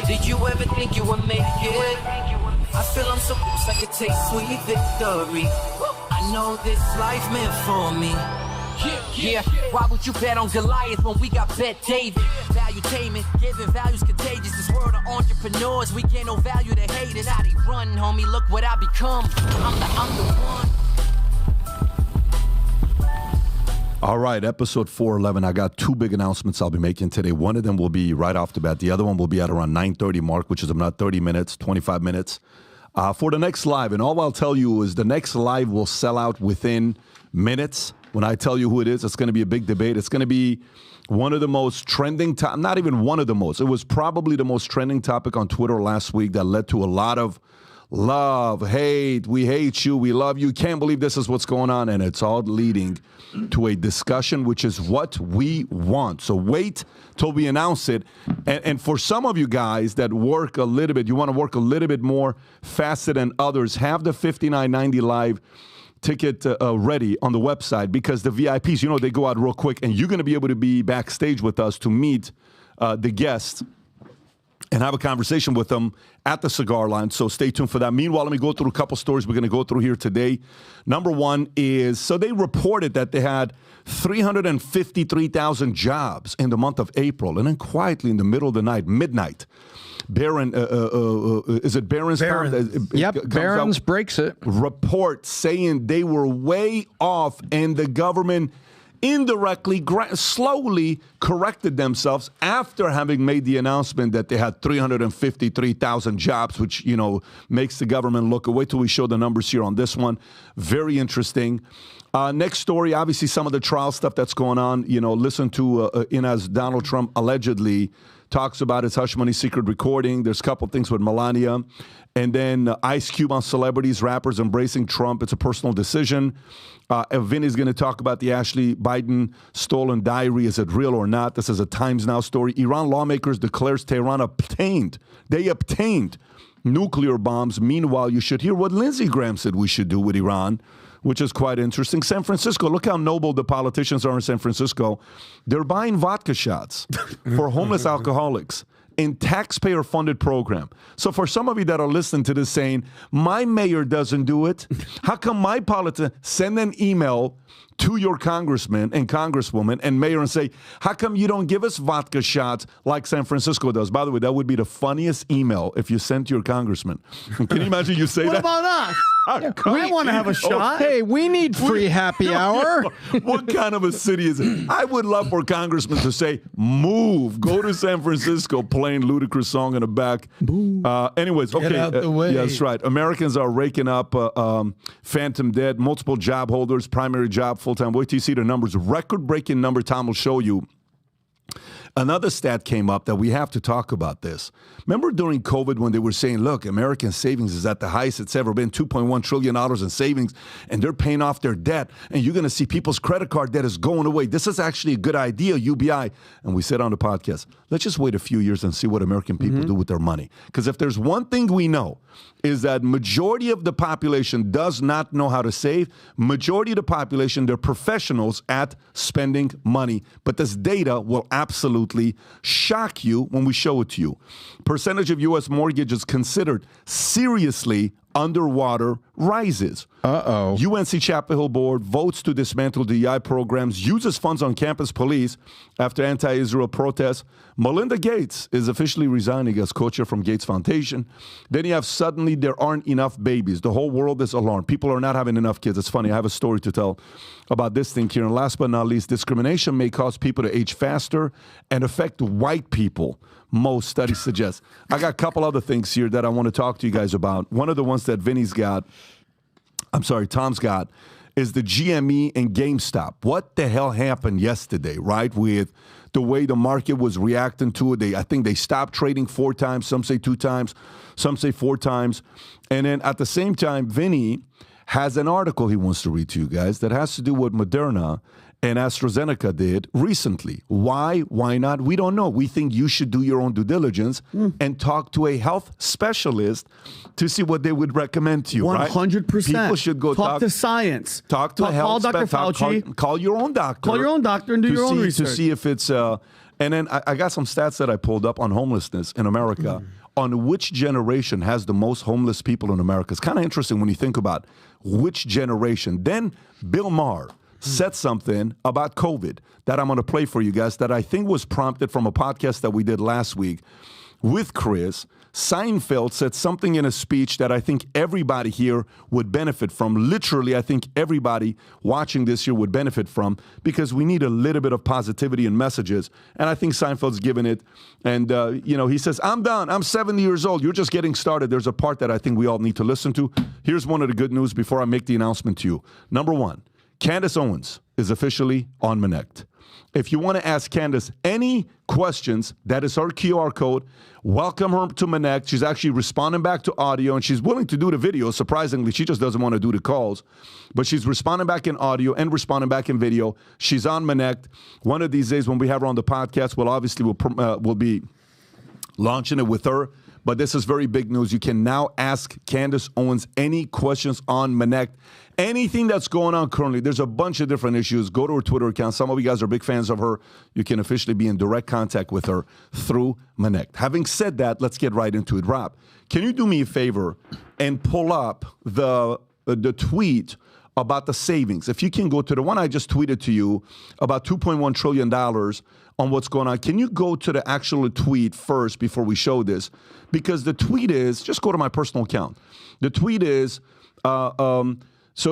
Did you ever think you would make it? I feel I'm so close I could taste sweet victory. I know this life meant for me. Yeah, why would you bet on Goliath when we got Bet David? Valuetainment, giving value's contagious. This world of entrepreneurs, we get no value to haters. How they run, homie, look what I become. I'm the one. All right, episode 411. I got two big announcements I'll be making today. One of them will be right off the bat. The other one will be at around 9:30 mark, which is about 30 minutes, 25 minutes. For the next live, and all I'll tell you is the next live will sell out within minutes. When I tell you who it is, it's going to be a big debate. It's going to be one of the most trending, not even one of the most. It was probably the most trending topic on Twitter last week that led to a lot of love, hate, we hate you, we love you, can't believe this is what's going on, and it's all leading to a discussion, which is what we want. So wait till we announce it. And for some of you guys that work a little bit, you want to work a little bit more faster than others, have the $59.90 live ticket ready on the website, because the VIPs, you know, they go out real quick, and you're going to be able to be backstage with us to meet the guests and have a conversation with them at the cigar line. So stay tuned for that. Meanwhile, let me go through a couple stories we're going to go through here today. Number one is, so they reported that they had 353,000 jobs in the month of April. And then quietly in the middle of the night, midnight, Barron, is it Barron's? Yep, Barron's breaks it. Report saying they were way off, and the government indirectly, slowly corrected themselves after having made the announcement that they had 353,000 jobs, which, you know, makes the government look. Wait till we show the numbers here on this one. Very interesting. Next story, obviously some of the trial stuff that's going on. You know, listen to as Donald Trump allegedly talks about his hush money secret recording. There's a couple things with Melania. And then Ice Cube on celebrities, rappers embracing Trump. It's a personal decision. Vinny's going to talk about the Ashley Biden stolen diary. Is it real or not? This is a Times Now story. Iran lawmakers declares Tehran obtained nuclear bombs. Meanwhile, you should hear what Lindsey Graham said we should do with Iran, which is quite interesting. San Francisco, look how noble the politicians are in San Francisco. They're buying vodka shots for homeless alcoholics in taxpayer-funded program. So for some of you that are listening to this saying, my mayor doesn't do it, how come my politician, send an email to your congressman and congresswoman and mayor and say, how come you don't give us vodka shots like San Francisco does? By the way, that would be the funniest email if you sent to your congressman. Can you imagine you say what that? What about us? We want to have a shot. Hey, we need free happy hour. What kind of a city is it? I would love for congressmen to say, move, go to San Francisco, playing Ludacris song in the back. Anyways, okay. Get out the way. Yeah, that's right. Americans are raking up phantom debt, multiple job holders, primary job, full-time. Wait till you see the numbers. Record-breaking number. Tom will show you. Another stat came up that we have to talk about this. Remember during COVID when they were saying, look, American savings is at the highest it's ever been, $2.1 trillion in savings, and they're paying off their debt, and you're going to see people's credit card debt is going away. This is actually a good idea, UBI. And we said on the podcast, let's just wait a few years and see what American people do with their money. Because if there's one thing we know is that majority of the population does not know how to save. Majority of the population, they're professionals at spending money. But this data will absolutely shock you when we show it to you. Percentage of U.S. mortgages considered seriously underwater rises. UNC Chapel Hill Board votes to dismantle DEI programs, uses funds on campus police after anti-Israel protests. Melinda Gates is officially resigning as co-chair from Gates Foundation. Then you have suddenly there aren't enough babies. The whole world is alarmed. People are not having enough kids. It's funny. I have a story to tell about this thing here. And last but not least, discrimination may cause people to age faster and affect white people. Most studies suggest. I got a couple other things here that I want to talk to you guys about. One of the ones that Tom's got, is the GME and GameStop. What the hell happened yesterday, right, with the way the market was reacting to it? I think they stopped trading 4 times. Some say 2 times. Some say 4 times. And then at the same time, Vinny has an article he wants to read to you guys that has to do with Moderna and AstraZeneca did recently. Why? Why not? We don't know. We think you should do your own due diligence and talk to a health specialist to see what they would recommend to you. 100%. Right? People should go talk to science. Talk to a health specialist. Call your own doctor. Call your own doctor and do your own research. To see if it's And then I got some stats that I pulled up on homelessness in America, on which generation has the most homeless people in America. It's kind of interesting when you think about which generation. Then Bill Maher said something about COVID that I'm going to play for you guys that I think was prompted from a podcast that we did last week with Chris. Seinfeld said something in a speech that I think everybody here would benefit from. Literally, I think everybody watching this year would benefit from, because we need a little bit of positivity and messages. And I think Seinfeld's given it. And, he says, I'm done. I'm 70 years old. You're just getting started. There's a part that I think we all need to listen to. Here's one of the good news before I make the announcement to you. Number one, Candace Owens is officially on Minnect. If you want to ask Candace any questions, that is her QR code. Welcome her to Minnect. She's actually responding back to audio, and she's willing to do the video. Surprisingly, she just doesn't want to do the calls. But she's responding back in audio and responding back in video. She's on Minnect. One of these days when we have her on the podcast, we'll be launching it with her. But this is very big news. You can now ask Candace Owens any questions on Minnect. Anything that's going on currently. There's a bunch of different issues. Go to her Twitter account. Some of you guys are big fans of her. You can officially be in direct contact with her through Minnect. Having said that, let's get right into it. Rob, can you do me a favor and pull up the tweet about the savings? If you can go to the one I just tweeted to you about $2.1 trillion on what's going on. Can you go to the actual tweet first before we show this? Because the tweet is, just go to my personal account. The tweet is, so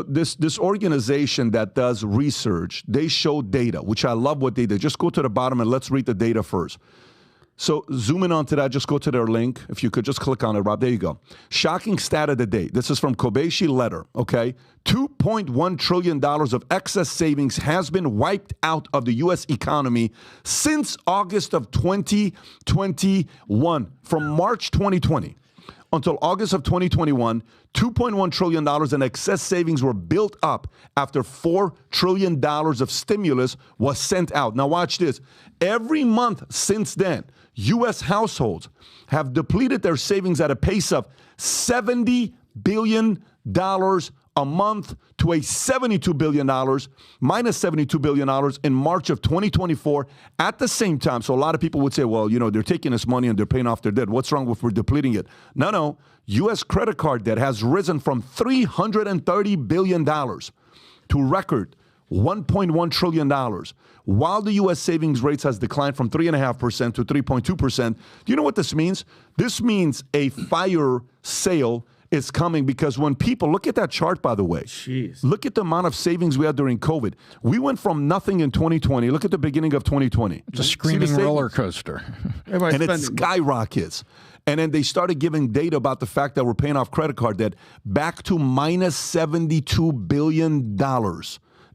this organization that does research, they show data, which I love what they did. Just go to the bottom and let's read the data first. So zoom in onto that. Just go to their link. If you could just click on it, Rob. There you go. Shocking stat of the day. This is from Kobeshi Letter, okay? $2.1 trillion of excess savings has been wiped out of the U.S. economy since August of 2021. From March 2020 until August of 2021, $2.1 trillion in excess savings were built up after $4 trillion of stimulus was sent out. Now watch this. Every month since then, U.S. households have depleted their savings at a pace of $70 billion a month to a $72 billion, minus $72 billion in March of 2024 at the same time. So a lot of people would say, well, they're taking this money and they're paying off their debt. What's wrong with we're depleting it? No. U.S. credit card debt has risen from $330 billion to record $1.1 trillion, while the U.S. savings rates has declined from 3.5% to 3.2%. Do you know what this means? This means a fire sale is coming, because when people look at that chart, by the way, look at the amount of savings we had during COVID. We went from nothing in 2020. Look at the beginning of 2020. It's a screaming roller coaster. And it skyrockets. And then they started giving data about the fact that we're paying off credit card debt back to minus $72 billion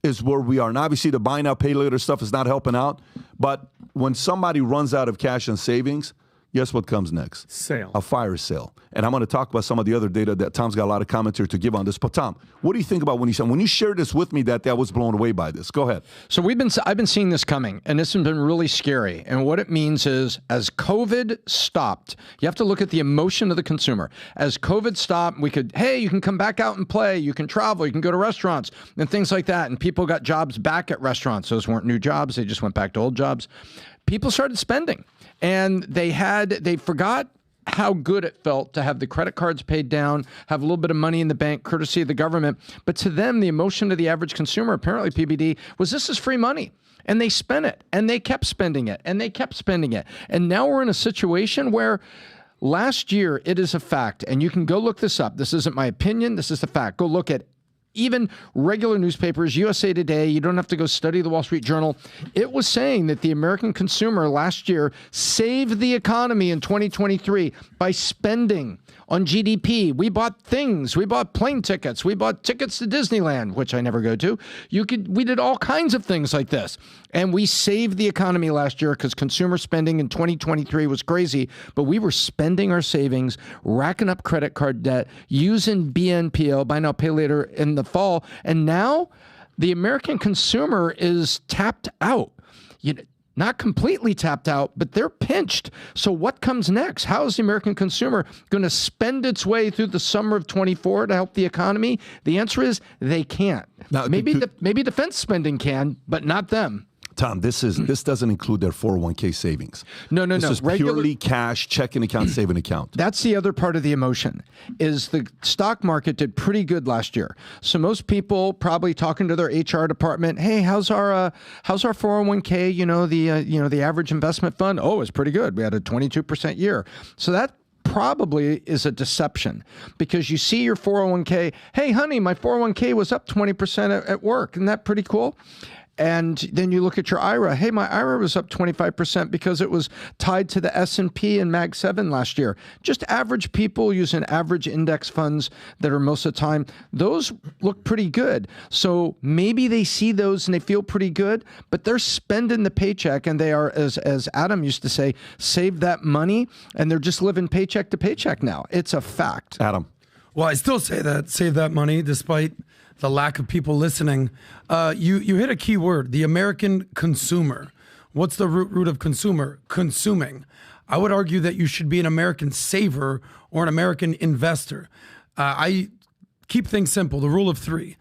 is where we are. And obviously the buy now, pay later stuff is not helping out. But when somebody runs out of cash and savings, guess what comes next? Sale. A fire sale. And I'm going to talk about some of the other data that Tom's got a lot of commentary to give on this. But Tom, what do you think about when you shared this with me that I was blown away by this? Go ahead. So I've been seeing this coming, and this has been really scary. And what it means is, as COVID stopped, you have to look at the emotion of the consumer. As COVID stopped, you can come back out and play, you can travel, you can go to restaurants and things like that. And people got jobs back at restaurants. Those weren't new jobs. They just went back to old jobs. People started spending. And they forgot how good it felt to have the credit cards paid down, have a little bit of money in the bank, courtesy of the government. But to them, the emotion of the average consumer, apparently PBD, was this is free money. And they spent it, and they kept spending it, and they kept spending it. And now we're in a situation where last year, it is a fact, and you can go look this up. This isn't my opinion. This is the fact. Go look at even regular newspapers, USA Today, you don't have to go study the Wall Street Journal. It was saying that the American consumer last year saved the economy in 2023 by spending on GDP. We bought things. We bought plane tickets. We bought tickets to Disneyland, which I never go to. We did all kinds of things like this. And we saved the economy last year because consumer spending in 2023 was crazy. But we were spending our savings, racking up credit card debt, using BNPL, buy now, pay later, in the fall. And now the American consumer is tapped out. Not completely tapped out, but they're pinched. So what comes next? How is the American consumer going to spend its way through the summer of 24 to help the economy? The answer is they can't. Now, maybe defense spending can, but not them. Tom, this doesn't include their 401k savings. No. This is purely cash, checking account, saving account. That's the other part of the emotion, is the stock market did pretty good last year. So most people probably talking to their HR department, hey, how's our 401k, the average investment fund? Oh, it's pretty good. We had a 22% year. So that probably is a deception, because you see your 401k, hey, honey, my 401k was up 20% at work. Isn't that pretty cool? And then you look at your IRA. Hey, my IRA was up 25% because it was tied to the S&P and Mag 7 last year. Just average people using average index funds that are most of the time, those look pretty good. So maybe they see those and they feel pretty good, but they're spending the paycheck, and they are, as Adam used to say, save that money, and they're just living paycheck to paycheck now. It's a fact. Adam. Well, I still say that, save that money, despite the lack of people listening. You hit a key word, the American consumer. What's the root of consumer? Consuming. I would argue that you should be an American saver or an American investor. I keep things simple, the rule of 3.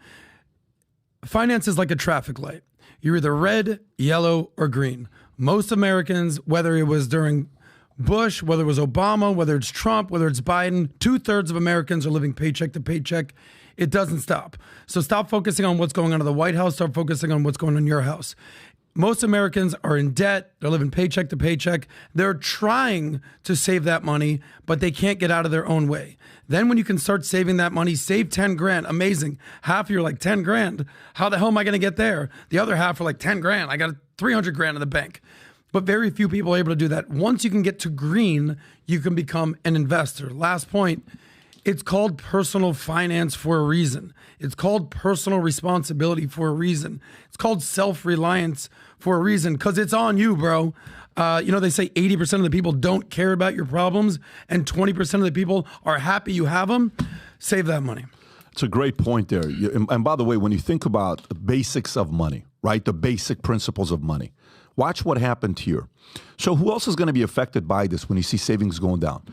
Finance is like a traffic light. You're either red, yellow, or green. Most Americans, whether it was during Bush, whether it was Obama, whether it's Trump, whether it's Biden, 2/3 of Americans are living paycheck to paycheck. It doesn't stop. So stop focusing on what's going on in the White House. Start focusing on what's going on in your house. Most Americans are in debt. They're living paycheck to paycheck. They're trying to save that money, but they can't get out of their own way. Then when you can start saving that money, save 10 grand, amazing. Half you're like 10 grand. How the hell am I going to get there? The other half are like 10 grand. I got 300 grand in the bank. But very few people are able to do that. Once you can get to green, you can become an investor. Last point. It's called personal finance for a reason. It's called personal responsibility for a reason. It's called self-reliance for a reason, because it's on you, bro. They say 80% of the people don't care about your problems and 20% of the people are happy you have them. Save that money. It's a great point there. And by the way, when you think about the basics of money, right, the basic principles of money, watch what happened here. So who else is going to be affected by this when you see savings going down?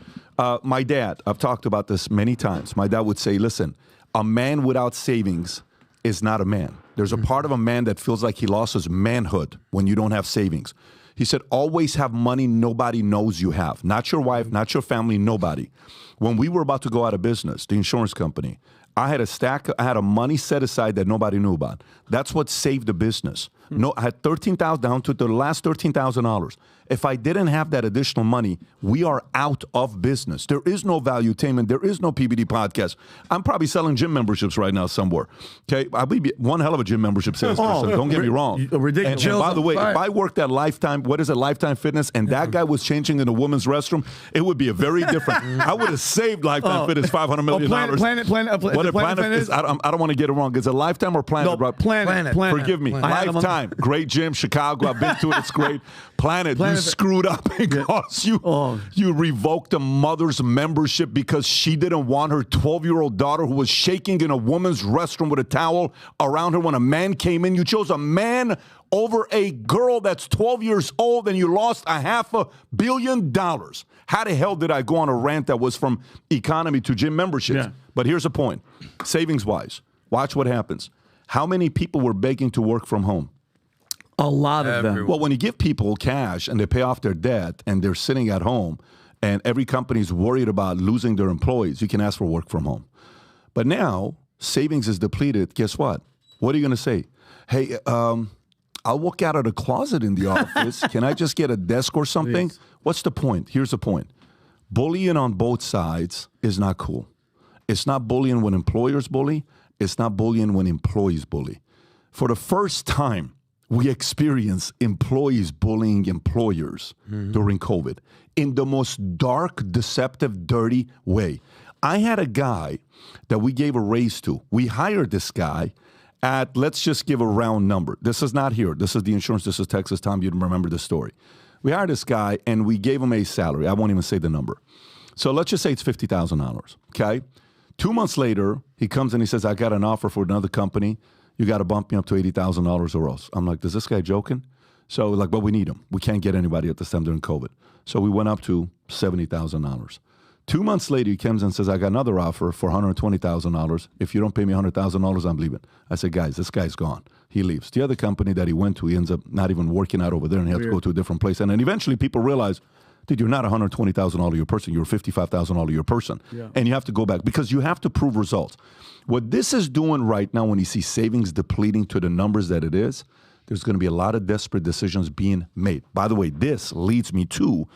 My dad, I've talked about this many times. My dad would say, listen, a man without savings is not a man. There's a part of a man that feels like he lost his manhood when you don't have savings. He said, always have money nobody knows you have. Not your wife, not your family, nobody. When we were about to go out of business, the insurance company, I had a money set aside that nobody knew about. That's what saved the business. No, I had $13,000 down to the last $13,000. If I didn't have that additional money, we are out of business. There is no valuetainment. There is no PBD podcast. I'm probably selling gym memberships right now somewhere. Okay, I'll be one hell of a gym membership salesperson. Don't get me wrong. Ridiculous. And by the way, if I worked at Lifetime, what is it, Lifetime Fitness, and that guy was changing in a woman's restroom, it would be a very different. I would have saved Lifetime Fitness $500 million. Planet Fitness. I don't want to get it wrong. Is it Lifetime or Planet? No, Planet. Forgive me. Lifetime, great gym, Chicago. I've been to it. It's great. Planet, you screwed up because you revoked a mother's membership because she didn't want her 12-year-old daughter who was shaking in a woman's restroom with a towel around her when a man came in. You chose a man over a girl that's 12 years old, and you lost $500 million. How the hell did I go on a rant that was from economy to gym memberships? Yeah. But here's the point. Savings-wise, watch what happens. How many people were begging to work from home? A lot of them. Well, when you give people cash and they pay off their debt and they're sitting at home and every company's worried about losing their employees, you can ask for work from home. But now savings is depleted. Guess what? What are you going to say? Hey, I'll walk out of the closet in the office. Can I just get a desk or something? Please. What's the point? Here's the point. Bullying on both sides is not cool. It's not bullying when employers bully. It's not bullying when employees bully. For the first time, we experience employees bullying employers during COVID in the most dark, deceptive, dirty way. I had a guy that we gave a raise to. We hired this guy at, let's just give a round number. This is not here. This is the insurance. This is Texas. Tom, you remember the story. We hired this guy, and we gave him a salary. I won't even say the number. So let's just say it's $50,000, okay? 2 months later, he comes and he says, I got an offer for another company. You got to bump me up to $80,000 or else. I'm like, is this guy joking? So but we need him. We can't get anybody at this time during COVID. So we went up to $70,000. 2 months later, he comes and says, I got another offer for $120,000. If you don't pay me $100,000, I'm leaving. I said, guys, this guy's gone. he leaves. The other company that he went to, he ends up not even working out over there, and he had to go to a different place. And then eventually people realize, dude, you're not a $120,000 a year person. You're a $55,000 a year person. Yeah. And you have to go back because you have to prove results. What this is doing right now when you see savings depleting to the numbers that it is, there's going to be a lot of desperate decisions being made. By the way, this leads me to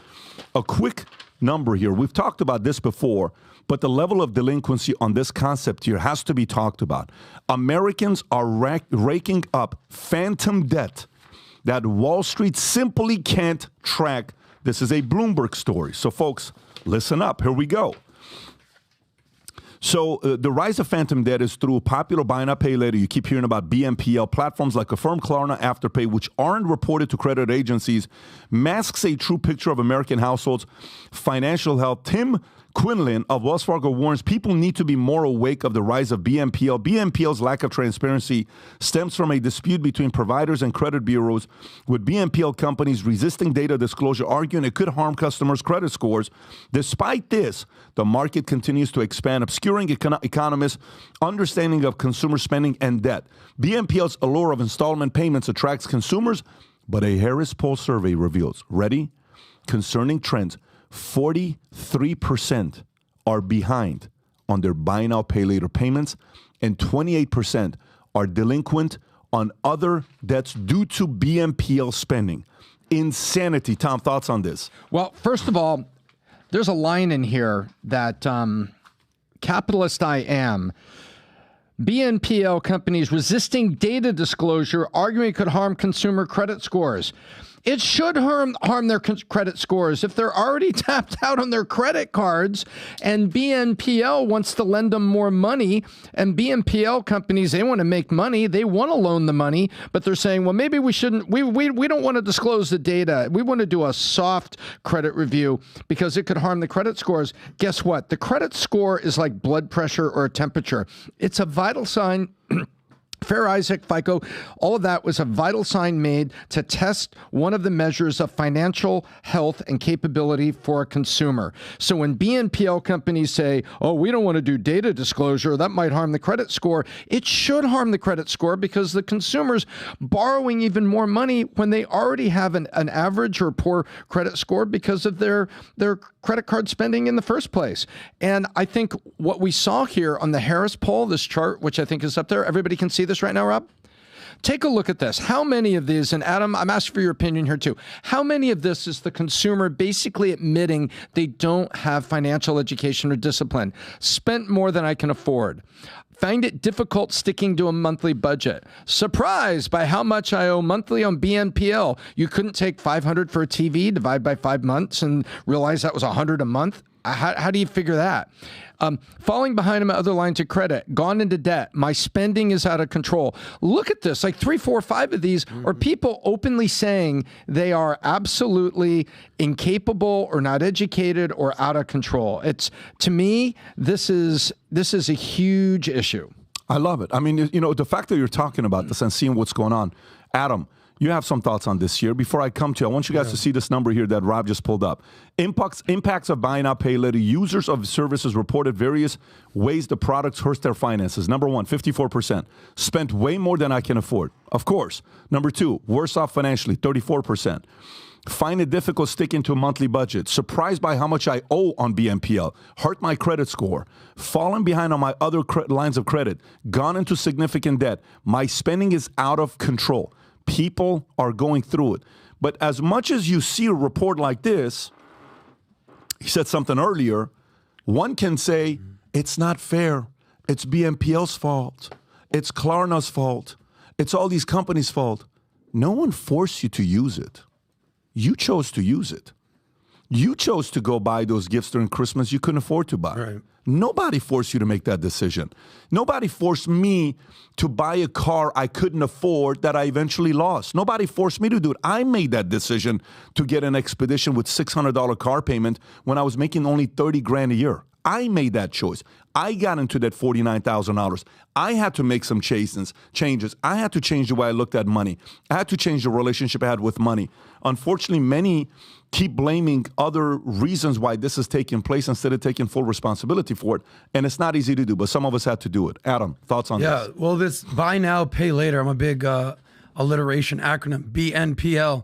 a quick number here. We've talked about this before, but the level of delinquency on this concept here has to be talked about. Americans are raking up phantom debt that Wall Street simply can't track. This is a Bloomberg story. So, folks, listen up. Here we go. So the rise of phantom debt is through popular buy now, pay later. You keep hearing about BNPL platforms like Affirm, Klarna, Afterpay, which aren't reported to credit agencies, masks a true picture of American households' financial health. Tim Quinlan of Wells Fargo warns people need to be more awake of the rise of BNPL. BNPL's lack of transparency stems from a dispute between providers and credit bureaus, with BNPL companies resisting data disclosure, arguing it could harm customers' credit scores. Despite this, the market continues to expand, obscuring economists' understanding of consumer spending and debt. BNPL's allure of installment payments attracts consumers, but a Harris Poll survey reveals, ready, concerning trends, 43% are behind on their buy now, pay later payments, and 28% are delinquent on other debts due to BNPL spending. Insanity. Tom, thoughts on this? Well, first of all, there's a line in here that capitalist I am. BNPL companies resisting data disclosure, arguing it could harm consumer credit scores. It should harm their credit scores if they're already tapped out on their credit cards and BNPL wants to lend them more money. And BNPL companies, they want to make money. They want to loan the money, but they're saying, well, maybe we shouldn't. We don't want to disclose the data. We want to do a soft credit review because it could harm the credit scores. Guess what? The credit score is like blood pressure or temperature. It's a vital sign. Fair Isaac, FICO, all of that was a vital sign made to test one of the measures of financial health and capability for a consumer. So when BNPL companies say, oh, we don't want to do data disclosure, that might harm the credit score, it should harm the credit score because the consumer's borrowing even more money when they already have an average or poor credit score because of their credit card spending in the first place. And I think what we saw here on the Harris poll, this chart, which I think is up there, everybody can see this right now, Rob? Take a look at this. How many of these, and Adam, I'm asking for your opinion here too, how many of this is the consumer basically admitting they don't have financial education or discipline, spent more than I can afford, find it difficult sticking to a monthly budget, surprised by how much I owe monthly on BNPL. You couldn't take $500 for a TV, divide by 5 months, and realize that was $100 a month. How do you figure that? Falling behind on my other lines of credit, gone into debt, my spending is out of control. Look at this, like 3, 4, 5 of these are people openly saying they are absolutely incapable or not educated or out of control. It's, to me, this is a huge issue. I love it. I mean, you know, the fact that you're talking about this and seeing what's going on. Adam, you have some thoughts on this here. Before I come to you, I want you guys to see this number here that Rob just pulled up. Impacts of buy now, pay later. Users of services reported various ways the products hurt their finances. Number 1, 54%. Spent way more than I can afford. Of course. Number 2, worse off financially, 34%. Find it difficult sticking to a monthly budget. Surprised by how much I owe on BNPL. Hurt my credit score. Fallen behind on my other lines of credit. Gone into significant debt. My spending is out of control. People are going through it. But as much as you see a report like this, he said something earlier, one can say, it's not fair. It's BNPL's fault. It's Klarna's fault. It's all these companies' fault. No one forced you to use it. You chose to use it. You chose to go buy those gifts during Christmas you couldn't afford to buy. Right. Nobody forced you to make that decision. Nobody forced me to buy a car I couldn't afford that I eventually lost. Nobody forced me to do it. I made that decision to get an Expedition with $600 car payment when I was making only $30,000 a year. I made that choice. I got into that $49,000. I had to make some changes. I had to change the way I looked at money. I had to change the relationship I had with money. Unfortunately, many keep blaming other reasons why this is taking place instead of taking full responsibility for it. And it's not easy to do, but some of us had to do it. Adam, thoughts on this? Yeah, well, this buy now, pay later, I'm a big alliteration acronym, BNPL.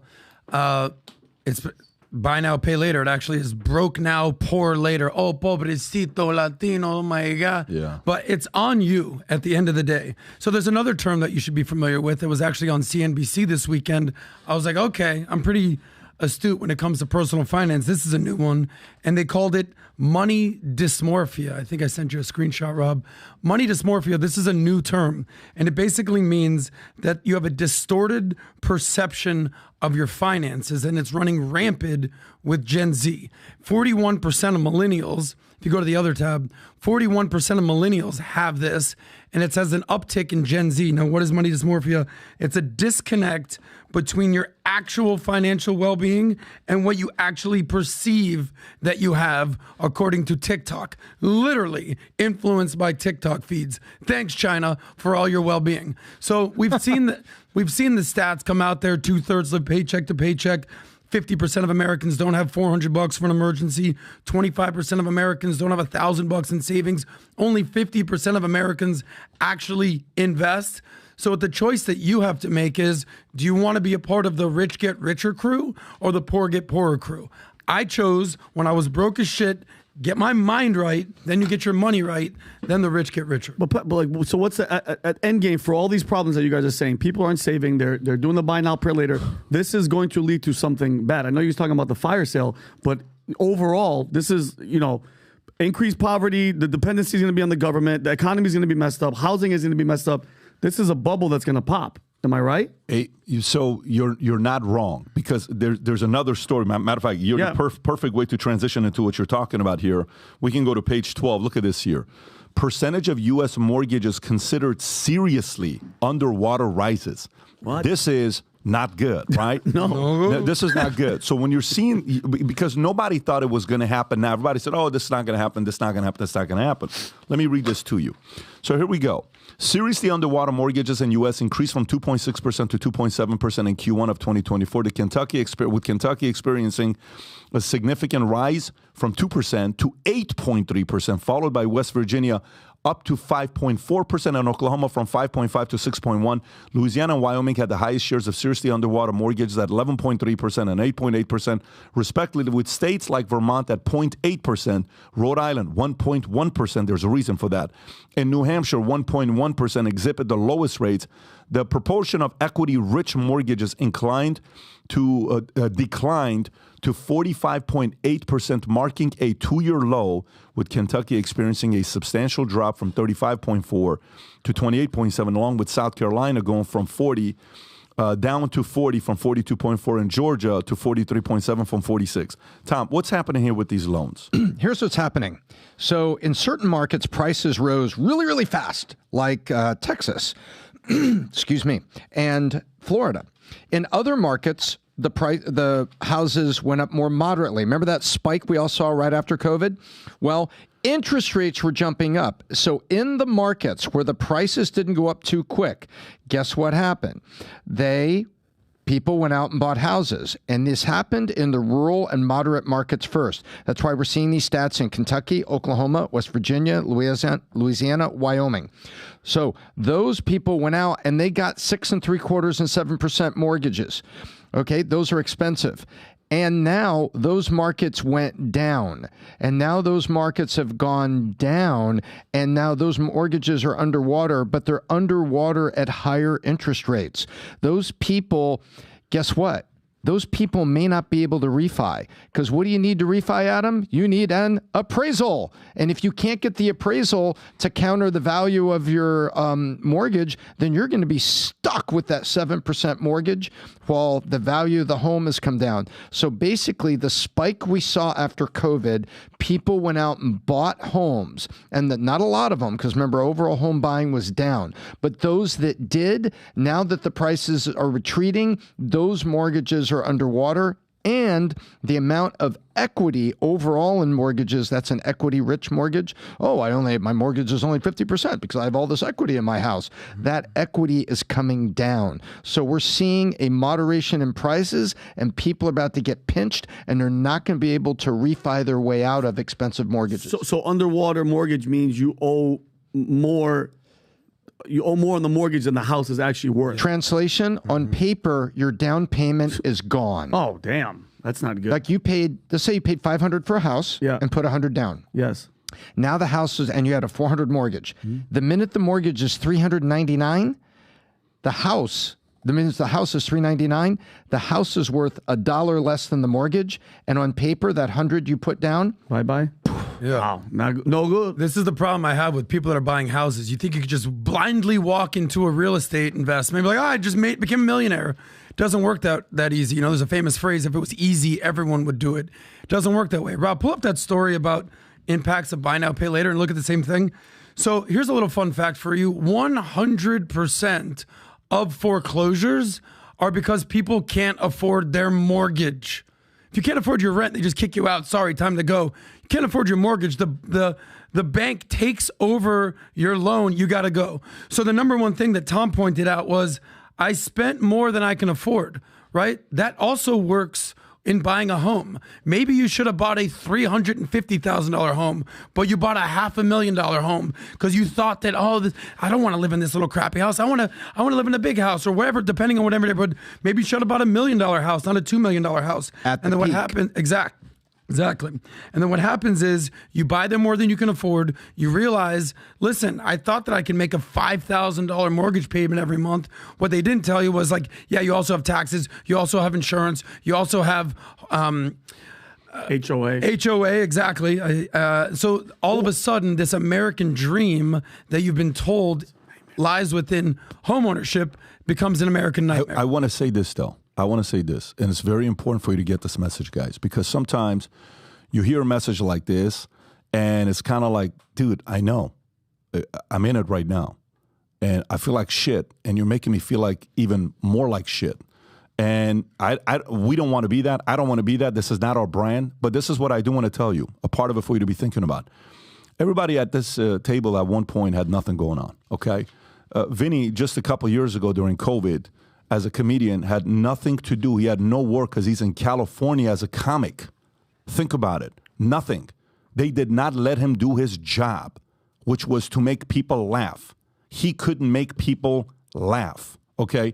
It's buy now, pay later. It actually is broke now, poor later. Oh, pobrecito Latino, oh my God. Yeah. But it's on you at the end of the day. So there's another term that you should be familiar with. It was actually on CNBC this weekend. I was like, okay, I'm pretty astute when it comes to personal finance. This is a new one. And they called it money dysmorphia. I think I sent you a screenshot, Rob. Money dysmorphia, this is a new term. And it basically means that you have a distorted perception of your finances, and it's running rampant with Gen Z. 41% of millennials, if you go to the other tab, 41% of millennials have this, and it says an uptick in Gen Z. Now, what is money dysmorphia? It's a disconnect between your actual financial well-being and what you actually perceive that you have, according to TikTok. Literally influenced by TikTok feeds. Thanks, China, for all your well-being. So we've seen the stats come out there. 2/3 live paycheck to paycheck. 50% of Americans don't have $400 for an emergency. 25% of Americans don't have $1,000 in savings. Only 50% of Americans actually invest. So the choice that you have to make is, do you want to be a part of the rich get richer crew or the poor get poorer crew? I chose, when I was broke as shit, get my mind right, then you get your money right, then the rich get richer. But like, so what's the end game for all these problems that you guys are saying? People aren't saving. They're doing the buy now, pay later. This is going to lead to something bad. I know you're talking about the fire sale, but overall, this is, increased poverty. The dependency is going to be on the government. The economy is going to be messed up. Housing is going to be messed up. This is a bubble that's going to pop. Am I right? So you're not wrong, because there's another story. Matter of fact, you're the perfect way to transition into what you're talking about here. We can go to page 12. Look at this here. Percentage of U.S. mortgages considered seriously underwater rises. What? This is not good, right? No. This is not good. So when you're seeing, because nobody thought it was going to happen now, everybody said, oh, this is not going to happen, this is not going to happen, this is not going to happen. Let me read this to you. So here we go. Seriously underwater mortgages in U.S. increased from 2.6% to 2.7% in Q1 of 2024. With Kentucky experiencing a significant rise from 2% to 8.3%, followed by West Virginia up to 5.4%, and Oklahoma from 5.5 to 6.1. Louisiana and Wyoming had the highest shares of seriously underwater mortgages at 11.3% and 8.8%, respectively, with states like Vermont at 0.8%, Rhode Island 1.1%. There's a reason for that. In New Hampshire, 1.1% exhibit the lowest rates. The proportion of equity-rich mortgages declined to 45.8%, marking a two-year low, with Kentucky experiencing a substantial drop from 35.4 to 28.7, along with South Carolina going from 40 down to 40 from 42.4, and Georgia to 43.7 from 46. Tom, what's happening here with these loans? Here's what's happening. So in certain markets, prices rose really, really fast, like Texas, excuse me, and Florida. In other markets, the houses went up more moderately. Remember that spike we all saw right after COVID? Well, interest rates were jumping up. So in the markets where the prices didn't go up too quick, guess what happened? People went out and bought houses. And this happened in the rural and moderate markets first. That's why we're seeing these stats in Kentucky, Oklahoma, West Virginia, Louisiana, Wyoming. So those people went out and they got 6 3/4 and 7% mortgages. Okay, those are expensive. And now those markets went down. And now those markets have gone down. And now those mortgages are underwater, but they're underwater at higher interest rates. Those people, guess what? Those people may not be able to refi. Because what do you need to refi, Adam? You need an appraisal. And if you can't get the appraisal to counter the value of your mortgage, then you're going to be stuck with that 7% mortgage while the value of the home has come down. So basically, the spike we saw after COVID, people went out and bought homes. And not a lot of them, because remember, overall home buying was down. But those that did, now that the prices are retreating, those mortgages are underwater and the amount of equity overall in mortgages, that's an equity-rich mortgage. Oh, my mortgage is only 50% because I have all this equity in my house. That equity is coming down. So we're seeing a moderation in prices, and people are about to get pinched, and they're not going to be able to refi their way out of expensive mortgages. So underwater mortgage means you owe more on the mortgage than the house is actually worth. Translation, on paper, your down payment is gone. Oh, damn. That's not good. Like let's say you paid $500 for a house and put $100 down. Yes. Now the house is, and you had a $400 mortgage. The minute the mortgage is $399, the minute the house is $399, the house is worth $1 less than the mortgage. And on paper, that $100 you put down, bye-bye. Yeah. Wow. No good. This is the problem I have with people that are buying houses. You think you could just blindly walk into a real estate investment, maybe like, I just became a millionaire. It doesn't work that easy. You know, there's a famous phrase, if it was easy, everyone would do it. It doesn't work that way. Rob, pull up that story about impacts of buy now, pay later and look at the same thing. So here's a little fun fact for you. 100% of foreclosures are because people can't afford their mortgage. If you can't afford your rent, they just kick you out. Sorry, time to go. You can't afford your mortgage. The bank takes over your loan. You got to go. So the number one thing that Tom pointed out was, I spent more than I can afford, right? That also works in buying a home. Maybe you should have bought a $350,000 home, but you bought a $500,000 home because you thought that, I don't want to live in this little crappy house. I want to live in a big house or whatever, depending on whatever neighborhood. Maybe you should have bought $1 million house, not a $2 million house. At the and then what peak. happened? Exactly. And then what happens is you buy them more than you can afford. You realize, listen, I thought that I could make a $5,000 mortgage payment every month. What they didn't tell you was like, yeah, you also have taxes. You also have insurance. You also have HOA. HOA, exactly. So all of a sudden, this American dream that you've been told lies within homeownership becomes an American nightmare. I want to say this, though. And it's very important for you to get this message, guys, because sometimes you hear a message like this, and it's kind of like, dude, I know. I'm in it right now, and I feel like shit, and you're making me feel like even more like shit. And we don't want to be that. I don't want to be that. This is not our brand, but this is what I do want to tell you, a part of it for you to be thinking about. Everybody at this table at one point had nothing going on, okay? Vinny, just a couple years ago during COVID, as a comedian, had nothing to do. He had no work because he's in California as a comic. Think about it. Nothing. They did not let him do his job, which was to make people laugh. He couldn't make people laugh, okay?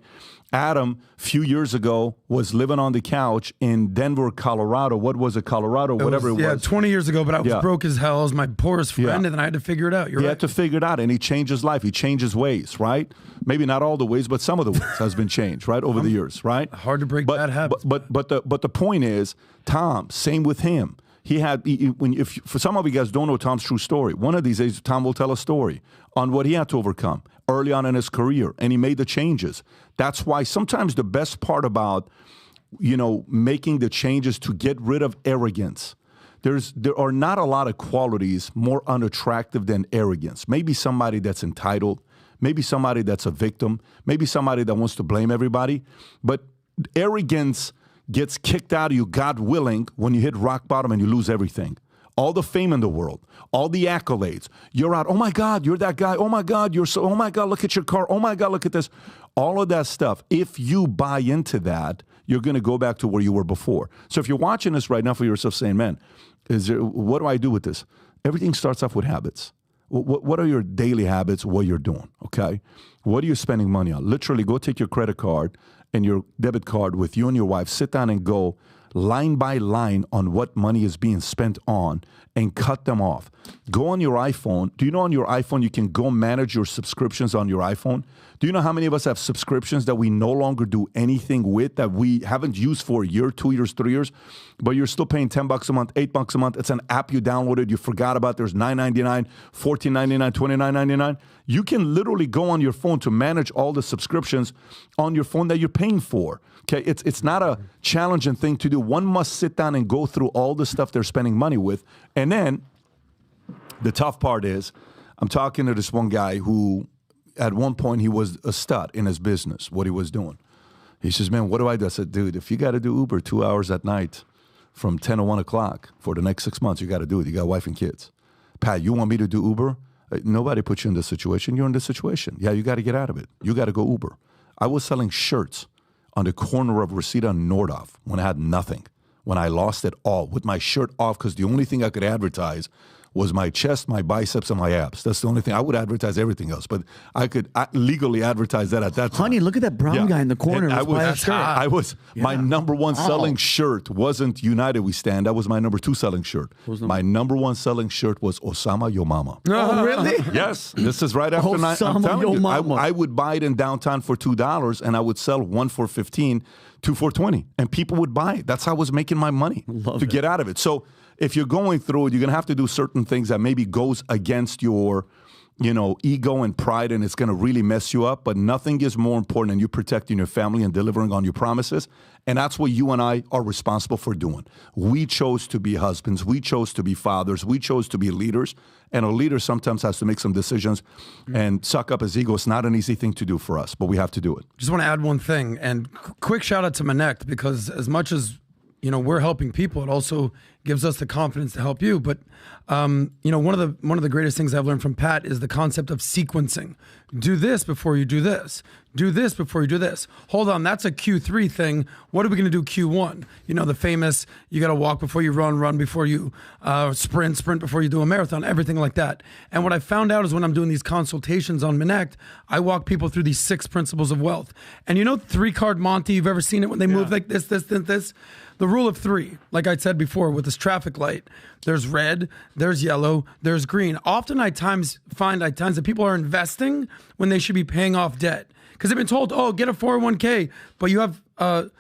Adam, a few years ago, was living on the couch in Denver, Colorado. What was it, Colorado? Whatever it was. Yeah, 20 years ago, but I was broke as hell. I was my poorest friend, and then I had to figure it out. He had to figure it out, and he changed his life. He changed his ways, right? Maybe not all the ways, but some of the ways has been changed, right, over the years, right? Hard to break bad habits. But the point is, Tom, same with him. If for some of you guys don't know Tom's true story, one of these days Tom will tell a story on what he had to overcome early on in his career, and he made the changes. That's why sometimes the best part about, making the changes to get rid of arrogance, there are not a lot of qualities more unattractive than arrogance. Maybe somebody that's entitled, maybe somebody that's a victim, maybe somebody that wants to blame everybody, but arrogance gets kicked out of you, God willing, when you hit rock bottom and you lose everything. All the fame in the world, all the accolades. You're out, oh my God, you're that guy. Oh my God, oh my God, look at your car. Oh my God, look at this. All of that stuff. If you buy into that, you're going to go back to where you were before. So if you're watching this right now for yourself saying, man, what do I do with this? Everything starts off with habits. What are your daily habits, what you're doing, okay? What are you spending money on? Literally, go take your credit card and your debit card with you and your wife, sit down and go line by line on what money is being spent on and cut them off. Go on your iPhone. Do you know on your iPhone you can go manage your subscriptions on your iPhone? Do you know how many of us have subscriptions that we no longer do anything with, that we haven't used for a year, 2 years, 3 years, but you're still paying $10 a month, $8 a month. It's an app you downloaded, you forgot about. There's $9.99, $14.99, $29.99. You can literally go on your phone to manage all the subscriptions on your phone that you're paying for. Okay, it's not a challenging thing to do. One must sit down and go through all the stuff they're spending money with. And then the tough part is, I'm talking to this one guy who, at one point, he was a stud in his business, what he was doing. He says, man, what do I do? I said, dude, if you got to do Uber 2 hours at night from 10 to 1 o'clock for the next 6 months, you got to do it. You got a wife and kids. Pat, you want me to do Uber? Nobody put you in this situation. You're in this situation. Yeah, you got to get out of it. You got to go Uber. I was selling shirts on the corner of Reseda and Nordhoff when I had nothing, when I lost it all, with my shirt off, because the only thing I could advertise was my chest, my biceps, and my abs. That's the only thing. I would advertise everything else, but I could legally advertise that at that time. Honey, look at that brown guy in the corner. My number one selling shirt wasn't United We Stand. That was my number 2 selling shirt. My number 1 selling shirt was Osama Yo Mama. Oh, really? Yes. This is right after night. I'm telling you, I would buy it in downtown for $2, and I would sell one for $15, 2 for $20, and people would buy it. That's how I was making my money to get out of it. So if you're going through it, you're going to have to do certain things that maybe goes against your, ego and pride, and it's going to really mess you up. But nothing is more important than you protecting your family and delivering on your promises. And that's what you and I are responsible for doing. We chose to be husbands. We chose to be fathers. We chose to be leaders. And a leader sometimes has to make some decisions and suck up his ego. It's not an easy thing to do for us, but we have to do it. Just want to add one thing, and quick shout out to Minnect, because as much as we're helping people, it also gives us the confidence to help you. But one of the greatest things I've learned from Pat is the concept of sequencing. Do this before you do this. Do this before you do this. Hold on, that's a Q3 thing. What are we going to do Q1? The famous, you got to walk before you run before you sprint before you do a marathon, everything like that. And what I found out is when I'm doing these consultations on Minnect, I walk people through these 6 principles of wealth. And 3-card Monty, you've ever seen it when they move like this, this? The rule of 3, like I said before with this traffic light, there's red, there's yellow, there's green. Often I find that people are investing when they should be paying off debt. Because they've been told, get a 401k, but you have a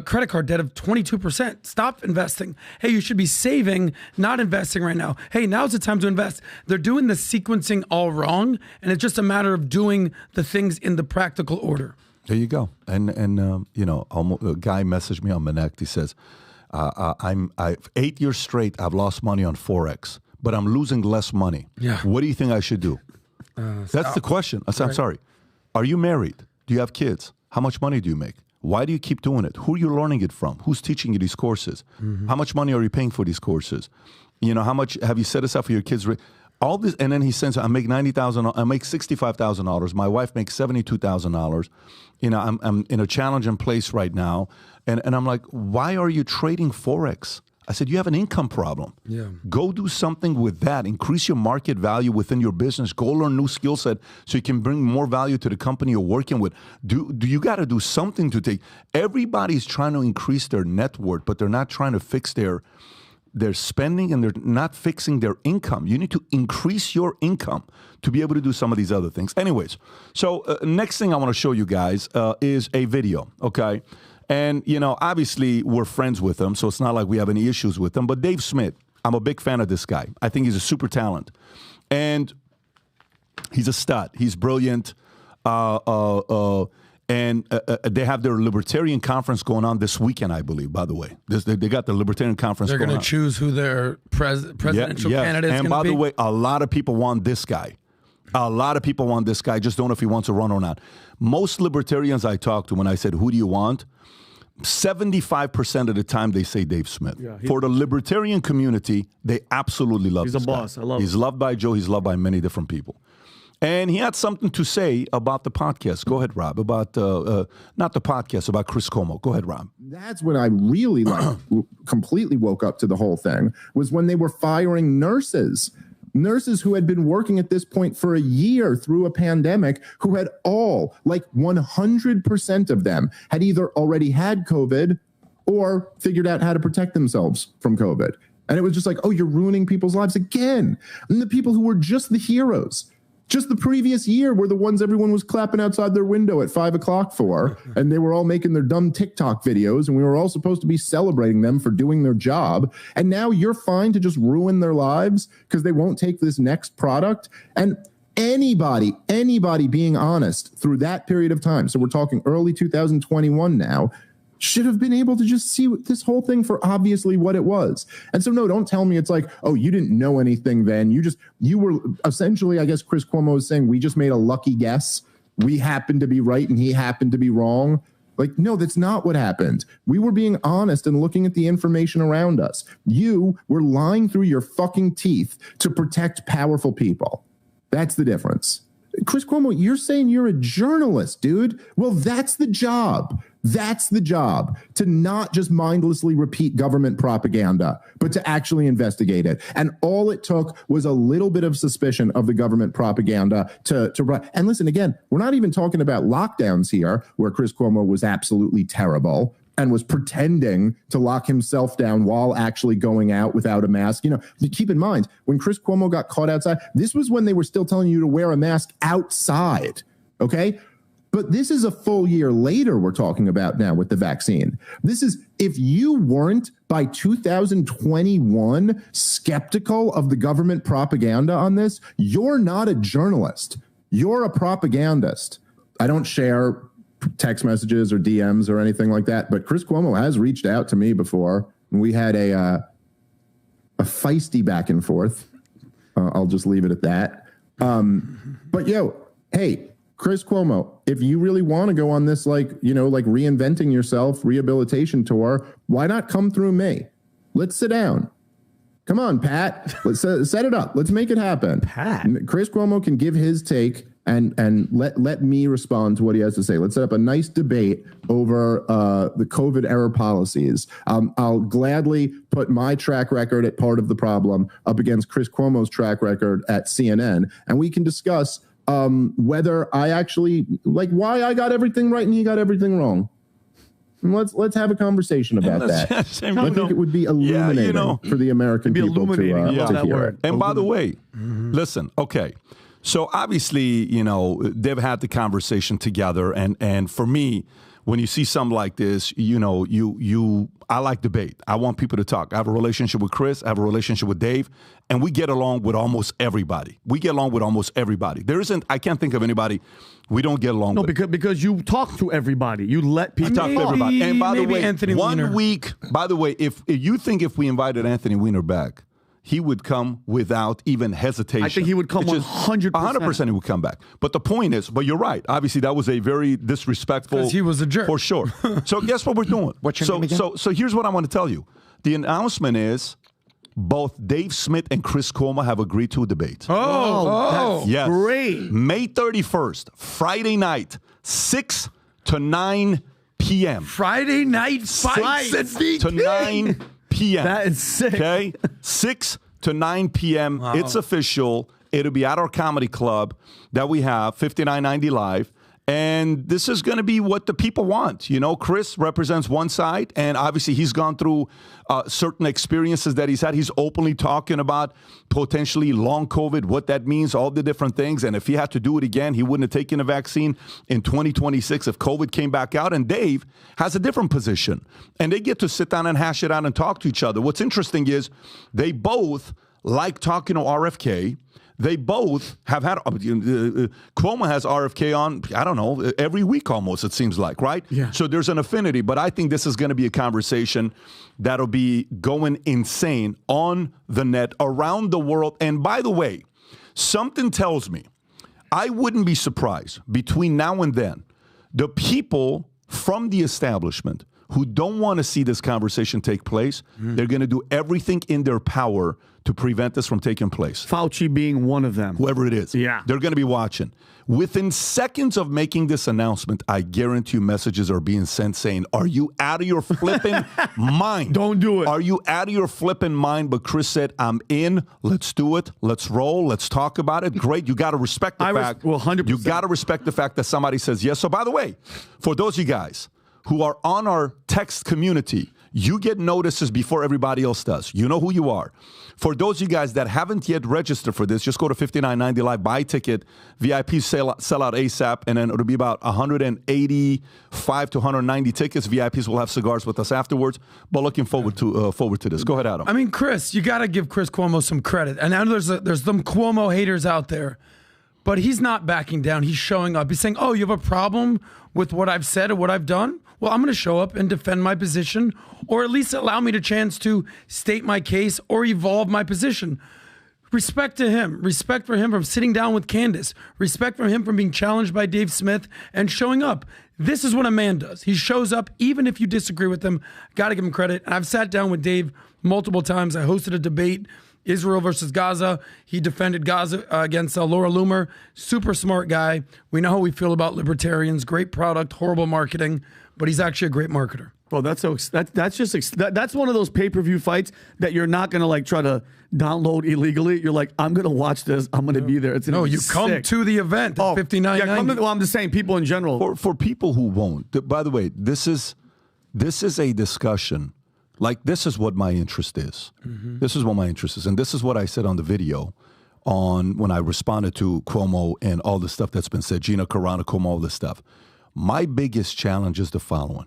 credit card debt of 22%. Stop investing. Hey, you should be saving, not investing right now. Hey, now's the time to invest. They're doing the sequencing all wrong, and it's just a matter of doing the things in the practical order. There you go. And a guy messaged me on Minnect. He says, I've 8 years straight, I've lost money on Forex, but I'm losing less money. Yeah. What do you think I should do? That's the question. I said, I'm sorry. Are you married? Do you have kids? How much money do you make? Why do you keep doing it? Who are you learning it from? Who's teaching you these courses? Mm-hmm. How much money are you paying for these courses? How much have you set aside for your kids? All this, and then he says, I make $90,000. I make $65,000. My wife makes $72,000. I'm in a challenging place right now, and I'm like, why are you trading Forex? I said, you have an income problem. Yeah. Go do something with that. Increase your market value within your business. Go learn new skill set so you can bring more value to the company you're working with. Do you got to do something to take? Everybody's trying to increase their net worth, but they're not trying to fix their spending, and they're not fixing their income. You need to increase your income to be able to do some of these other things. Anyways, so next thing I want to show you guys is a video, okay? And, obviously we're friends with him, so it's not like we have any issues with him. But Dave Smith, I'm a big fan of this guy. I think he's a super talent. And he's a stud. He's brilliant. And they have their Libertarian conference going on this weekend, I believe, by the way. They got the Libertarian conference going on. They're going to choose who their presidential candidate is going to be. And by the way, a lot of people want this guy. Just don't know if he wants to run or not. Most libertarians I talk to, when I said, who do you want? 75% of the time they say Dave Smith. Yeah, for the libertarian community, they absolutely love him. He's a boss. I love him. He's loved by Joe. He's loved by many different people. And he had something to say about the podcast. Go ahead, Rob. About not the podcast, about Chris Cuomo. Go ahead, Rob. That's when I really completely woke up to the whole thing, was when they were firing nurses who had been working at this point for a year through a pandemic, who had 100% of them had either already had COVID or figured out how to protect themselves from COVID. And it was just like, you're ruining people's lives again. And the people who were just the heroes, just the previous year, were the ones everyone was clapping outside their window at 5 o'clock for, and they were all making their dumb TikTok videos, and we were all supposed to be celebrating them for doing their job. And now you're fine to just ruin their lives because they won't take this next product. And anybody being honest through that period of time, so we're talking early 2021 now, should have been able to just see this whole thing for obviously what it was. And so, no, don't tell me it's like, you didn't know anything then. You were essentially, I guess Chris Cuomo is saying, we just made a lucky guess. We happened to be right and he happened to be wrong. Like, no, that's not what happened. We were being honest and looking at the information around us. You were lying through your fucking teeth to protect powerful people. That's the difference. Chris Cuomo, you're saying you're a journalist, dude. Well, that's the job. That's the job, to not just mindlessly repeat government propaganda, but to actually investigate it. And all it took was a little bit of suspicion of the government propaganda to run. And listen, again, we're not even talking about lockdowns here, where Chris Cuomo was absolutely terrible and was pretending to lock himself down while actually going out without a mask. You know, keep in mind, when Chris Cuomo got caught outside, this was when they were still telling you to wear a mask outside, okay? But this is a full year later we're talking about now with the vaccine. This is, if you weren't by 2021 skeptical of the government propaganda on this, you're not a journalist. You're a propagandist. I don't share text messages or DMs or anything like that, but Chris Cuomo has reached out to me before. We had a feisty back and forth. I'll just leave it at that. But hey, Chris Cuomo, if you really want to go on this, like reinventing yourself, rehabilitation tour, why not come through me? Let's sit down. Come on, Pat. Let's set it up. Let's make it happen. Pat. Chris Cuomo can give his take and let me respond to what he has to say. Let's set up a nice debate over the COVID era policies. I'll gladly put my track record at part of the problem up against Chris Cuomo's track record at CNN, and we can discuss whether I actually, why I got everything right and he got everything wrong. And let's have a conversation about that. I think it would be illuminating for the American people to hear it. And by the way, listen, okay. So obviously, they've had the conversation together, and for me, when you see something like this, I like debate. I want people to talk. I have a relationship with Chris. I have a relationship with Dave, and we get along with almost everybody. I can't think of anybody we don't get along with. No, because you talk to everybody. You let people talk to everybody. And by the way, Anthony one week, by the way, if you think if we invited Anthony Weiner back, he would come without even hesitation. I think he would come 100%. 100% he would come back. But the point is, but you're right. Obviously, that was a very disrespectful. Because he was a jerk. For sure. So guess what we're doing? What's your name again? So here's what I want to tell you. The announcement is both Dave Smith and Chris Cuomo have agreed to a debate. That's Yes. great. May 31st, Friday night, 6 to 9 p.m. Friday night fights at 6 to 9 p.m. That is sick. Okay? 6 to 9 p.m. Wow. It's official. It'll be at our comedy club that we have, 5990 Live. And this is going to be what the people want. Chris represents one side, and obviously he's gone through certain experiences that he's had. He's openly talking about potentially long COVID, what that means, all the different things. And if he had to do it again, he wouldn't have taken a vaccine in 2026 if COVID came back out. And Dave has a different position. And they get to sit down and hash it out and talk to each other. What's interesting is they both like talking to RFK. They both have had, Cuomo has RFK on, I don't know, every week almost, it seems like, right? Yeah. So there's an affinity, but I think this is going to be a conversation that'll be going insane on the net around the world. And by the way, something tells me, I wouldn't be surprised between now and then, the people from the establishment who don't want to see this conversation take place, they're going to do everything in their power to prevent this from taking place. Fauci being one of them. Whoever it is. Yeah. They're going to be watching. Within seconds of making this announcement, I guarantee you messages are being sent saying, are you out of your flipping mind? Don't do it. Are you out of your flipping mind? But Chris said, I'm in. Let's do it. Let's roll. Let's talk about it. Great. You got to respect the fact. 100%. You got to respect the fact that somebody says yes. So by the way, for those of you guys who are on our text community, you get notices before everybody else does. You know who you are. For those of you guys that haven't yet registered for this, just go to 5990 Live, buy a ticket. VIP sell out ASAP, and then it'll be about 185 to 190 tickets. VIPs will have cigars with us afterwards. But looking forward to this. Go ahead, Adam. I mean, Chris, you got to give Chris Cuomo some credit. And I know there's some Cuomo haters out there, but he's not backing down. He's showing up. He's saying, oh, you have a problem with what I've said or what I've done? Well, I'm going to show up and defend my position, or at least allow me the chance to state my case or evolve my position. Respect to him. Respect for him from sitting down with Candace. Respect for him from being challenged by Dave Smith and showing up. This is what a man does. He shows up, even if you disagree with him. Got to give him credit. And I've sat down with Dave multiple times. I hosted a debate, Israel versus Gaza. He defended Gaza against Laura Loomer. Super smart guy. We know how we feel about libertarians. Great product, horrible marketing, but he's actually a great marketer. Well, that's one of those pay-per-view fights that you're not going to like try to download illegally. You're like, I'm going to watch this. I'm going to be there. It's gonna be come sick. to the event. At $59.90. Well, I'm just saying, people in general. For people who won't. By the way, this is a discussion. Like, this is what my interest is. Mm-hmm. This is what my interest is, and this is what I said on the video when I responded to Cuomo and all the stuff that's been said. Gina Carano, Cuomo, all this stuff. My biggest challenge is the following.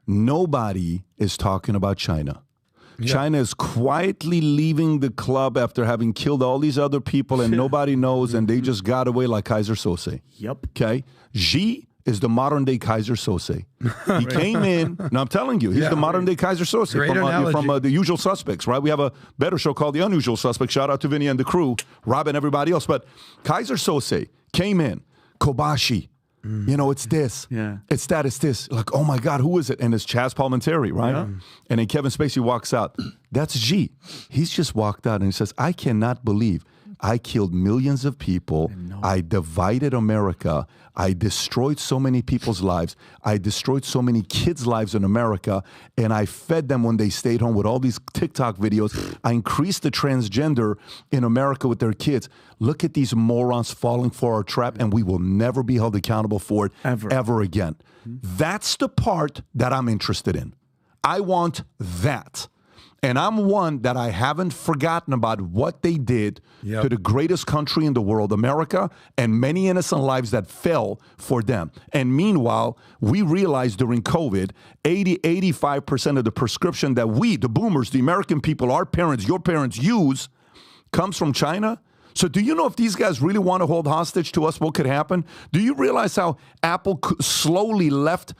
Nobody is talking about China. Yeah. China is quietly leaving the club after having killed all these other people, and nobody knows, and they just got away like Kaiser Sose. Yep. Okay? Xi is the modern-day Kaiser Sose. He came in, and I'm telling you, he's the modern-day Kaiser Sose from The Usual Suspects, right? We have a better show called The Unusual Suspects. Shout out to Vinny and the crew, Rob and everybody else. But Kaiser Sose came in, Kobashi. You know, it's this. Yeah. It's that. It's this. Like, oh, my God, who is it? And it's Chaz Palminteri, right? Yeah. And then Kevin Spacey walks out. That's G. He's just walked out and he says, I cannot believe I killed millions of people. I divided America. I destroyed so many people's lives. I destroyed so many kids' lives in America. And I fed them when they stayed home with all these TikTok videos. I increased the transgender in America with their kids. Look at these morons falling for our trap, and we will never be held accountable for it ever again. That's the part that I'm interested in. I want that. And I'm one that I haven't forgotten about what they did to the greatest country in the world, America, and many innocent lives that fell for them. And meanwhile, we realized during COVID, 85% of the prescription that we, the boomers, the American people, our parents, your parents use comes from China. So do you know if these guys really want to hold hostage to us, what could happen? Do you realize how Apple slowly left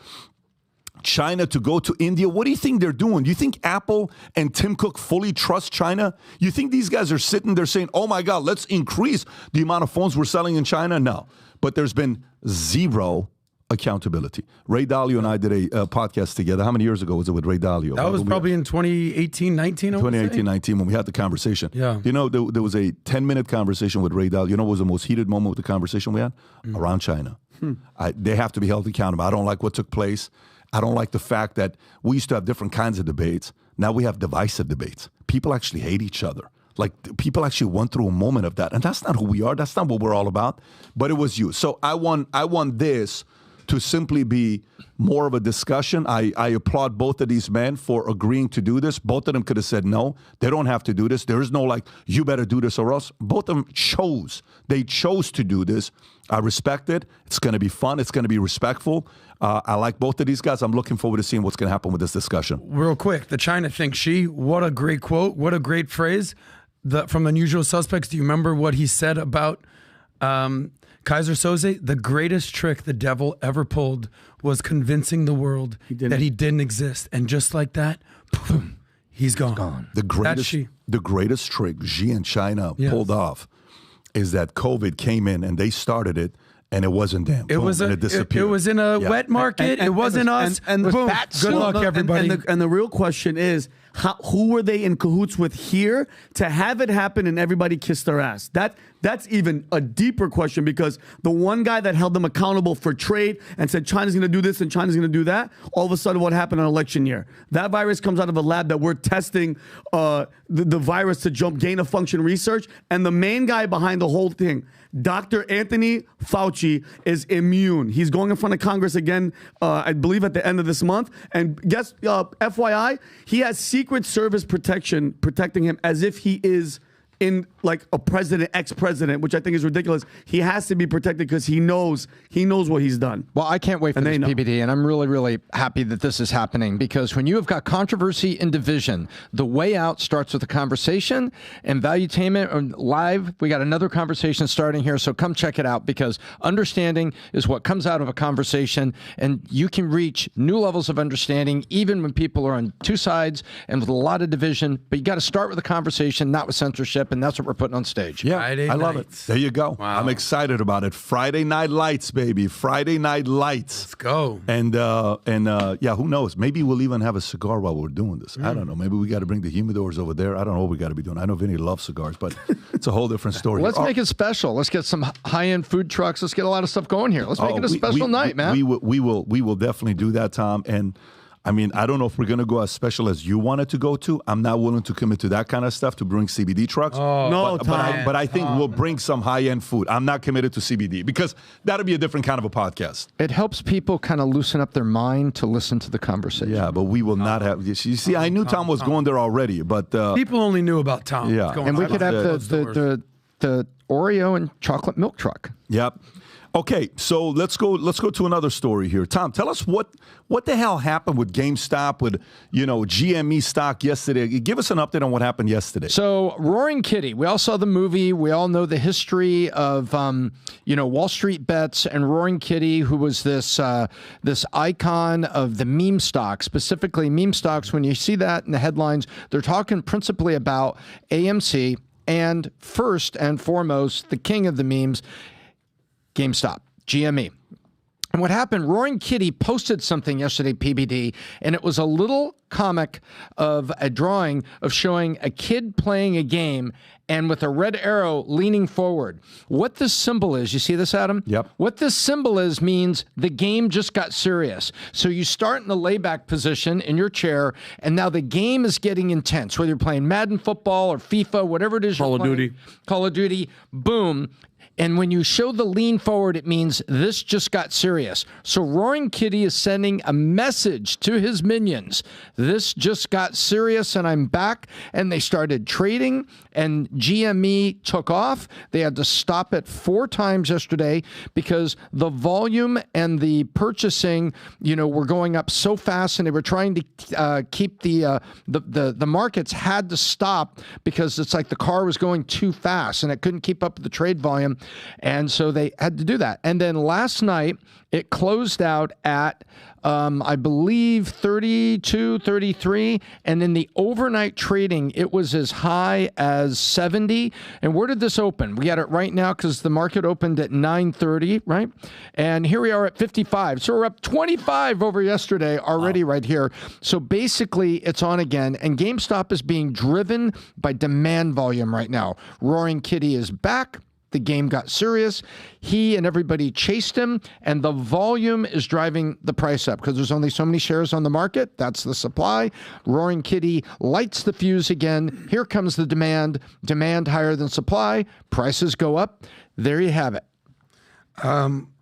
China to go to India? What do you think they're doing? Do you think Apple and Tim Cook fully trust China? You think these guys are sitting there saying, oh my God, let's increase the amount of phones we're selling in China? No. But there's been zero accountability. Ray Dalio and I did a podcast together. How many years ago was it with Ray Dalio? That was probably in 2018, 19, 2018-19 when we had the conversation. Yeah. You know, there was a 10-minute conversation with Ray Dalio. You know what was the most heated moment with the conversation we had? Around China. They have to be held accountable. I don't like what took place. I don't like the fact that we used to have different kinds of debates. Now we have divisive debates. People actually hate each other. Like, people actually went through a moment of that. And that's not who we are. That's not what we're all about. But it was you. So I want this to simply be more of a discussion. I applaud both of these men for agreeing to do this. Both of them could have said no. They don't have to do this. There is no like, you better do this or else. Both of them chose. They chose to do this. I respect it. It's going to be fun. It's going to be respectful. I like both of these guys. I'm looking forward to seeing what's going to happen with this discussion. Real quick, the China thing. What a great quote. What a great phrase. From Unusual Suspects, do you remember what he said about Kaiser Soze? The greatest trick the devil ever pulled was convincing the world that he didn't exist. And just like that, boom, he's gone. The greatest trick Xi and China pulled off is that COVID came in and they started it. And it wasn't them. It was in a wet market. It wasn't us. And boom. Good luck, everybody. And the real question is, who were they in cahoots with here to have it happen and everybody kissed their ass? That's even a deeper question, because the one guy that held them accountable for trade and said China's going to do this and China's going to do that, all of a sudden what happened on election year? That virus comes out of a lab that we're testing the virus to gain of function research, and the main guy behind the whole thing, Dr. Anthony Fauci, is immune. He's going in front of Congress again, I believe at the end of this month. And guess, FYI, he has Secret Service protection protecting him as if he is in like a president, ex-president, which I think is ridiculous. He has to be protected because he knows what he's done. Well, I can't wait for this PBD, and I'm really, really happy that this is happening, because when you have got controversy and division, the way out starts with a conversation. And Valuetainment Live, we got another conversation starting here, so come check it out, because understanding is what comes out of a conversation, and you can reach new levels of understanding even when people are on two sides and with a lot of division. But you got to start with a conversation, not with censorship. ship, and that's what we're putting on stage. Yeah, Friday I love nights. it. There you go. Wow. I'm excited about it. Friday Night Lights, baby. Friday Night Lights. Let's go. And yeah, who knows? Maybe we'll even have a cigar while we're doing this. I don't know. Maybe we got to bring the humidors over there. I don't know what we got to be doing. I know Vinny loves cigars, but it's a whole different story. Let's make it special. Let's get some high-end food trucks. Let's get a lot of stuff going here. Let's make it a special night, man. We will definitely do that, Tom. And I mean, I don't know if we're going to go as special as you wanted to go to. I'm not willing to commit to that kind of stuff to bring CBD trucks. No, but I think we'll bring some high-end food. I'm not committed to CBD because that'll be a different kind of a podcast. It helps people kind of loosen up their mind to listen to the conversation. Yeah, but we will not have. You see, I knew Tom was going there already, but People only knew about Tom. Yeah. And we could have the Oreo and chocolate milk truck. Yep. Okay, so let's go to another story here. Tom, tell us what the hell happened with GameStop, with GME stock yesterday. Give us an update on what happened yesterday. So Roaring Kitty, we all saw the movie. We all know the history of Wall Street Bets and Roaring Kitty, who was this icon of the meme stock, specifically meme stocks. When you see that in the headlines, they're talking principally about AMC and first and foremost, the king of the memes, GameStop, GME. And what happened, Roaring Kitty posted something yesterday, PBD, and it was a little comic of a drawing of showing a kid playing a game and with a red arrow leaning forward. What this symbol is, you see this, Adam? Yep. What this symbol is means the game just got serious. So you start in the layback position in your chair, and now the game is getting intense, whether you're playing Madden football or FIFA, whatever it is you're playing. Call of Duty, boom. And when you show the lean forward, it means this just got serious. So Roaring Kitty is sending a message to his minions. This just got serious, and I'm back. And they started trading, and GME took off. They had to stop it 4 times yesterday because the volume and the purchasing, were going up so fast, and they were trying to keep the markets had to stop because it's like the car was going too fast, and it couldn't keep up with the trade volume. And so they had to do that. And then last night, it closed out at, I believe, 32, 33. And in the overnight trading, it was as high as 70. And where did this open? We got it right now because the market opened at 9:30, right? And here we are at 55. So we're up 25 over yesterday already right here. So basically, it's on again. And GameStop is being driven by demand volume right now. Roaring Kitty is back. The game got serious. He and everybody chased him, and the volume is driving the price up because there's only so many shares on the market. That's the supply. Roaring Kitty lights the fuse again. Here comes the demand. Demand higher than supply. Prices go up. There you have it.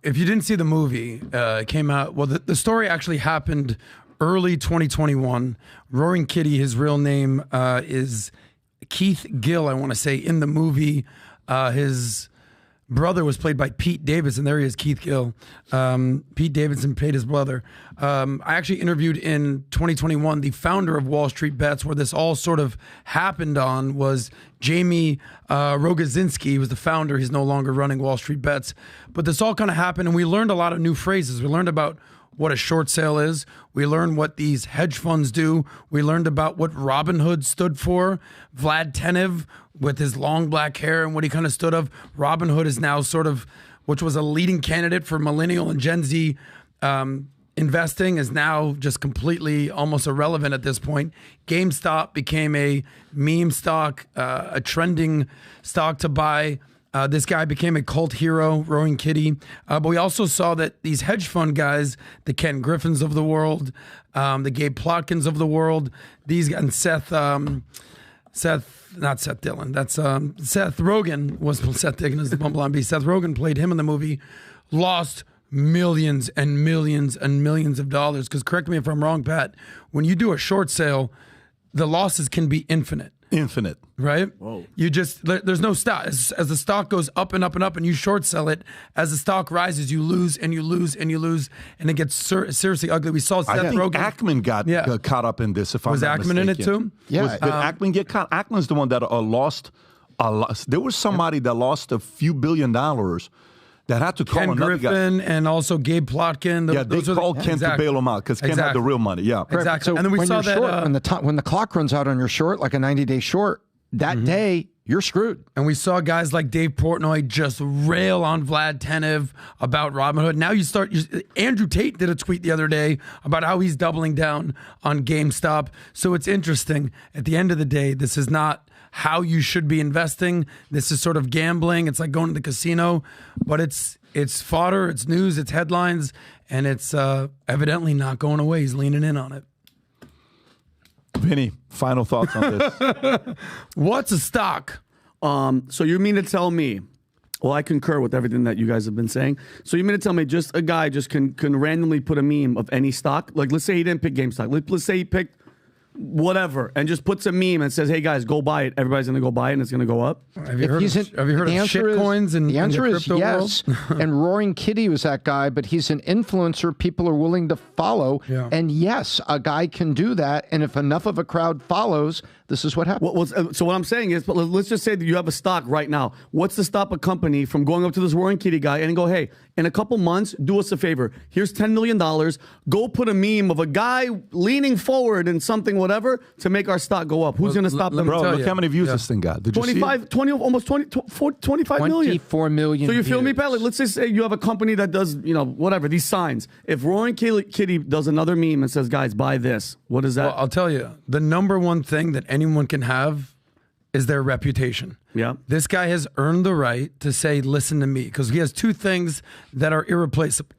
If you didn't see the movie, it came out. Well, the story actually happened early 2021. Roaring Kitty, his real name is Keith Gill, I want to say, in the movie. His brother was played by Pete Davidson. There he is, Keith Gill. Pete Davidson played his brother. I actually interviewed in 2021 the founder of Wall Street Bets, where this all sort of happened on, was Jamie Rogozinski. He was the founder. He's no longer running Wall Street Bets. But this all kind of happened, and we learned a lot of new phrases. We learned about what a short sale is. We learned what these hedge funds do. We learned about what Robinhood stood for. Vlad Tenev, with his long black hair and what he kind of stood of. Robinhood is now sort of, which was a leading candidate for millennial and Gen Z investing, is now just completely almost irrelevant at this point. GameStop became a meme stock, a trending stock to buy. This guy became a cult hero, Roaring Kitty. But we also saw that these hedge fund guys, the Ken Griffins of the world, the Gabe Plotkins of the world, these guys, and Seth Rogen was Seth Diggin is the Bumble on B. Seth Rogen played him in the movie, lost millions and millions and millions of dollars. Because correct me if I'm wrong, Pat, when you do a short sale, the losses can be infinite. Infinite. Right? Whoa. You just, there's no stop. As the stock goes up and up and up and you short sell it, as the stock rises, you lose and you lose and you lose, and it gets seriously ugly. We saw Seth Rogen. Ackman got caught up in this, if I'm not mistaken. Was Ackman in it too? Yeah. Did Ackman get caught? Ackman's the one that lost a lot. There was somebody that lost a few $1 billion that had to call Ken another Griffin guy. and also Gabe Plotkin. They called Ken to bail him out because Ken had the real money. Yeah, exactly. So and then we when saw you're that short, when the clock runs out on your short, like a 90-day short, that day you're screwed. And we saw guys like Dave Portnoy just rail on Vlad Tenev about Robinhood. Now Andrew Tate did a tweet the other day about how he's doubling down on GameStop. So it's interesting. At the end of the day, this is not how you should be investing. This is sort of gambling. It's like going to the casino, but it's fodder, it's news, it's headlines, and it's evidently not going away. He's leaning in on it. Vinny, final thoughts on this. What's a stock? So you mean to tell me, well, I concur with everything that you guys have been saying. So you mean to tell me just a guy just can randomly put a meme of any stock? Like, let's say he didn't pick GameStop. Let's say he picked whatever and just puts a meme and says, hey, guys, go buy it. Everybody's going to go buy it and it's going to go up. Have you heard of shit coins in the answer in the is crypto yes. And Roaring Kitty was that guy, but he's an influencer people are willing to follow. Yeah. And yes, a guy can do that. And if enough of a crowd follows, this is what happens. So what I'm saying is, but let's just say that you have a stock right now. What's to stop a company from going up to this Roaring Kitty guy and go, hey, in a couple months, do us a favor. Here's $10 million. Go put a meme of a guy leaning forward in something, whatever, to make our stock go up. Who's going to stop them? Bro, look how many views this thing got. Did you see it? 25 million. 24 million So you feel me, views. Pat? Like, let's just say you have a company that does, whatever, these signs. If Roaring Kitty does another meme and says, guys, buy this, what is that? Well, I'll tell you, the number one thing that anyone can have is their reputation. Yeah. This guy has earned the right to say, listen to me, because he has two things that are irreplaceable: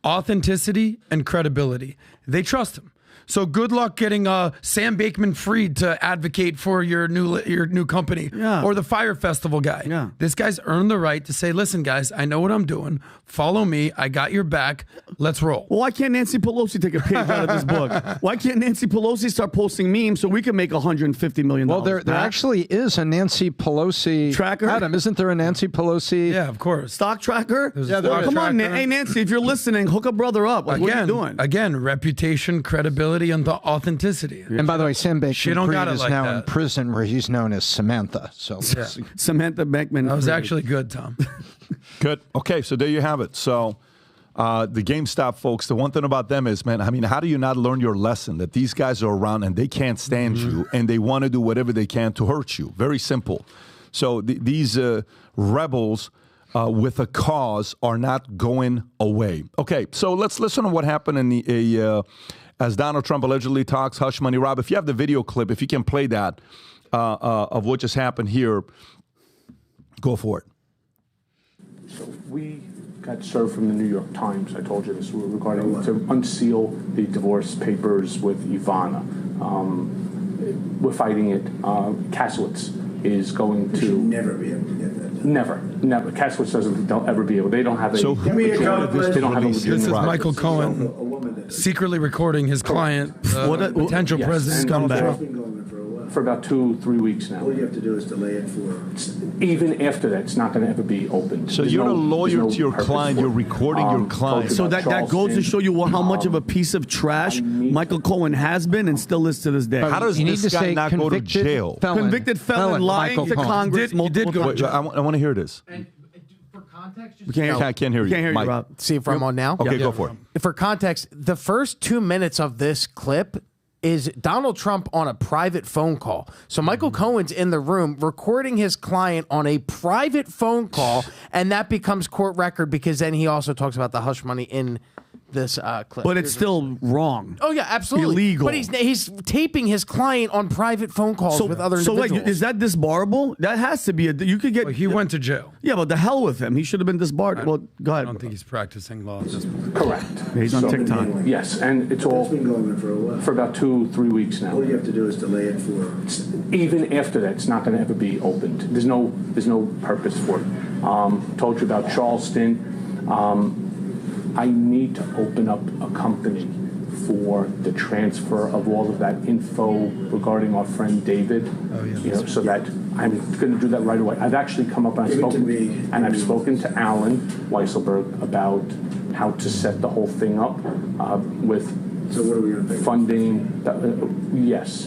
authenticity and credibility. They trust him. So good luck getting Sam Bankman-Fried to advocate for your new company, or the Fire Festival guy. Yeah. This guy's earned the right to say, listen, guys, I know what I'm doing. Follow me. I got your back. Let's roll. Well, why can't Nancy Pelosi take a page out of this book? Why can't Nancy Pelosi start posting memes so we can make $150 million? Well, there actually is a Nancy Pelosi tracker. Adam, isn't there a Nancy Pelosi? Yeah, of course. Stock tracker? Yeah, come on, tracker. hey, Nancy, if you're listening, hook a brother up. Like, what are you doing? Again, reputation, credibility, and the authenticity. And by the way, Sam Bankman-Fried is like now that. in prison where he's known as Samantha. So Samantha Bankman. That was actually good, Tom. Good. Okay, so there you have it. So the GameStop folks, the one thing about them is, man, I mean, how do you not learn your lesson that these guys are around and they can't stand you and they want to do whatever they can to hurt you? Very simple. So these rebels with a cause are not going away. Okay, so let's listen to what happened in the as Donald Trump allegedly talks hush money. Rob, if you have the video clip, if you can play that of what just happened here, go for it. So we got served from the New York Times. I told you this regarding to unseal the divorce papers with Ivana. We're fighting it. Kasowitz is going to never be able to get that done. Never. Kasowitz don't ever be able. They don't have a. So who recorded this? They don't have a. This is Michael Cohen secretly recording his client, potential president Donald Trump. It's been going on for a while. For about 2-3 weeks now. All you have to do is delay it for. Even after that, it's not going to ever be opened. So you're a lawyer to your client. You're recording your client. So that goes to show you how much of a piece of trash Michael Cohen has been and still is to this day. How does you need this to guy say not go to jail? Convicted felon lying Michael to Cohen. Congress. You did go Wait, I want to hear this. For context, We can't, I can't hear you. We can't hear Mike. you, Rob. see if I'm on now. Okay, go for it. For context, the first 2 minutes of this clip is Donald Trump on a private phone call. So Michael Cohen's in the room recording his client on a private phone call, and that becomes court record because then he also talks about the hush money in this clip. But it's still wrong. Oh yeah, absolutely illegal. But he's taping his client on private phone calls with other individuals. So wait, is that disbarable? That has to be you could get. Well, he went to jail. Yeah, but the hell with him. He should have been disbarred. Well, go I ahead. don't think he's practicing law at this point. Correct. Yeah, he's on So- TikTok. Yes, and it's all It's been going on for a while. for about 2-3 weeks now. All you have to do is delay it for. Even after that, it's not going to ever be opened. There's no purpose for it. Told you about Charleston. I need to open up a company for the transfer of all of that info regarding our friend David. So that I'm going to do that right away. I've actually come up and I've spoken to Alan Weisselberg about how to set the whole thing up with So what are we going to pay? funding. Yes,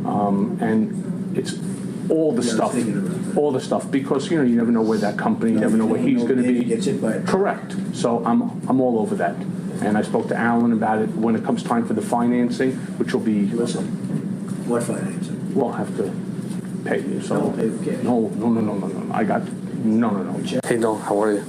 and it's all the stuff, because you never know where that company, you never know where he's going to be. Gets hit by it. Correct. So I'm all over that, and I spoke to Alan about it when it comes time for the financing, which will be. What financing? We'll have to pay you. So Don't pay with cash. No. I got no. Hey, Don, how are you?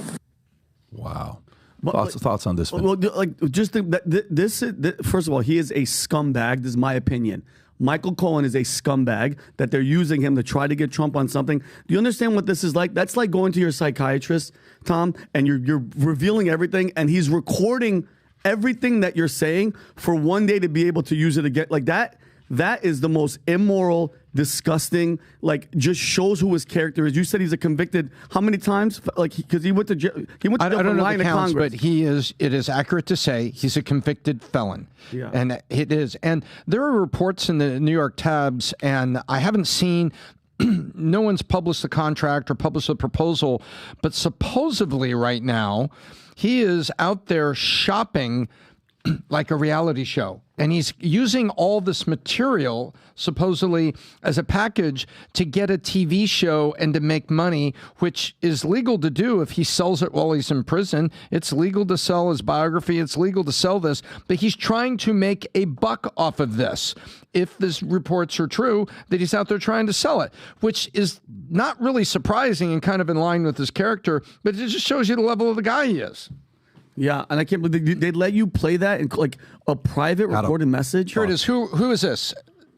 Wow. But, Thoughts on this? Vin? Well, like just this. First of all, he is a scumbag. This is my opinion. Michael Cohen is a scumbag that they're using him to try to get Trump on something. Do you understand what this is like? That's like going to your psychiatrist, Tom, and you're revealing everything, and he's recording everything that you're saying for one day to be able to use it again. Like that. That is the most immoral, disgusting, like just shows who his character is. You said he's a convicted, how many times? Like, because he went to jail. He went to jail I don't for know lying the to counts, Congress. but it is accurate to say he's a convicted felon. Yeah. And it is. And there are reports in the New York Times, and I haven't seen, no one's published the contract or published the proposal, but supposedly right now, he is out there shopping like a reality show. And he's using all this material, supposedly, as a package to get a TV show and to make money, which is legal to do if he sells it while he's in prison. It's legal to sell his biography. It's legal to sell this. But he's trying to make a buck off of this, if these reports are true, that he's out there trying to sell it, which is not really surprising and kind of in line with his character, but it just shows you the level of the guy he is. Yeah, and I can't believe they let you play that in like a private recorded message. Here it is. Who is this?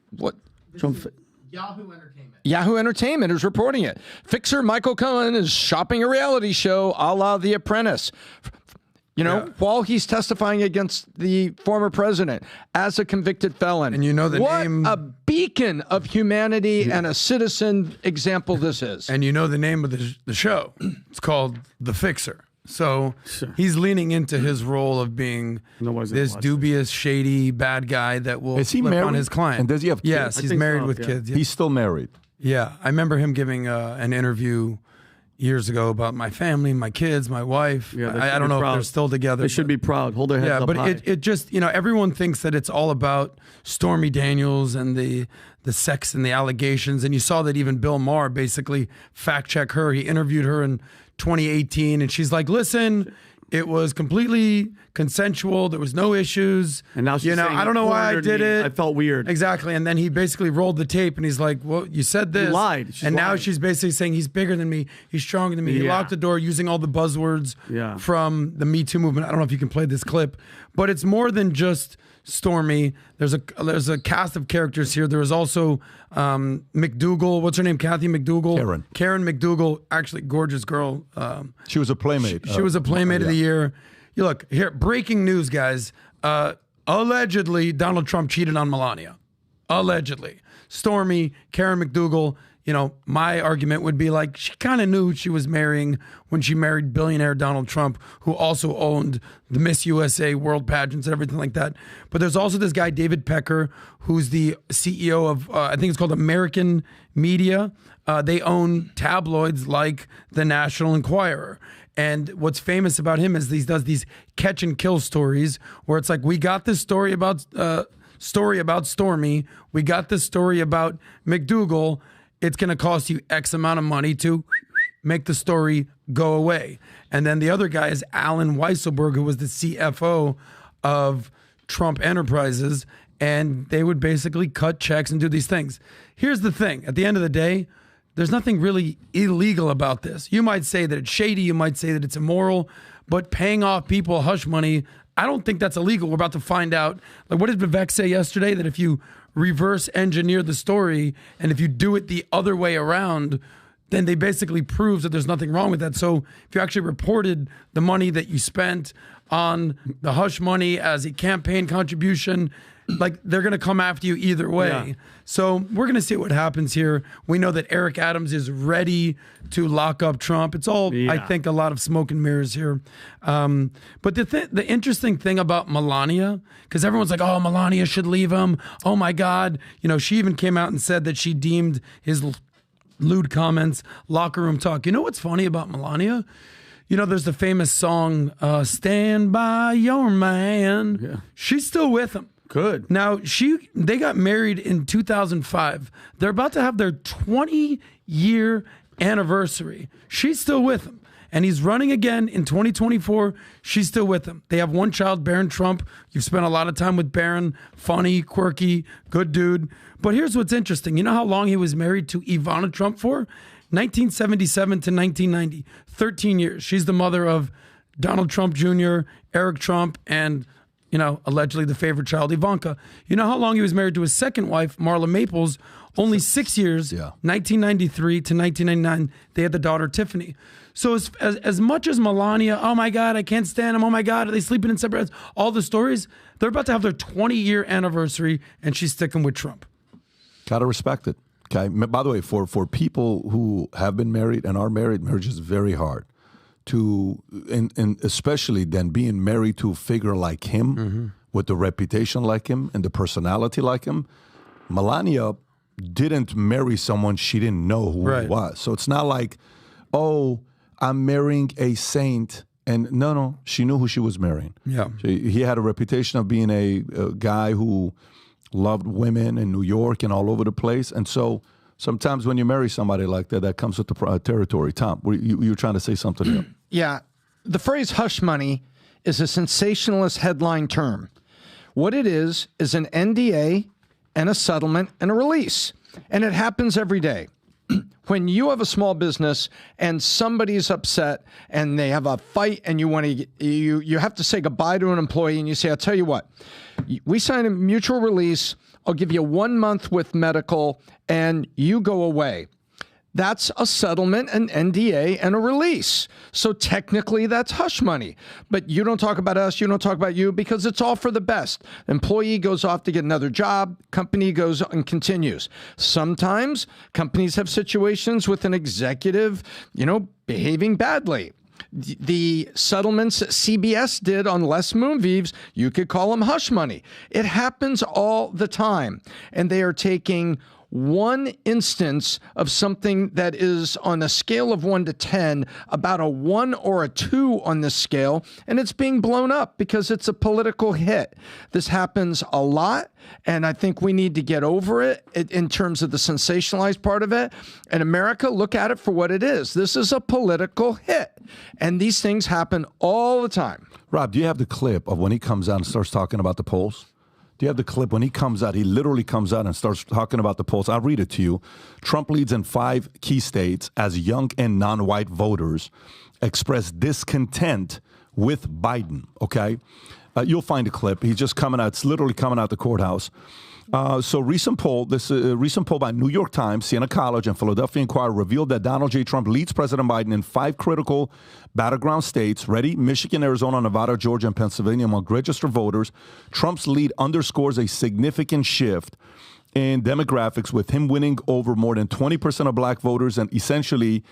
What? Yahoo Entertainment. Yahoo Entertainment is reporting it. Fixer Michael Cohen is shopping a reality show a la The Apprentice. You know, while he's testifying against the former president as a convicted felon. And you know the name. What a beacon of humanity and a citizen example this is. And you know the name of the show. It's called The Fixer. So he's leaning into his role of being this dubious, shady, bad guy that will Is he flip married? on his client. And does he have kids? Yes, he's married with kids. Yeah. He's still married. Yeah, I remember him giving an interview years ago about my family, my kids, my wife. Yeah, I don't know if they're still together. They should be proud. Hold their heads up high. But it just, everyone thinks that it's all about Stormy Daniels and the sex and the allegations. And you saw that even Bill Maher basically fact-checked her. He interviewed her in 2018, and she's like, listen, it was completely consensual. There was no issues. And now she's saying, I don't know why I did it. I felt weird. Exactly. And then he basically rolled the tape, and he's like, well, you said this. You lied. And now she's basically saying he's bigger than me. He's stronger than me. He locked the door using all the buzzwords from the Me Too movement. I don't know if you can play this clip, but it's more than just Stormy. There's a cast of characters here. There was also McDougal. What's her name? Kathy McDougal. Karen McDougal. Actually, gorgeous girl. She was a playmate. She was a playmate of the year. You look here. Breaking news, guys. Allegedly, Donald Trump cheated on Melania. Allegedly, Stormy, Karen McDougal. My argument would be like, she kind of knew who she was marrying when she married billionaire Donald Trump, who also owned the Miss USA world pageants and everything like that. But there's also this guy, David Pecker, who's the CEO of, I think it's called American Media. They own tabloids like the National Enquirer. And what's famous about him is he does these catch and kill stories where it's like, we got this story about Stormy. We got this story about McDougal. It's going to cost you X amount of money to make the story go away. And then the other guy is Alan Weisselberg, who was the CFO of Trump Enterprises. And they would basically cut checks and do these things. Here's the thing. At the end of the day, there's nothing really illegal about this. You might say that it's shady. You might say that it's immoral. But paying off people hush money, I don't think that's illegal. We're about to find out. Like, what did Vivek say yesterday? That if you reverse engineer the story and if you do it the other way around, then they basically proves that there's nothing wrong with that. So if you actually reported the money that you spent on the hush money as a campaign contribution, like, they're going to come after you either way. Yeah. So we're going to see what happens here. We know that Eric Adams is ready to lock up Trump. It's all, I think, a lot of smoke and mirrors here. But the interesting thing about Melania, because everyone's like, oh, Melania should leave him. Oh, my God. She even came out and said that she deemed his lewd comments locker room talk. You know what's funny about Melania? There's the famous song, Stand By Your Man. Yeah. She's still with him. Good. Now, they got married in 2005. They're about to have their 20-year anniversary, she's still with him. And he's running again in 2024. She's still with him. They have one child, Barron Trump. You've spent a lot of time with Barron. Funny, quirky, good dude. But here's what's interesting. You know how long he was married to Ivana Trump for? 1977 to 1990. 13 years. She's the mother of Donald Trump Jr., Eric Trump, and, allegedly the favorite child, Ivanka. You know how long he was married to his second wife, Marla Maples? Only 6 years, 1993 to 1999. They had the daughter, Tiffany. So as much as Melania, oh my God, I can't stand him. Oh my God, are they sleeping in separate beds? All the stories, they're about to have their 20-year anniversary, and she's sticking with Trump. Gotta respect it. Okay. By the way, for people who have been married and are married, marriage is very hard. And especially then being married to a figure like him, with the reputation like him and the personality like him. Melania didn't marry someone she didn't know who he was. So it's not like, oh, I'm marrying a saint. And no, she knew who she was marrying. Yeah, he had a reputation of being a guy who loved women in New York and all over the place. And so sometimes when you marry somebody like that, that comes with the territory. Tom, you were trying to say something here. Yeah. The phrase hush money is a sensationalist headline term. What it is an NDA and a settlement and a release. And it happens every day. When you have a small business and somebody's upset and they have a fight and you have to say goodbye to an employee and you say, I'll tell you what, we sign a mutual release. I'll give you 1 month with medical and you go away. That's a settlement, an NDA, and a release. So technically, that's hush money. But you don't talk about us, you don't talk about you, because it's all for the best. Employee goes off to get another job, company goes and continues. Sometimes companies have situations with an executive, behaving badly. The settlements CBS did on Les Moonves, you could call them hush money. It happens all the time. And they are taking one instance of something that is on a scale of 1 to 10, about a 1 or a 2 on this scale, and it's being blown up because it's a political hit. This happens a lot, and I think we need to get over it in terms of the sensationalized part of it. And America, look at it for what it is. This is a political hit, and these things happen all the time. Rob, do you have the clip of when he comes out and starts talking about the polls? Do you have the clip when he comes out? He literally comes out and starts talking about the polls. I'll read it to you. Trump leads in 5 key states as young and non-white voters express discontent with Biden, okay? You'll find a clip. He's just coming out. It's literally coming out the courthouse. So recent poll by New York Times, Siena College, and Philadelphia Inquirer revealed that Donald J. Trump leads President Biden in 5 critical battleground states, ready? Michigan, Arizona, Nevada, Georgia, and Pennsylvania among registered voters. Trump's lead underscores a significant shift in demographics, with him winning over more than 20% of black voters and essentially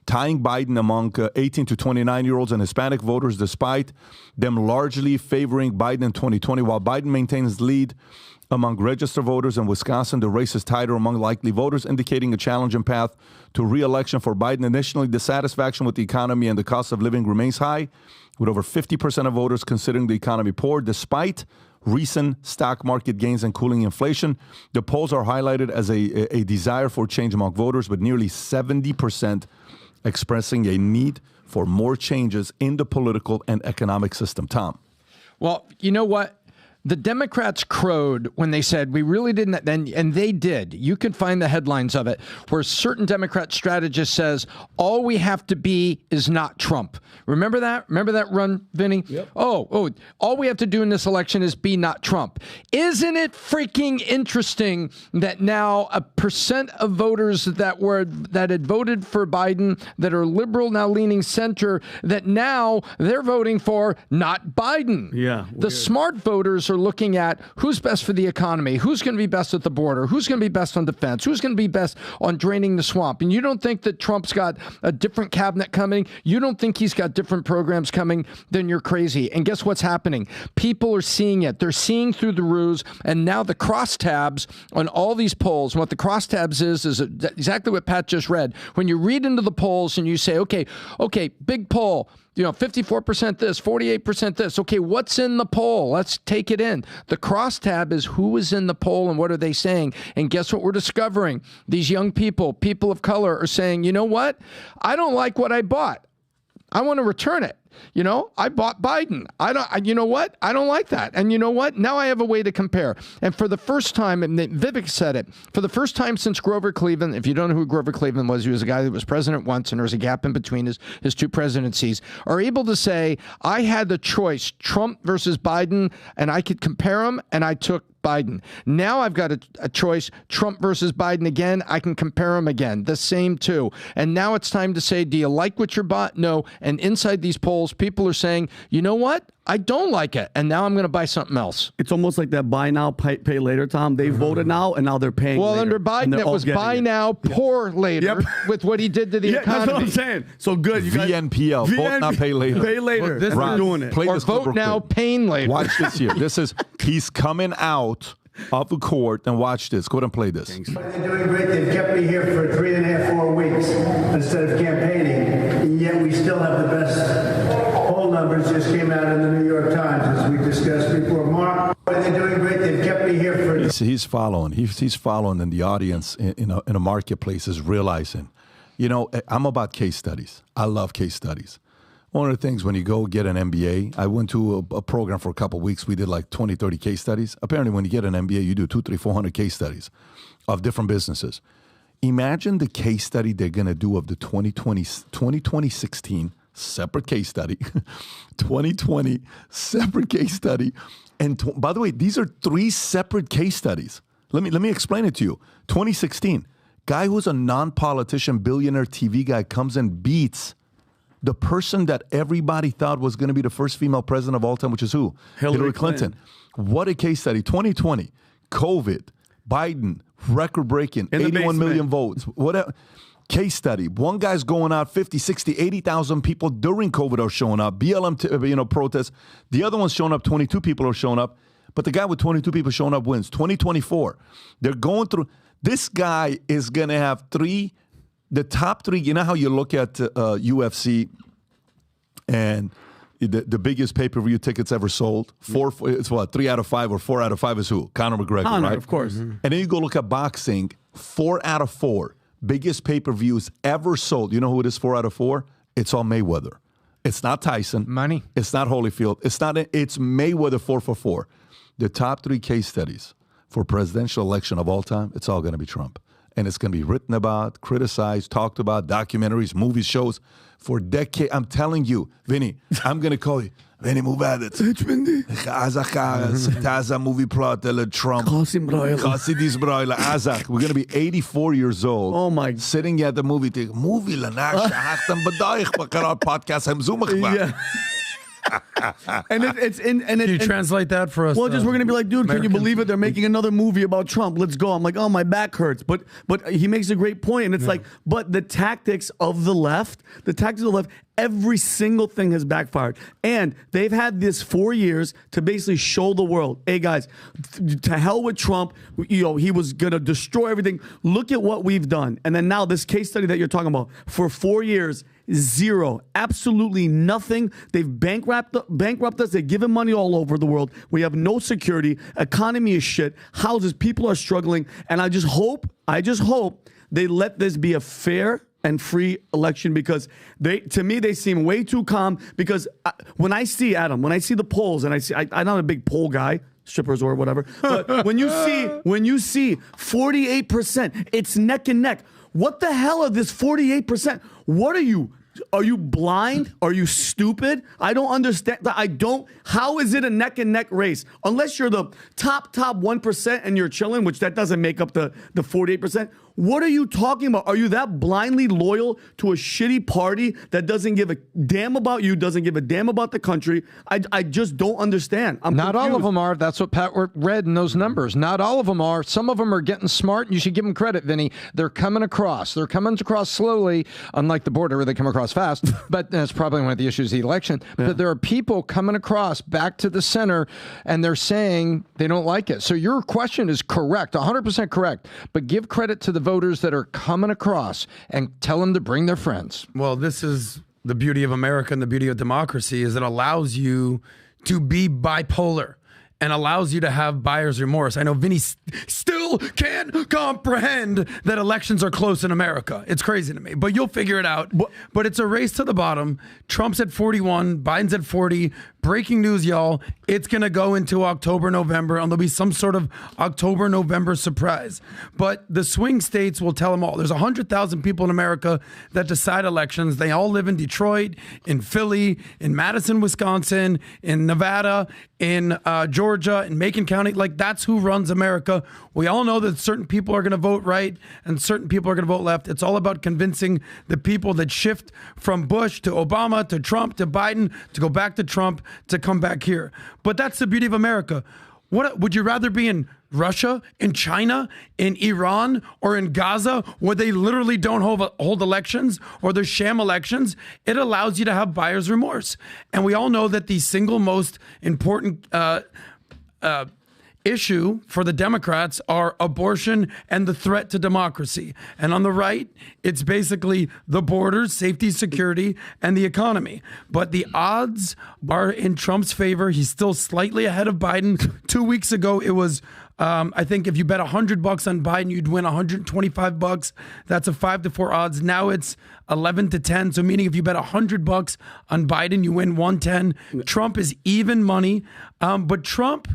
tying Biden among 18 to 29-year-olds and Hispanic voters, despite them largely favoring Biden in 2020. While Biden maintains lead among registered voters in Wisconsin, the race is tighter among likely voters, indicating a challenging path to re-election for Biden. Additionally, dissatisfaction with the economy and the cost of living remains high, with over 50% of voters considering the economy poor, despite recent stock market gains and cooling inflation. The polls are highlighted as a desire for change among voters, with nearly 70% expressing a need for more changes in the political and economic system. Tom. Well, you know what? The Democrats crowed when they said we really didn't, and they did. You can find the headlines of it, where certain Democrat strategist says, all we have to be is not Trump. Remember that? Remember that run, Vinny? Yep. Oh, all we have to do in this election is be not Trump. Isn't it freaking interesting that now a percent of voters that had voted for Biden, that are liberal, now leaning center, that now they're voting for not Biden? Yeah. The smart voters are looking at who's best for the economy, who's going to be best at the border, who's going to be best on defense, who's going to be best on draining the swamp. And you don't think that Trump's got a different cabinet coming? You don't think he's got different programs coming? Then you're crazy. And guess what's happening? People are seeing it. They're seeing through the ruse. And now the crosstabs on all these polls, and what the crosstabs is exactly what Pat just read. When you read into the polls and you say, okay, big poll, 54% this, 48% this. Okay, what's in the poll? Let's take it in. The crosstab is who is in the poll and what are they saying? And guess what we're discovering? These young people of color are saying, you know what? I don't like what I bought. I want to return it. I bought Biden. You know what? I don't like that. And you know what? Now I have a way to compare. And for the first time, and Vivek said it, for the first time since Grover Cleveland, if you don't know who Grover Cleveland was, he was a guy that was president once, and there was a gap in between his two presidencies, are able to say, I had the choice, Trump versus Biden, and I could compare them, and I took Biden. Now I've got a choice, Trump versus Biden again. I can compare them again, the same two. And now it's time to say, do you like what you bought? No. And inside these polls, people are saying, you know what? I don't like it. And now I'm going to buy something else. It's almost like that buy now, pay later, Tom. They voted now, and now they're paying Well, later. under Biden, it was buy now, pour later with what he did to the economy. That's what I'm saying. So good. You guys, VNPL, vote now, pay later. Pay later. Well, We're doing it. Play Or this clip vote real now, quick. pain later. Watch this here. He's coming out of the court, and watch this. Go ahead and play this. They're doing great. They've kept me here for 3.5, 4 weeks instead of campaigning, and yet we still have the best poll numbers. Just came out in the New York Times, as we discussed before. Mark, they're doing great. They've kept me here for. He's following. He's following, and the audience in a marketplace is realizing. I'm about case studies. I love case studies. One of the things when you go get an MBA, I went to a program for a couple of weeks. We did like 20, 30 case studies. Apparently, when you get an MBA, you do 200, 300, 400 case studies of different businesses. Imagine the case study they're going to do of the 2016 separate case study, 2020 separate case study. And by the way, these are 3 separate case studies. Let me explain it to you. 2016, guy who's a non-politician, billionaire TV guy comes and beats the person that everybody thought was going to be the first female president of all time, which is who? Hillary Clinton. What a case study. 2020, COVID, Biden, record-breaking, 81 million votes. Whatever. Case study. One guy's going out, 50, 60, 80,000 people during COVID are showing up. BLM protests. The other one's showing up, 22 people are showing up. But the guy with 22 people showing up wins. 2024, they're going through. This guy is going to have the top 3, you know how you look at UFC and the biggest pay-per-view tickets ever sold? It's what, 3 out of 5 or 4 out of 5 is who? Conor McGregor, right? Of course. Mm-hmm. And then you go look at boxing, 4 out of 4 biggest pay-per-views ever sold. You know who it is 4 out of 4? It's all Mayweather. It's not Tyson. Money. It's not Holyfield. It's Mayweather 4 for 4. The top 3 case studies for presidential election of all time, it's all going to be Trump. And it's going to be written about, criticized, talked about, documentaries, movies, shows for decades. I'm telling you, Vinny, I'm going to call you. Vinny, مبادت. Taza movie plot Trump. Azak. We're going to be 84 years old. Oh my. Sitting at the movie theater. Movie podcast. Yeah. And Can you translate that for us? Well, just we're gonna be like, dude, can you Americans? believe it? They're making another movie about Trump. Let's go. I'm like, oh, my back hurts. But he makes a great point, and it's like, but the tactics of the left, every single thing has backfired, and they've had this 4 years to basically show the world, hey guys, to hell with Trump. He was gonna destroy everything. Look at what we've done, and then now this case study that you're talking about for 4 years. 0, absolutely nothing. They've bankrupt us. They're giving money all over the world. We have no security. Economy is shit. Houses, people are struggling. And I just hope they let this be a fair and free election, because to me they seem way too calm. Because when I see the polls, and I'm not a big poll guy, strippers or whatever, but when you see 48%, it's neck and neck. What the hell are this 48%? What are you? Are you blind? Are you stupid? I don't understand. How is it a neck and neck race? Unless you're the top 1% and you're chilling, which that doesn't make up the 48%. What are you talking about? Are you that blindly loyal to a shitty party that doesn't give a damn about you, doesn't give a damn about the country? I just don't understand. I'm Not confused. all of them are. That's what Pat read in those numbers. Not all of them are. Some of them are getting smart, and you should give them credit, Vinny. They're coming across. They're coming across slowly, unlike the border where they come across fast. But that's probably one of the issues of the election. Yeah. But there are people coming across back to the center, and they're saying they don't like it. So your question is correct, 100% correct. But give credit to the voters that are coming across and tell them to bring their friends. Well, this is the beauty of America and the beauty of democracy is it allows you to be bipolar and allows you to have buyer's remorse. I know Vinny still can't comprehend that elections are close in America. It's crazy to me, but you'll figure it out. But it's a race to the bottom. Trump's at 41, Biden's at 40. Breaking news, y'all. It's going to go into October, November, and there'll be some sort of October, November surprise. But the swing states will tell them all. There's 100,000 people in America that decide elections. They all live in Detroit, in Philly, in Madison, Wisconsin, in Nevada, in Georgia, in Macon County. Like, that's who runs America. We all know that certain people are going to vote right and certain people are going to vote left. It's all about convincing the people that shift from Bush to Obama to Trump to Biden to go back to Trump to come back here. But that's the beauty of America. What would you rather be in Russia, in China, in Iran, or in Gaza, where they literally don't hold elections or they're sham elections? It allows you to have buyer's remorse. And we all know that the single most important issue for the Democrats are abortion and the threat to democracy. And on the right, it's basically the borders, safety, security, and the economy. But the odds are in Trump's favor. He's still slightly ahead of Biden. 2 weeks ago, it was I think if you bet $100 on Biden, you'd win $125. That's a 5-4 odds. Now it's 11-10. So meaning if you bet $100 on Biden, you win 110. Trump is even money. But Trump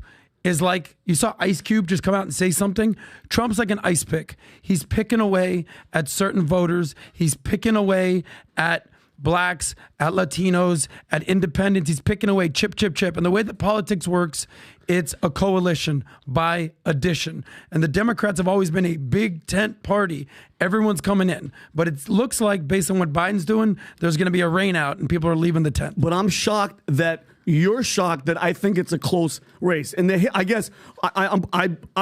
is like, you saw Ice Cube just come out and say something. Trump's like an ice pick. He's picking away at certain voters. He's picking away at blacks, at Latinos, at independents. He's picking away chip. And the way that politics works, it's a coalition by addition. And the Democrats have always been a big tent party. Everyone's coming in. But it looks like, based on what Biden's doing, there's going to be a rain out and people are leaving the tent. But I'm shocked that you're shocked that I think it's a close race. And I guess I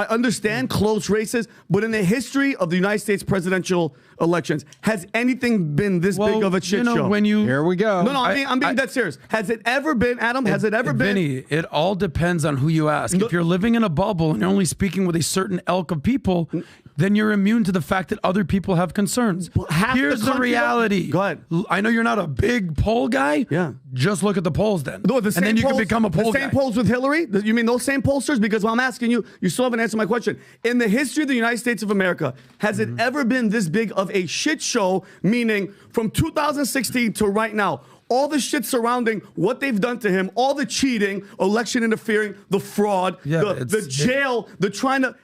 understand close races, but in the history of the United States presidential elections, has anything been this big of a shit show? Here we go. No, I'm being dead serious. Has it ever been, Adam? Has it ever been? Vinny, it all depends on who you ask. If you're living in a bubble and you're only speaking with a certain ilk of people, then you're immune to the fact that other people have concerns. Here's the reality. Go ahead. I know you're not a big poll guy. Yeah. Just look at the polls then. No, and then you can become a poll guy. The same polls with Hillary? You mean those same pollsters? Because I'm asking you, you still haven't answered my question. In the history of the United States of America, has it ever been this big of a shit show, meaning from 2016 to right now? All the shit surrounding what they've done to him, all the cheating, election interfering, the fraud, the jail, the trying to...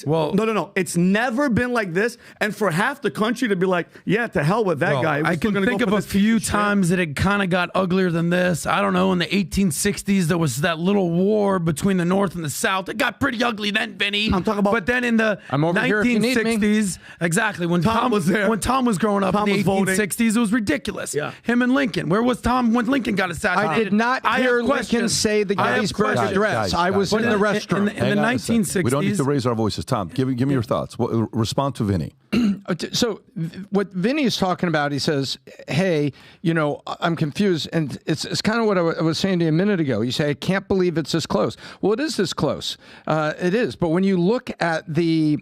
No. It's never been like this. And for half the country to be like, yeah, to hell with that guy. I can think of a few times that it kind of got uglier than this. I don't know. In the 1860s, there was that little war between the North and the South. It got pretty ugly then, Vinny. I'm talking about. But then in the 1960s, exactly, when Tom was there, when Tom was growing up in the 1860s, it was ridiculous. Yeah. Him and Lincoln. Where was Tom when Lincoln got assassinated? I did not hear Lincoln say the Gettysburg Address. I was in the restroom. In the 1960s. We don't need to raise our voices. Tom, give me your thoughts. Respond to Vinny. So what Vinny is talking about, he says, hey, I'm confused. And it's kind of what I was saying to you a minute ago. You say, I can't believe it's this close. Well, it is this close. It is. But when you look at the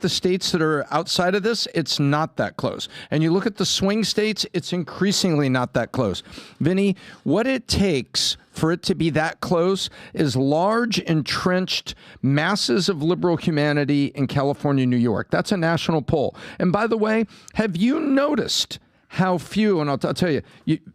states that are outside of this, it's not that close. And you look at the swing states, it's increasingly not that close. Vinny, what it takes for it to be that close is large, entrenched masses of liberal humanity in California, New York. That's a national poll. And by the way, have you noticed how few, and I'll tell you,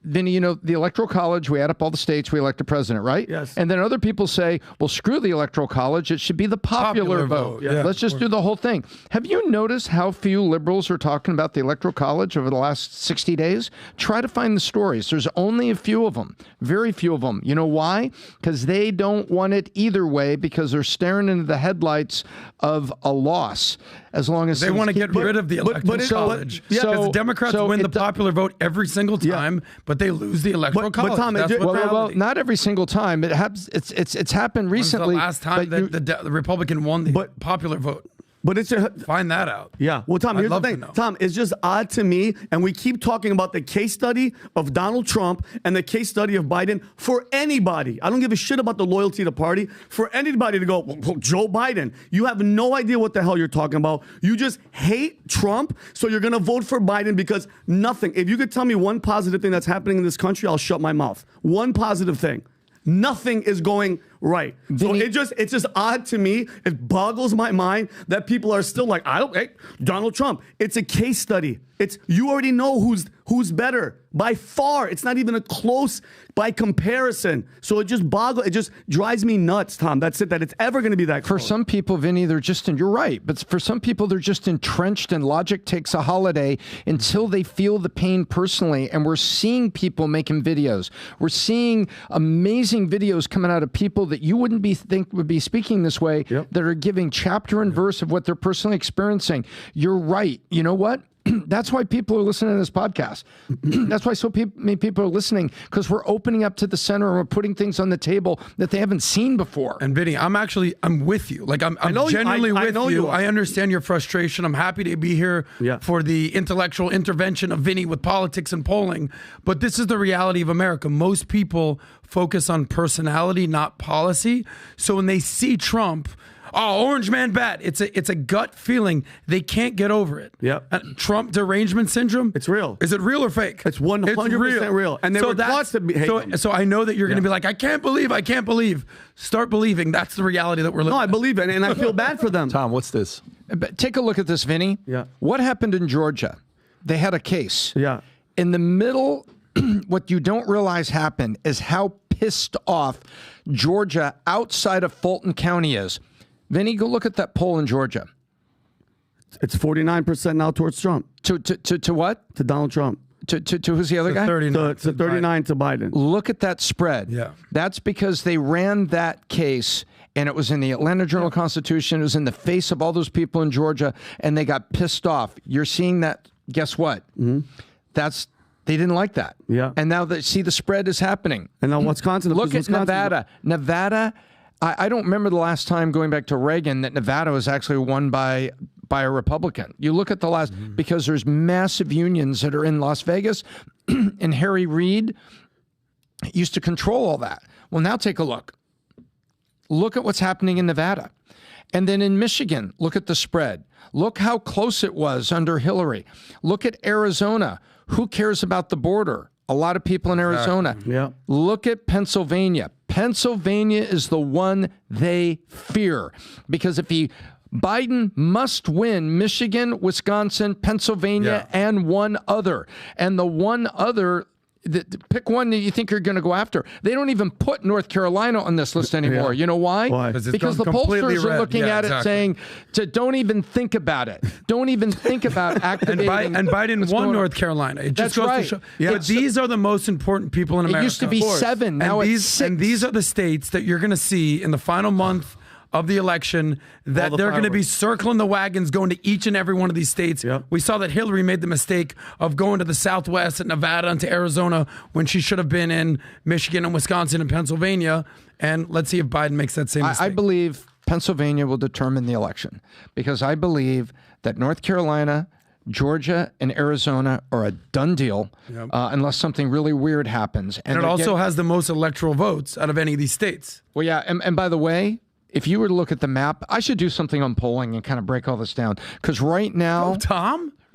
Vinny, the Electoral College, we add up all the states, we elect a president, right? Yes. And then other people say, well, screw the Electoral College, it should be the popular vote. Yeah. Let's just do the whole thing. Have you noticed how few liberals are talking about the Electoral College over the last 60 days? Try to find the stories. There's only a few of them, very few of them. You know why? Because they don't want it either way, because they're staring into the headlights of a loss. As long as they want to get rid of the Electoral College. Because the Democrats win the popular vote every single time, but they lose the Electoral College. Well, not every single time. It happens. It's happened recently. When's the last time that the Republican won the popular vote? But it's find that out. Yeah. Well, Tom, I'd here's the love to thing. know. Tom, it's just odd to me, and we keep talking about the case study of Donald Trump and the case study of Biden for anybody. I don't give a shit about the loyalty to the party. For anybody to go, well, Joe Biden, you have no idea what the hell you're talking about. You just hate Trump, so you're going to vote for Biden because nothing. If you could tell me one positive thing that's happening in this country, I'll shut my mouth. One positive thing. Nothing is going right. So it's just odd to me. It boggles my mind that people are still like, Donald Trump. It's a case study. You already know who's better by far. It's not even a close by comparison. So it just drives me nuts, Tom. That's it, that it's ever going to be that close. For some people, Vinny, you're right. But for some people, they're just entrenched and logic takes a holiday until they feel the pain personally. And we're seeing people making videos. We're seeing amazing videos coming out of people that you wouldn't think would be speaking this way, that are giving chapter and verse of what they're personally experiencing. You're right. You know what? That's why people are listening to this podcast. That's why many people are listening, because we're opening up to the center and we're putting things on the table that they haven't seen before. And Vinny, I'm with you. Like I'm genuinely with you. I understand your frustration. I'm happy to be here for the intellectual intervention of Vinny with politics and polling. But this is the reality of America. Most people focus on personality, not policy. So when they see Trump, orange man bad. It's a gut feeling. They can't get over it. Trump derangement syndrome. It's real. Is it real or fake? It's 100% real. And they were taught to be. So I know that you're going to be like, I can't believe. Start believing. That's the reality that we're living. No, I believe it, and I feel bad for them. Tom, what's this? Take a look at this, Vinny. Yeah. What happened in Georgia? They had a case. Yeah. In the middle, what you don't realize happened is how pissed off Georgia outside of Fulton County is. Vinny, go look at that poll in Georgia. It's 49% now towards Trump. To what? To Donald Trump. To who's the other guy? 39. To 39 to Biden. Look at that spread. Yeah. That's because they ran that case, and it was in the Atlanta Journal-Constitution. It was in the face of all those people in Georgia, and they got pissed off. You're seeing that. Guess what? Mm-hmm. They didn't like that. Yeah. And now see the spread is happening. And now Wisconsin. Look at Nevada. Nevada. I don't remember the last time, going back to Reagan, that Nevada was actually won by a Republican. You look at the last, because there's massive unions that are in Las Vegas, and Harry Reid used to control all that. Well, now take a look. Look at what's happening in Nevada. And then in Michigan, look at the spread. Look how close it was under Hillary. Look at Arizona. Who cares about the border? A lot of people in Arizona. Yeah. Look at Pennsylvania. Pennsylvania is the one they fear, because if Biden must win Michigan, Wisconsin, Pennsylvania, and one other. And the one other, pick one that you think you're going to go after. They don't even put North Carolina on this list anymore. You know why? Because the pollsters are looking at it saying, don't even think about it. Don't even think about activating. And Biden won North Carolina. It just That's goes right. to show. But these are the most important people in America. It used to be 7. Now it's 6. And these are the states that you're going to see in the final month of the election that they're going to be circling the wagons, going to each and every one of these states. We saw that Hillary made the mistake of going to the Southwest and Nevada and to Arizona when she should have been in Michigan and Wisconsin and Pennsylvania. And let's see if Biden makes that same mistake. I believe Pennsylvania will determine the election, because I believe that North Carolina, Georgia, and Arizona are a done deal unless something really weird happens. And it also has the most electoral votes out of any of these states. Well, yeah. And by the way, if you were to look at the map, I should do something on polling and kind of break all this down. Because right now,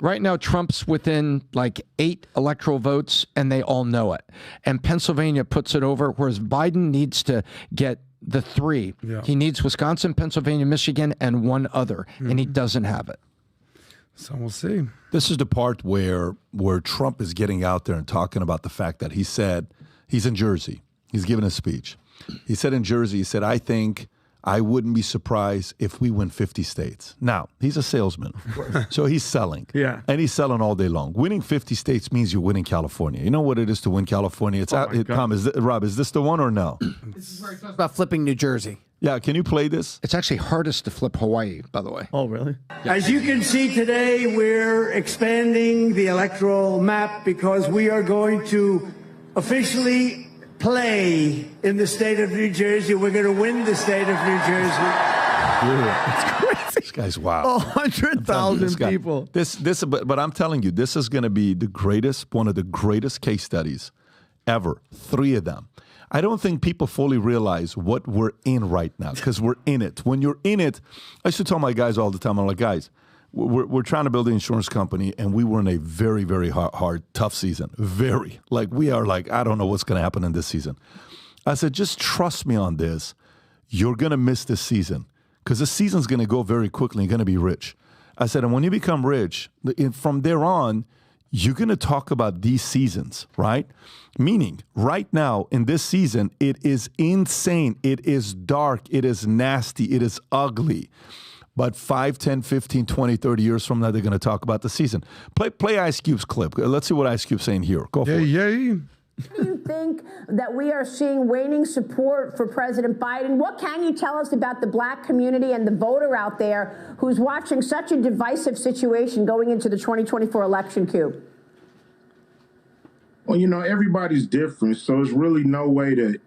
right now, Trump's within like 8 electoral votes, and they all know it. And Pennsylvania puts it over, whereas Biden needs to get the 3. He needs Wisconsin, Pennsylvania, Michigan, and one other, and he doesn't have it. So we'll see. This is the part where Trump is getting out there and talking about the fact that he said he's in Jersey. He's giving a speech. He said in Jersey, he said, I think I wouldn't be surprised if we win 50 states. Now, he's a salesman, so he's selling. And he's selling all day long. Winning 50 states means you're winning California. You know what it is to win California? It's Tom, Rob, is this the one or no? This is where he talks about flipping New Jersey. Yeah, can you play this? It's actually hardest to flip Hawaii, by the way. Oh, really? As you can see today, we're expanding the electoral map because we are going to officially play in the state of New Jersey. We're going to win the state of New Jersey. This guy's wild. 100,000 people. But I'm telling you, this is going to be one of the greatest case studies ever. 3 of them. I don't think people fully realize what we're in right now because we're in it. When you're in it, I used to tell my guys all the time, I'm like, guys, we're trying to build an insurance company, and we were in a very, very hard, tough season. Very. Like, we are like, I don't know what's going to happen in this season. I said, just trust me on this. You're going to miss this season because the season's going to go very quickly. You're going to be rich. I said, and when you become rich, from there on, you're going to talk about these seasons, right? Meaning, right now, in this season, it is insane. It is dark. It is nasty. It is ugly. But 5, 10, 15, 20, 30 years from now, they're going to talk about the season. Play Ice Cube's clip. Let's see what Ice Cube's saying here. Go for it. Do you think that we are seeing waning support for President Biden? What can you tell us about the black community and the voter out there who's watching such a divisive situation going into the 2024 election, Q? Well, everybody's different, so there's really no way to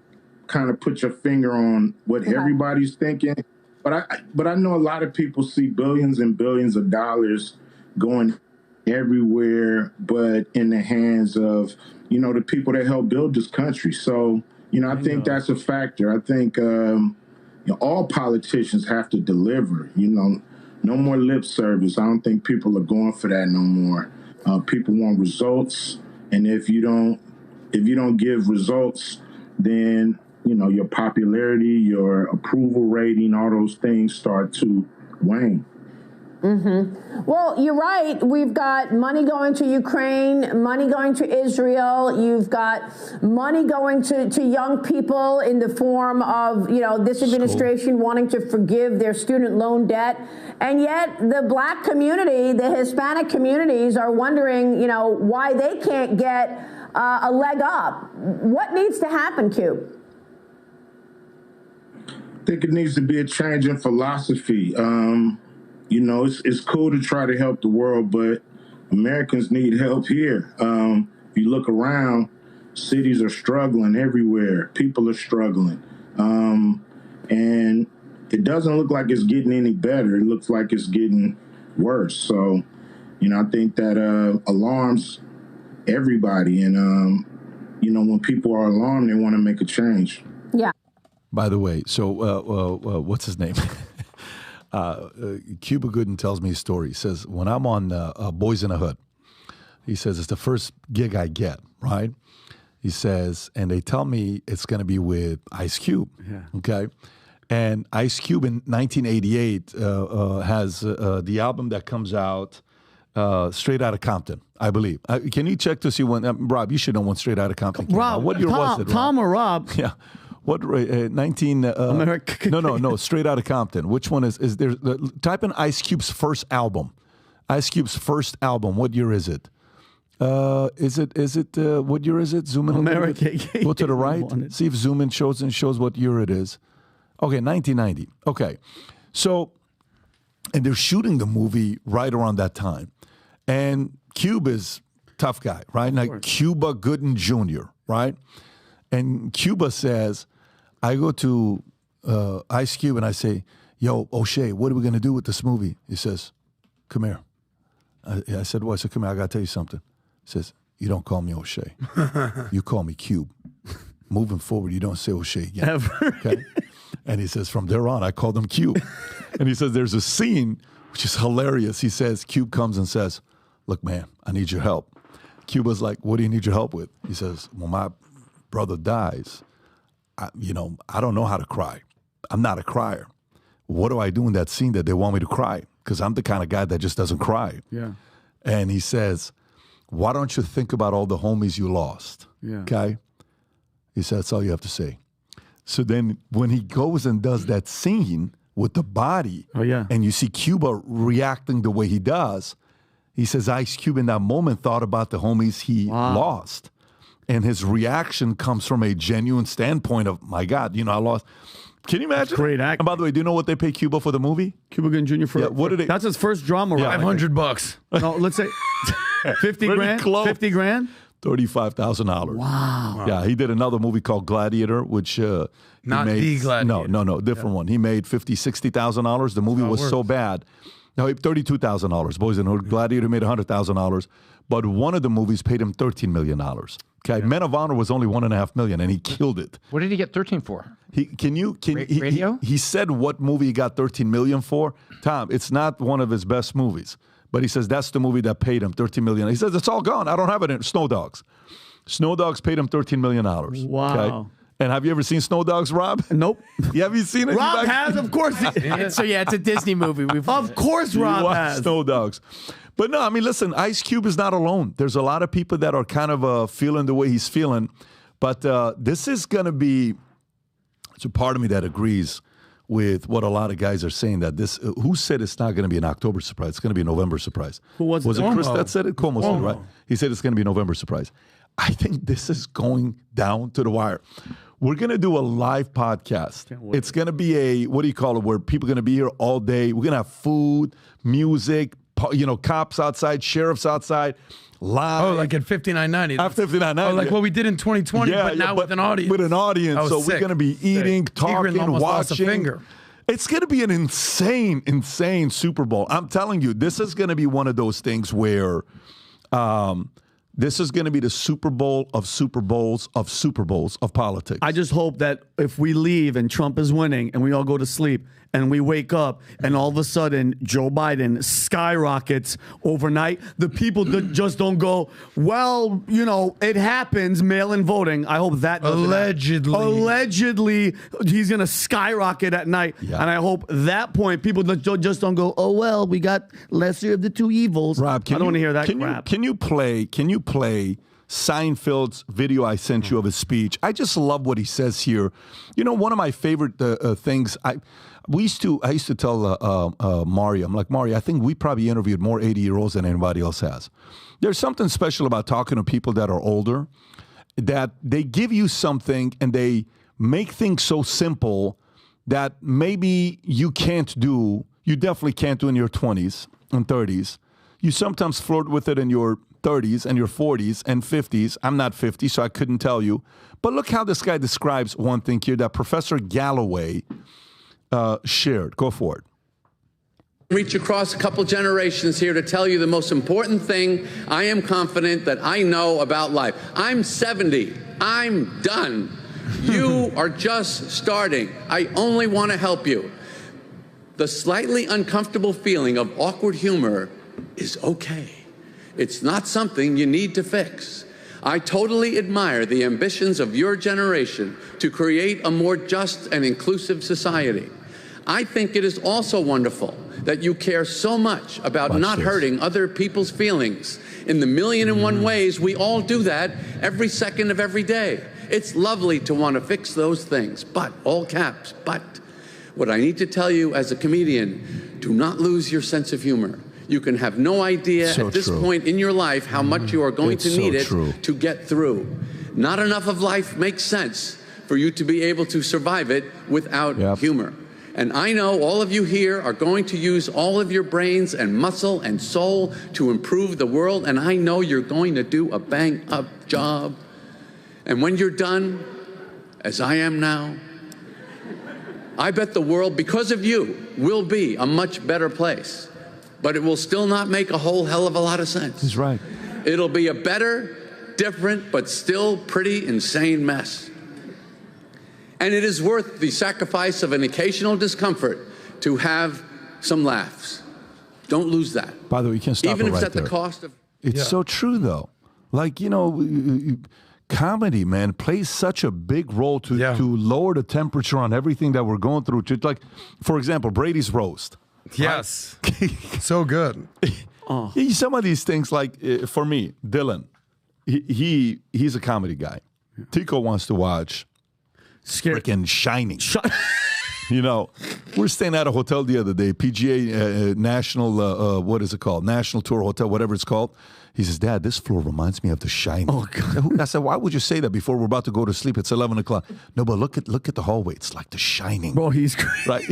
kind of put your finger on what everybody's thinking. But I know a lot of people see billions and billions of dollars going everywhere, but in the hands of, the people that help build this country. So, I think that's a factor. I think all politicians have to deliver, no more lip service. I don't think people are going for that no more. People want results. And if you don't give results, then, your popularity, your approval rating, all those things start to wane. Mm-hmm. Well, you're right. We've got money going to Ukraine, money going to Israel. You've got money going to young people in the form of, this administration wanting to forgive their student loan debt. And yet the black community, the Hispanic communities are wondering, why they can't get a leg up. What needs to happen, Q? I think it needs to be a change in philosophy. It's cool to try to help the world, but Americans need help here. If you look around, cities are struggling everywhere. People are struggling. And it doesn't look like it's getting any better. It looks like it's getting worse. So, I think that alarms everybody. And, when people are alarmed, they want to make a change. Yeah. By the way, so what's his name? Cuba Gooden tells me a story. He says, when I'm on Boys in the Hood, he says, it's the first gig I get, right? He says, and they tell me it's going to be with Ice Cube, okay? And Ice Cube in 1988 has the album that comes out Straight Outta Compton, I believe. Can you check to see when, Rob, you should know when Straight Outta Compton came out. What year was it, Rob? Tom or Rob? Yeah. What 19? No. Straight Outta Compton. Which one is there? Type in Ice Cube's first album. Ice Cube's first album. What year is it? Is it? What year is it? Zoom in. America. Go to the right. See if Zoom in shows what year it is. Okay, 1990. Okay, so and they're shooting the movie right around that time, and Cube is tough guy, right? Like Cuba Gooden Jr., right? And Cuba says, I go to Ice Cube and I say, yo, O'Shea, what are we going to do with this movie? He says, come here. I said, well, I said, come here, I got to tell you something. He says, you don't call me O'Shea. You call me Cube. Moving forward, you don't say O'Shea again. Ever. Okay? And he says, from there on, I called him Cube. And he says, there's a scene, which is hilarious. He says, Cube comes and says, look, man, I need your help. Cuba's like, what do you need your help with? He says, well, my brother dies. I don't know how to cry. I'm not a crier. What do I do in that scene that they want me to cry? Because I'm the kind of guy that just doesn't cry. Yeah. And he says, why don't you think about all the homies you lost? Yeah. Okay? He said, that's all you have to say. So then when he goes and does that scene with the body, and you see Cuba reacting the way he does, he says Ice Cube in that moment thought about the homies he lost. And his reaction comes from a genuine standpoint of, my God, I lost. Can you imagine? Great act. And by the way, do you know what they pay Cuba for the movie? Cuba Gooding Jr. for what did it? That's his first drama. Yeah, $500. No, let's say 50 grand. Close. 50 grand. $35,000. Wow. Yeah, he did another movie called Gladiator, which Not he made, The Gladiator. No, different one. He made $50,000-$60,000. The movie was so bad. No, $32,000. Boys and Girls. Gladiator made $100,000, but one of the movies paid him $13 million. Okay, Men of Honor was only $1.5 million, and he killed it. What did he get 13 for? Radio? He said what movie he got $13 million for. Tom, it's not one of his best movies, but he says that's the movie that paid him $13 million. He says it's all gone. I don't have it in Snow Dogs. Snow Dogs paid him $13 million. Wow. Okay? And have you ever seen Snow Dogs, Rob? Nope. Yeah, have you seen it? Rob has, of course. So yeah, it's a Disney movie. Of course, Rob watch has. Snow Dogs. But no, I mean, listen, Ice Cube is not alone. There's a lot of people that are kind of feeling the way he's feeling. But this is going to be, it's a part of me that agrees with what a lot of guys are saying, that this, who said it's not going to be an October surprise? It's going to be a November surprise. Who was it? Cuomo. Chris that said it? Cuomo said it, right? He said it's going to be a November surprise. I think this is going down to the wire. We're going to do a live podcast. It's going to be a, what do you call it, where people are going to be here all day. We're going to have food, music, cops outside, sheriffs outside, live. Oh, like at $59.90. After $59.90. Oh, like what we did in 2020, but now with an audience. With an audience. Oh, so sick. we're going to be eating, talking, almost lost a watching. finger. It's going to be an insane, insane Super Bowl. I'm telling you, this is going to be one of those things where this is going to be the Super Bowl of Super Bowls of Super Bowls of politics. I just hope that if we leave and Trump is winning and we all go to sleep and we wake up and all of a sudden Joe Biden skyrockets overnight, the people that just don't go, well, it happens, mail-in voting. I hope that doesn't happen. Allegedly, he's going to skyrocket at night. Yeah. And I hope that point people just don't go, oh, well, we got lesser of the two evils. Rob, I don't want to hear that crap. Can you play Seinfeld's video I sent you of his speech? I just love what he says here. One of my favorite things, I used to tell Mario, I'm like, Mario, I think we probably interviewed more 80-year-olds than anybody else has. There's something special about talking to people that are older, that they give you something and they make things so simple that maybe you definitely can't do in your 20s and 30s. You sometimes flirt with it in your 30s and your 40s and 50s. I'm not 50, so I couldn't tell you. But look how this guy describes one thing here that Professor Galloway shared. Go for it. Reach across a couple generations here to tell you the most important thing I am confident that I know about life. I'm 70. I'm done. You are just starting. I only want to help you. The slightly uncomfortable feeling of awkward humor is okay. It's not something you need to fix. I totally admire the ambitions of your generation to create a more just and inclusive society. I think it is also wonderful that you care so much about not hurting other people's feelings. In the million and one ways, we all do that every second of every day. It's lovely to want to fix those things, but, all caps, but, what I need to tell you as a comedian, do not lose your sense of humor. You can have no idea at this point in your life how much you are going to need it to get through. Not enough of life makes sense for you to be able to survive it without humor. And I know all of you here are going to use all of your brains and muscle and soul to improve the world, and I know you're going to do a bang-up job. And when you're done, as I am now, I bet the world, because of you, will be a much better place. But it will still not make a whole hell of a lot of sense. He's right. It'll be a better, different, but still pretty insane mess. And it is worth the sacrifice of an occasional discomfort to have some laughs. Don't lose that. By the way, you can't stop even it if it's right at there. the cost of. It's so true, though. Like, comedy, man, plays such a big role to lower the temperature on everything that we're going through. Just like, for example, Brady's roast. Yes. So good. Some of these things, like, for me, Dylan, he's a comedy guy. Tico wants to watch freaking Shining. We're staying at a hotel the other day, PGA National, what is it called? National Tour Hotel, whatever it's called. He says, Dad, this floor reminds me of The Shining. Oh, God. I said, why would you say that before we're about to go to sleep? It's 11 o'clock. No, but look at the hallway. It's like The Shining. Bro, he's crazy. Right?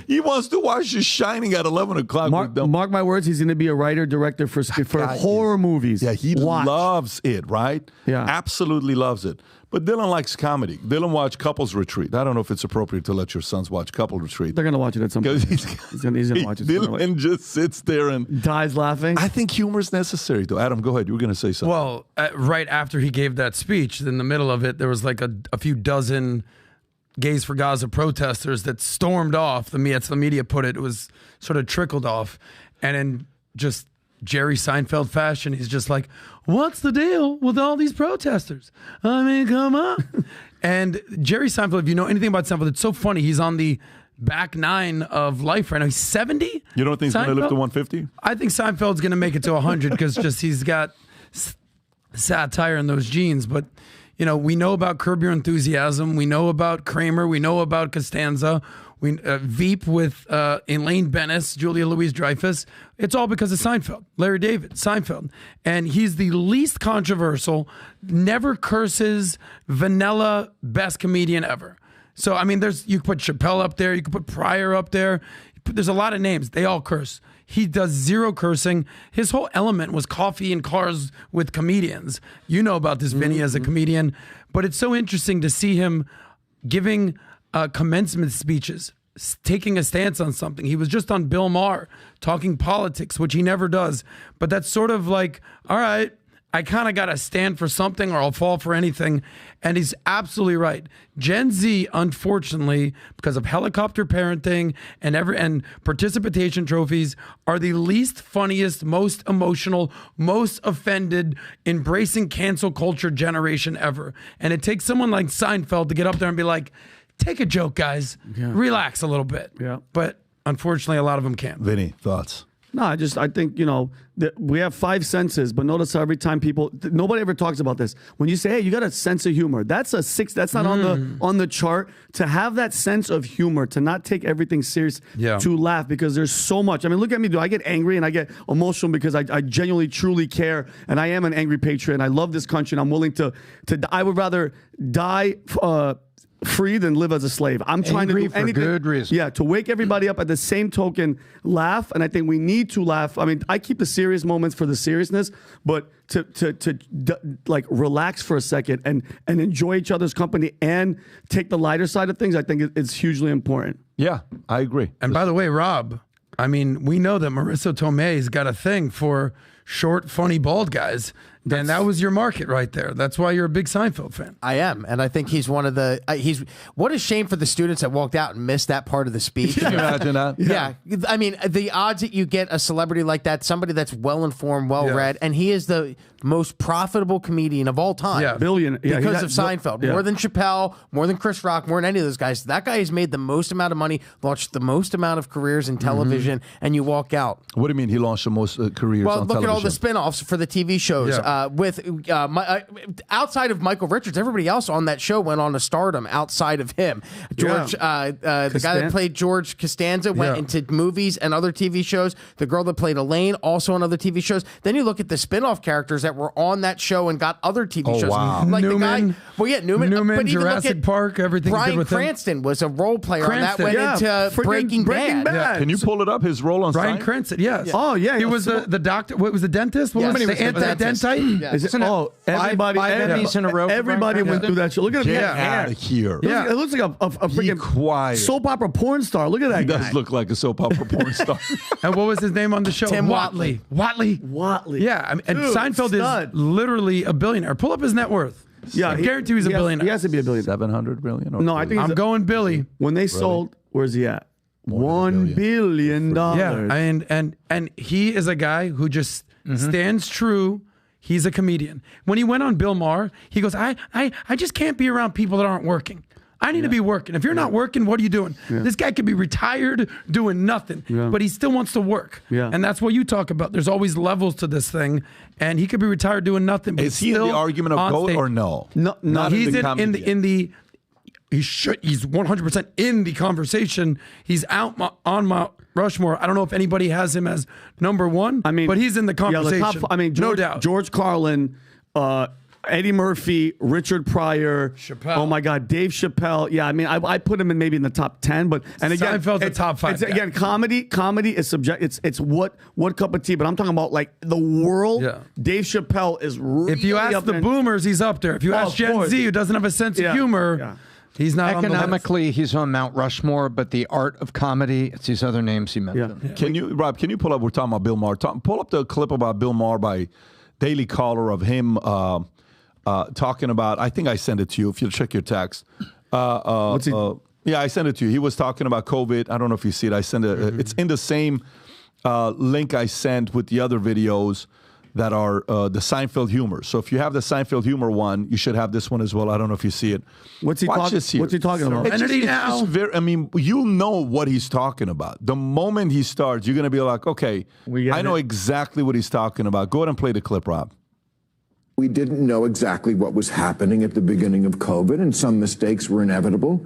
He wants to watch The Shining at 11 o'clock. Mark my words, he's going to be a writer, director for horror movies. Yeah, he loves it, right? Yeah. Absolutely loves it. But Dylan likes comedy. Dylan watched Couples Retreat. I don't know if it's appropriate to let your sons watch Couples Retreat. They're going to watch it at some point. He's going to watch it. Dylan just sits there and dies laughing. I think humor is necessary, though. Adam, go ahead. You were going to say something. Well, right after he gave that speech, in the middle of it, there was like a few dozen Gays for Gaza protesters that stormed off. The media put it. It was sort of trickled off. And in just Jerry Seinfeld fashion, he's just like, what's the deal with all these protesters? I mean, come on. And Jerry Seinfeld, if you know anything about Seinfeld, it's so funny. He's on the back nine of life right now. He's 70. You don't think he's going to live to 150? I think Seinfeld's going to make it to 100 because he's got satire in those genes. But, you know, we know about Curb Your Enthusiasm. We know about Kramer. We know about Costanza. Veep with Elaine Bennis, Julia Louis-Dreyfus. It's all because of Seinfeld. Larry David, Seinfeld. And he's the least controversial, never curses, vanilla, best comedian ever. So, I mean, you could put Chappelle up there. You could put Pryor up there. There's a lot of names. They all curse. He does zero cursing. His whole element was coffee and cars with comedians. You know about this, Vinny, as a comedian. But it's so interesting to see him giving commencement speeches, taking a stance on something. He was just on Bill Maher talking politics, which he never does. But that's sort of like, all right, I kind of got to stand for something or I'll fall for anything. And he's absolutely right. Gen Z, unfortunately, because of helicopter parenting and participation trophies, are the least funniest, most emotional, most offended, embracing cancel culture generation ever. And it takes someone like Seinfeld to get up there and be like, take a joke, guys. Yeah. Relax a little bit. Yeah. But unfortunately, a lot of them can't. Vinny, thoughts? No, I think, you know, that we have 5 senses, but notice how every time nobody ever talks about this. When you say, hey, you got a sense of humor, that's a 6, that's not on the chart. To have that sense of humor, to not take everything serious, to laugh, because there's so much. I mean, look at me, I get angry and I get emotional because I genuinely, truly care, and I am an angry patriot, and I love this country, and I'm willing to I would rather die free than live as a slave. I'm trying to do anything. For good reason. Yeah, to wake everybody up, at the same token, laugh. And I think we need to laugh. I mean, I keep the serious moments for the seriousness, but to like relax for a second and enjoy each other's company and take the lighter side of things, I think it's hugely important. Yeah, I agree. And by the way, Rob, I mean, we know that Marissa Tomei's got a thing for short, funny, bald guys. And that was your market right there. That's why you're a big Seinfeld fan. I am, and I think he's one of the. What a shame for the students that walked out and missed that part of the speech. Can you imagine that? Yeah, I mean, the odds that you get a celebrity like that, somebody that's well informed, well read, and he is the most profitable comedian of all time. Yeah, billion because of Seinfeld. More than Chappelle, more than Chris Rock, more than any of those guys. That guy has made the most amount of money, launched the most amount of careers in television, and you walk out. What do you mean he launched the most careers on television? Well, look at all the spin-offs for the TV shows with. Outside of Michael Richards, everybody else on that show went on to stardom outside of him. George, the guy that played George Costanza, went into movies and other TV shows. The girl that played Elaine, also on other TV shows. Then you look at the spin-off characters that were on that show and got other TV shows. Wow. Like Newman, the guy, Newman, but Jurassic Park, everything. Bryan Cranston was a role player on that. Went into Breaking Bad. Yeah. Can you pull it up? His role on Bryan Seinfeld? Cranston, yes. Oh, yeah. He was the doctor. What was the dentist? What was the anti-dentite? Yes. Everybody, five Emmys in a row. Everybody went through that show. Look at him. Get out of here. Yeah. It looks like a freaking soap opera porn star. Look at that guy. He does look like a soap opera porn star. And what was his name on the show? Tim Watley. Yeah, I mean, and Seinfeld is literally a billionaire. Pull up his net worth. Yeah, I guarantee he's a billionaire. He has to be a billionaire. 700 billion? No, I think I'm going Billy. When they sold, where's he at? $1 billion. Yeah, and he is a guy who just stands true. He's a comedian. When he went on Bill Maher, he goes, I just can't be around people that aren't working. I need to be working. If you're not working, what are you doing? This guy could be retired doing nothing, but he still wants to work. And that's what you talk about. There's always levels to this thing, and he could be retired doing nothing. But is he in the argument of GOAT or no? No, he's in he's 100% in the conversation. He's out on Mount Rushmore. I don't know if anybody has him as number one. I mean, but he's in the conversation. George, no doubt. George Carlin, Eddie Murphy, Richard Pryor, Chappelle. Oh my God, Dave Chappelle. Yeah, I mean, I put him in maybe in the top 10, but and again, Seinfeld's a top 5. Again, comedy is subject. It's what cup of tea. But I'm talking about like the world. Yeah. Dave Chappelle is really If you ask up the there. boomers, he's up there. If you ask Gen Z, who doesn't have a sense of humor, he's not economically. He's on Mount Rushmore, but the art of comedy, it's these other names he mentioned. Can you, Rob? Can you pull up? We're talking about Bill Maher. Pull up the clip about Bill Maher by Daily Caller of him. Talking about, I think I sent it to you. If you'll check your text, yeah, I sent it to you. He was talking about COVID. I don't know if you see it. I sent it. It's in the same link I sent with the other videos that are the Seinfeld humor. So if you have the Seinfeld humor one, you should have this one as well. I don't know if you see it. What's he talking about? It's just very, I mean, you know what he's talking about. The moment he starts, you're going to be like, okay, I know exactly what he's talking about. Go ahead and play the clip, Rob. We didn't know exactly what was happening at the beginning of COVID, and some mistakes were inevitable.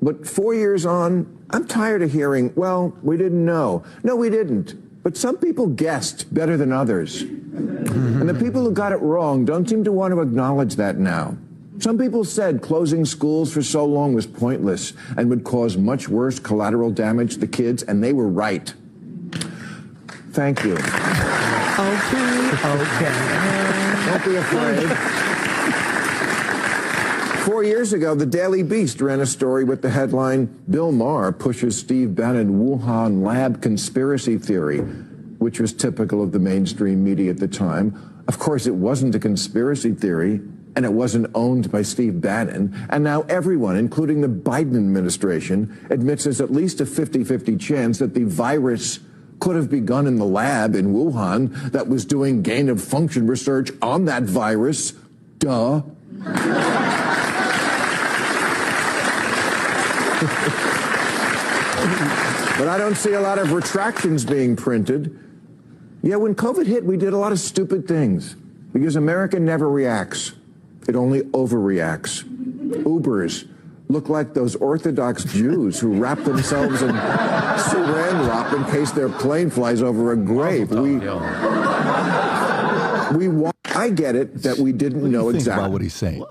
But 4 years on, I'm tired of hearing, well, we didn't know. No, we didn't. But some people guessed better than others. And the people who got it wrong don't seem to want to acknowledge that now. Some people said closing schools for so long was pointless and would cause much worse collateral damage to kids, and they were right. Thank you. Okay. Don't be afraid. 4 years ago, the Daily Beast ran a story with the headline, Bill Maher pushes Steve Bannon Wuhan lab conspiracy theory, which was typical of the mainstream media at the time. Of course, it wasn't a conspiracy theory, and it wasn't owned by Steve Bannon. And now everyone, including the Biden administration, admits there's at least a 50-50 chance that the virus could have begun in the lab in Wuhan that was doing gain-of-function research on that virus. Duh. But I don't see a lot of retractions being printed. Yeah, when COVID hit, we did a lot of stupid things because America never reacts. It only overreacts. Ubers look like those Orthodox Jews who wrap themselves in saran wrap in case their plane flies over a grave. I get it that we didn't know exactly about what he's saying.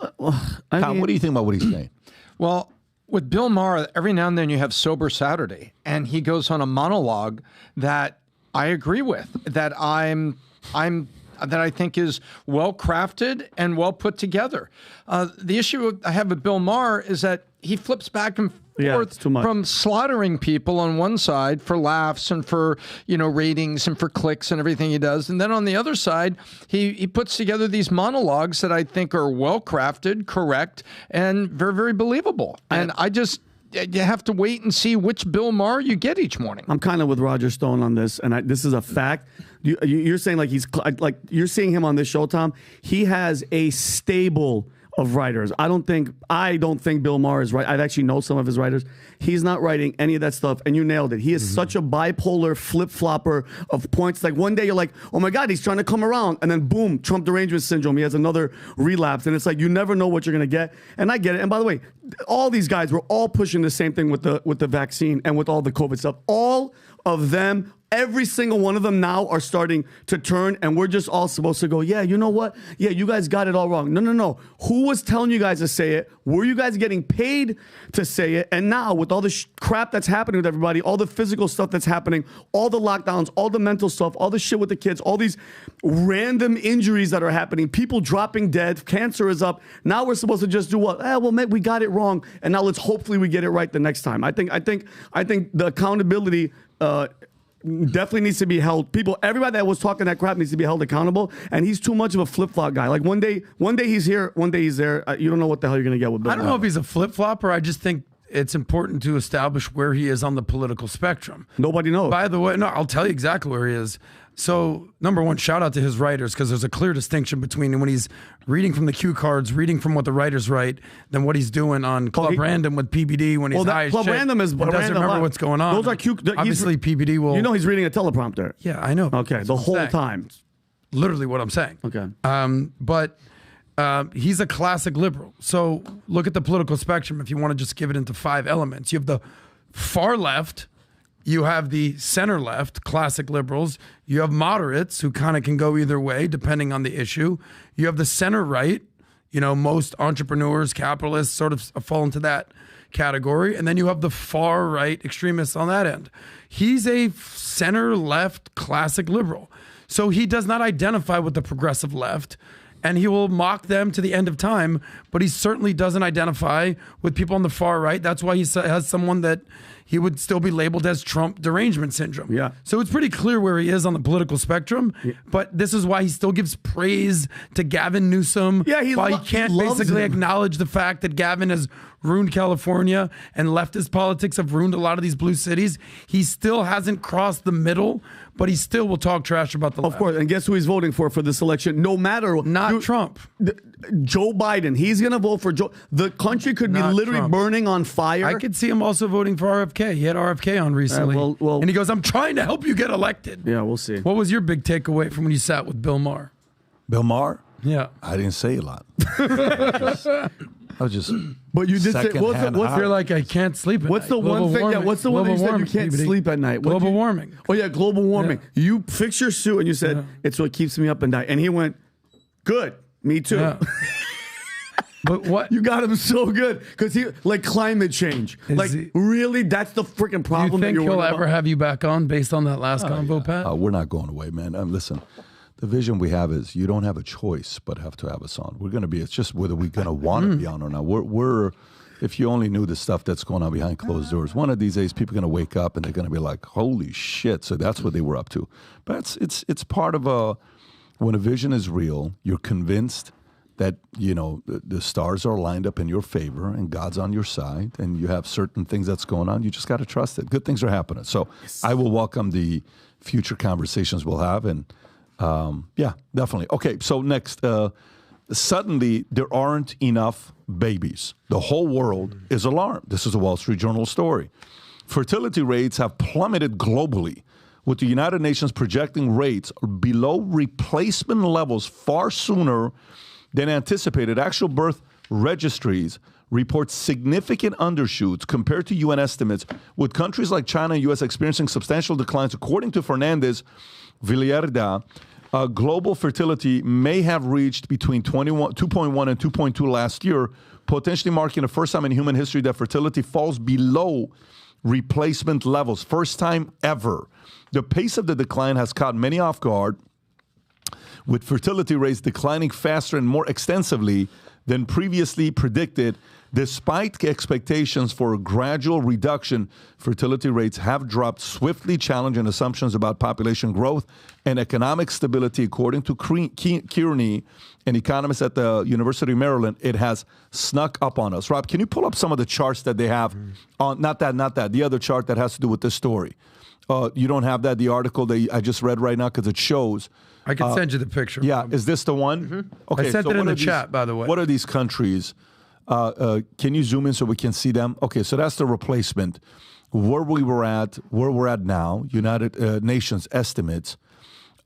Tom, what do you think about what he's saying? Well, with Bill Maher, every now and then you have Sober Saturday, and he goes on a monologue that I agree with, that I think is well crafted and well put together. The issue I have with Bill Maher is that he flips back and forth from slaughtering people on one side for laughs and for ratings and for clicks and everything he does, and then on the other side he puts together these monologues that I think are well crafted, correct, and very, very believable. And you have to wait and see which Bill Maher you get each morning. I'm kind of with Roger Stone on this, and this is a fact. You're saying like you're seeing him on this show, Tom. He has a stable of writers. I don't think Bill Maher is right. I actually know some of his writers. He's not writing any of that stuff, and you nailed it. He is such a bipolar flip-flopper of points. Like one day you're like, oh my God, he's trying to come around, and then boom, Trump derangement syndrome. He has another relapse, and it's like you never know what you're gonna get. And I get it. And by the way, all these guys were all pushing the same thing with the vaccine and with all the COVID stuff. All of them. Every single one of them now are starting to turn, and we're just all supposed to go, yeah, you know what? Yeah, you guys got it all wrong. No. Who was telling you guys to say it? Were you guys getting paid to say it? And now, with all the crap that's happening with everybody, all the physical stuff that's happening, all the lockdowns, all the mental stuff, all the shit with the kids, all these random injuries that are happening, people dropping dead, cancer is up. Now we're supposed to just do what? Well, man, we got it wrong, and now let's hopefully we get it right the next time. I think the accountability definitely needs to be held. Everybody that was talking that crap needs to be held accountable. And he's too much of a flip-flop guy. Like one day he's here, one day he's there. You don't know what the hell you're going to get with Bill. I don't know if he's a flip-flopper. I just think it's important to establish where he is on the political spectrum. Nobody knows. By the way, no, I'll tell you exactly where he is. So, number one, shout out to his writers, because there's a clear distinction between when he's reading from the cue cards, reading from what the writers write, than what he's doing on Club Random with PBD when he's high as Club shit Random is and doesn't remember what's going on. Those are cue. Obviously, PBD will. You know he's reading a teleprompter. Yeah, I know. Okay, the whole time. Literally what I'm saying. Okay. But he's a classic liberal. So look at the political spectrum if you want to just give it into 5 elements. You have the far left, you have the center left, classic liberals, you have moderates who kind of can go either way depending on the issue. You have the center right, most entrepreneurs, capitalists sort of fall into that category. And then you have the far right extremists on that end. He's a center left classic liberal. So he does not identify with the progressive left, and he will mock them to the end of time, but he certainly doesn't identify with people on the far right. That's why he has someone that he would still be labeled as Trump derangement syndrome. Yeah. So it's pretty clear where he is on the political spectrum, but this is why he still gives praise to Gavin Newsom. Yeah, why he can't basically acknowledge the fact that Gavin has ruined California and leftist politics have ruined a lot of these blue cities. He still hasn't crossed the middle, but he still will talk trash about the left. Of course, and guess who he's voting for this election? No matter Not Trump. Joe Biden. He's going to vote for Joe. The country could be literally Trump. burning on fire. I could see him also voting for RFK. He had RFK on recently. well- and he goes, I'm trying to help you get elected. Yeah, we'll see. What was your big takeaway from when you sat with Bill Maher? Bill Maher? Yeah. I didn't say a lot. I was just. But you did say, You're like, I can't sleep at what's night. the one Global thing warming. that? What's the one thing you said you can't PBD. sleep at night? Global warming. Oh yeah, global warming. You fix your suit and you said it's what keeps me up at night. And he went, "Good, me too." Yeah. But what you got him so good because he like climate change. Really, that's the freaking problem. Do you think that you're he'll worried ever about? have you back on based on that last convo, Pat? We're not going away, man. Listen, the vision we have is you don't have a choice but have to have us on. We're going to be. It's just whether we're going to want to be on or not. We're. If you only knew the stuff that's going on behind closed doors, one of these days people are going to wake up and they're going to be like, "Holy shit!" So that's what they were up to. But it's part of when a vision is real, you're convinced that the stars are lined up in your favor and God's on your side, and you have certain things that's going on. You just got to trust it. Good things are happening. So I will welcome the future conversations we'll have, and yeah, definitely. Okay, so next. Suddenly, there aren't enough babies. The whole world is alarmed. This is a Wall Street Journal story. Fertility rates have plummeted globally, with the United Nations projecting rates below replacement levels far sooner than anticipated. Actual birth registries report significant undershoots compared to UN estimates, with countries like China and U.S. experiencing substantial declines. According to Fernandez Villarda, global fertility may have reached between 2.1 and 2.2 last year, potentially marking the first time in human history that fertility falls below replacement levels. First time ever. The pace of the decline has caught many off guard, with fertility rates declining faster and more extensively than previously predicted. Despite expectations for a gradual reduction, fertility rates have dropped swiftly, challenging assumptions about population growth and economic stability. According to Kearney, an economist at the University of Maryland, it has snuck up on us. Rob, can you pull up some of the charts that they have on, not that, the other chart that has to do with this story? You don't have that, the article that I just read right now, because it shows. I can send you the picture. Yeah, is this the one? Mm-hmm. Okay, I sent it in the chat, by the way. What are these countries? Can you zoom in so we can see them? Okay, so that's the replacement. Where we're at now, United Nations estimates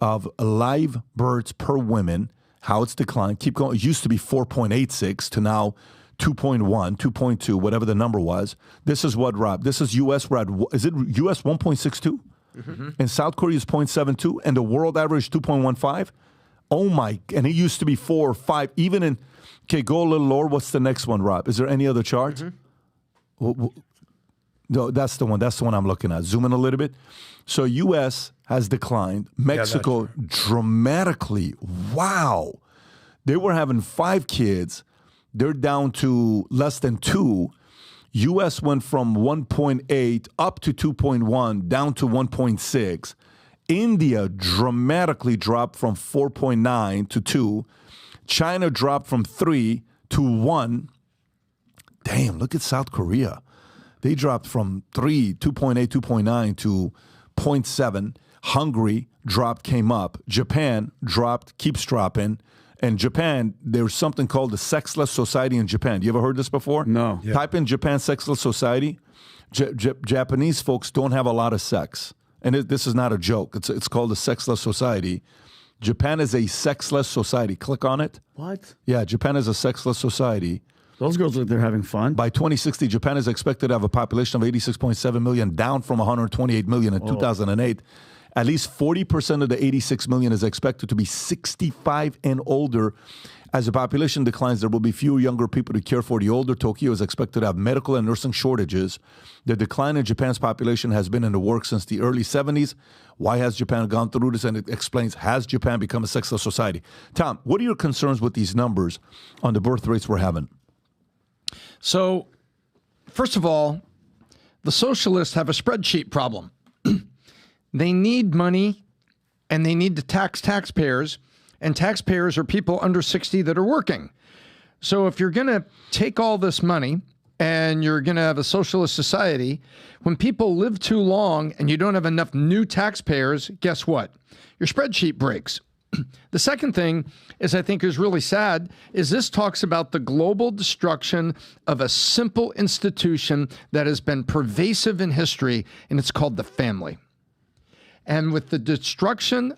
of live births per woman, how it's declined. Keep going. It used to be 4.86 to now 2.1, 2.2, whatever the number was. This is what, Rob? This is U.S. We're at, is it U.S. 1.62? Mm-hmm. And South Korea is 0.72, and the world average 2.15. Oh my! And it used to be 4 or 5. Even in go a little lower. What's the next one, Rob? Is there any other charts? Mm-hmm. No, that's the one. That's the one I'm looking at. Zoom in a little bit. So U.S. has declined. Mexico dramatically. Wow! They were having 5 kids. They're down to less than 2. U.S. went from 1.8 up to 2.1, down to 1.6. India dramatically dropped from 4.9 to 2. China dropped from 3 to 1. Damn, look at South Korea. They dropped from 3, 2.8, 2.9 to 0.7. Hungary dropped, came up. Japan dropped, keeps dropping. And Japan, there's something called the sexless society in Japan. You ever heard this before? No. Yeah. Type in Japan sexless society. Japanese folks don't have a lot of sex. And this is not a joke. It's called the sexless society. Japan is a sexless society. Click on it. What? Yeah, Japan is a sexless society. Those girls look like they're having fun. By 2060, Japan is expected to have a population of 86.7 million, down from 128 million in 2008. At least 40% of the 86 million is expected to be 65 and older. As the population declines, there will be fewer younger people to care for the older. Tokyo is expected to have medical and nursing shortages. The decline in Japan's population has been in the works since the early 70s. Why has Japan gone through this? And it explains, has Japan become a sexless society? Tom, what are your concerns with these numbers on the birth rates we're having? So, first of all, the socialists have a spreadsheet problem. They need money, and they need to tax taxpayers, and taxpayers are people under 60 that are working. So if you're going to take all this money and you're going to have a socialist society, when people live too long and you don't have enough new taxpayers, guess what? Your spreadsheet breaks. The second thing is, I think is really sad, is this talks about the global destruction of a simple institution that has been pervasive in history, and it's called the family. And with the destruction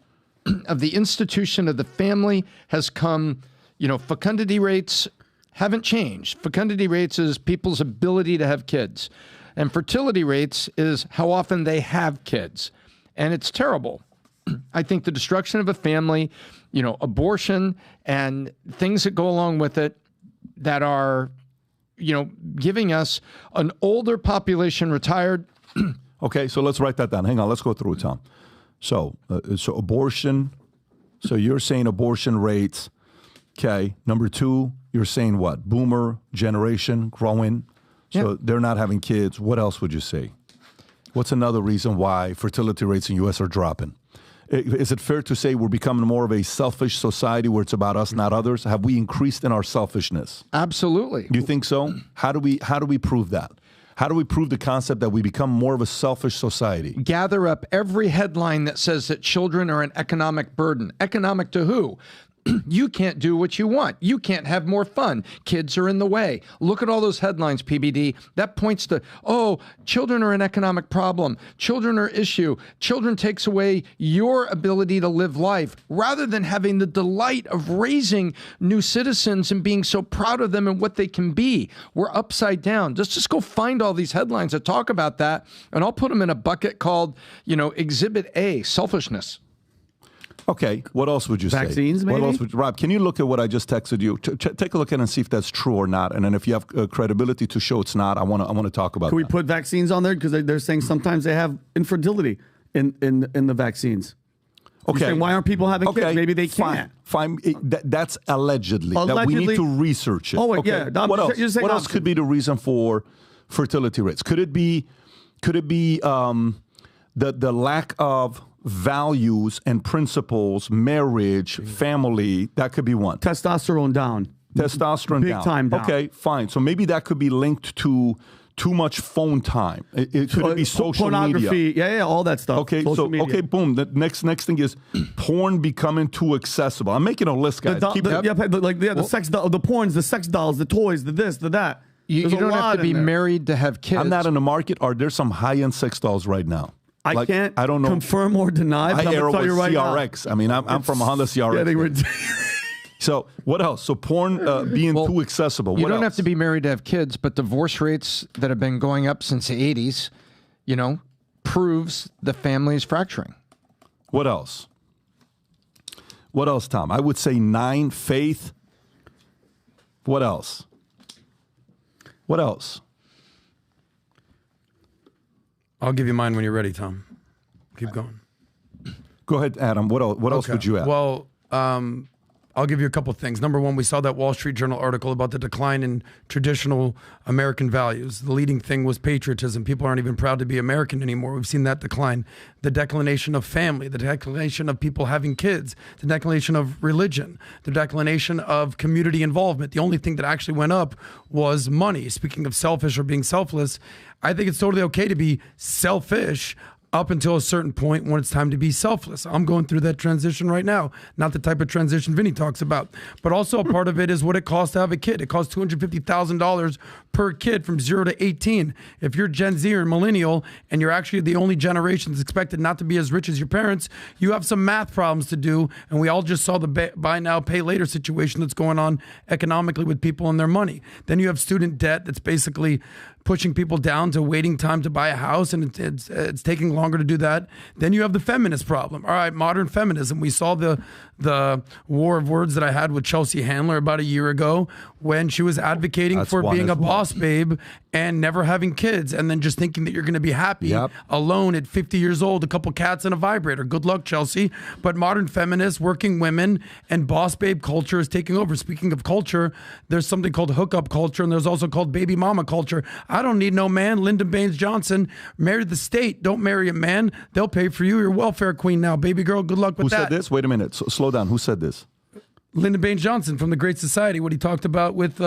of the institution of the family has come, fecundity rates haven't changed. Fecundity rates is people's ability to have kids. And fertility rates is how often they have kids. And it's terrible. I think the destruction of a family, abortion and things that go along with it that are, giving us an older population retired. Okay, so let's write that down. Hang on, let's go through it, Tom. So abortion. So you're saying abortion rates. Okay. Number two, you're saying what? Boomer generation growing. So they're not having kids. What else would you say? What's another reason why fertility rates in the U.S. are dropping? Is it fair to say we're becoming more of a selfish society where it's about us, not others? Have we increased in our selfishness? Absolutely. You think so? How do we prove that? How do we prove the concept that we become more of a selfish society? Gather up every headline that says that children are an economic burden. Economic to who? You can't do what you want. You can't have more fun. Kids are in the way. Look at all those headlines, PBD. That points to, children are an economic problem. Children are issue. Children takes away your ability to live life rather than having the delight of raising new citizens and being so proud of them and what they can be. We're upside down. Just go find all these headlines that talk about that, and I'll put them in a bucket called, Exhibit A, selfishness. Okay, what else would you say? Vaccines, maybe? What else would, Rob, can you look at what I just texted you? Take a look at it and see if that's true or not. And then if you have credibility to show it's not, I want to talk about Can we that. put vaccines on there? Because they're saying sometimes they have infertility in the vaccines. Okay. You're saying, why aren't people having kids? Maybe they can't. Fine. That's allegedly. That we need to research it. Oh, wait, okay. yeah. What else? What else could be the reason for fertility rates? Could it be the lack of values and principles, marriage, family? That could be one. Testosterone down. Big time down. Okay, fine. So maybe that could be linked to too much phone time. Could it be social pornography, media? Yeah, all that stuff. Okay, social media. Okay, boom. The next thing is porn becoming too accessible. I'm making a list, guys. The sex doll, the porns, the sex dolls, the toys, the this, the that. You don't have to be married to have kids. I'm not in the market. Are there some high-end sex dolls right now? I can't I don't know. confirm or deny, but I'm going to tell you right CRX. now. I mean, I'm from a Honda CRX. Getting ridiculous. So what else? So porn being too accessible. You what don't else? have to be married to have kids, but divorce rates that have been going up since the 80s, proves the family is fracturing. What else? What else, Tom? I would say 9, faith. What else? What else? I'll give you mine when you're ready, Tom. Keep going. Go ahead, Adam. What else would you add? Well, I'll give you a couple things. Number one, we saw that Wall Street Journal article about the decline in traditional American values. The leading thing was patriotism. People aren't even proud to be American anymore. We've seen that decline. The declination of family, the declination of people having kids, the declination of religion, the declination of community involvement. The only thing that actually went up was money. Speaking of selfish or being selfless, I think it's totally okay to be selfish. up until a certain point when it's time to be selfless. I'm going through that transition right now. Not the type of transition Vinny talks about. But also a part of it is what it costs to have a kid. It costs $250,000 per kid from 0 to 18. If you're Gen Z or millennial and you're actually the only generation that's expected not to be as rich as your parents, you have some math problems to do. And we all just saw the buy now, pay later situation that's going on economically with people and their money. Then you have student debt that's basically pushing people down to waiting time to buy a house, and it's taking longer to do that. Then you have the feminist problem. All right, modern feminism. We saw the war of words that I had with Chelsea Handler about a year ago when she was advocating for being a boss babe and never having kids, and then just thinking that you're going to be happy alone at 50 years old, a couple cats and a vibrator. Good luck, Chelsea. But modern feminists, working women, and boss babe culture is taking over. Speaking of culture, there's something called hookup culture, and there's also called baby mama culture. I don't need no man. Lyndon Baines Johnson married the state. Don't marry a man. They'll pay for you. You're welfare queen now, baby girl. Good luck with that. Who said this? Wait a minute. Slow down. Who said this? Lyndon Baines Johnson from The Great Society, what he talked about with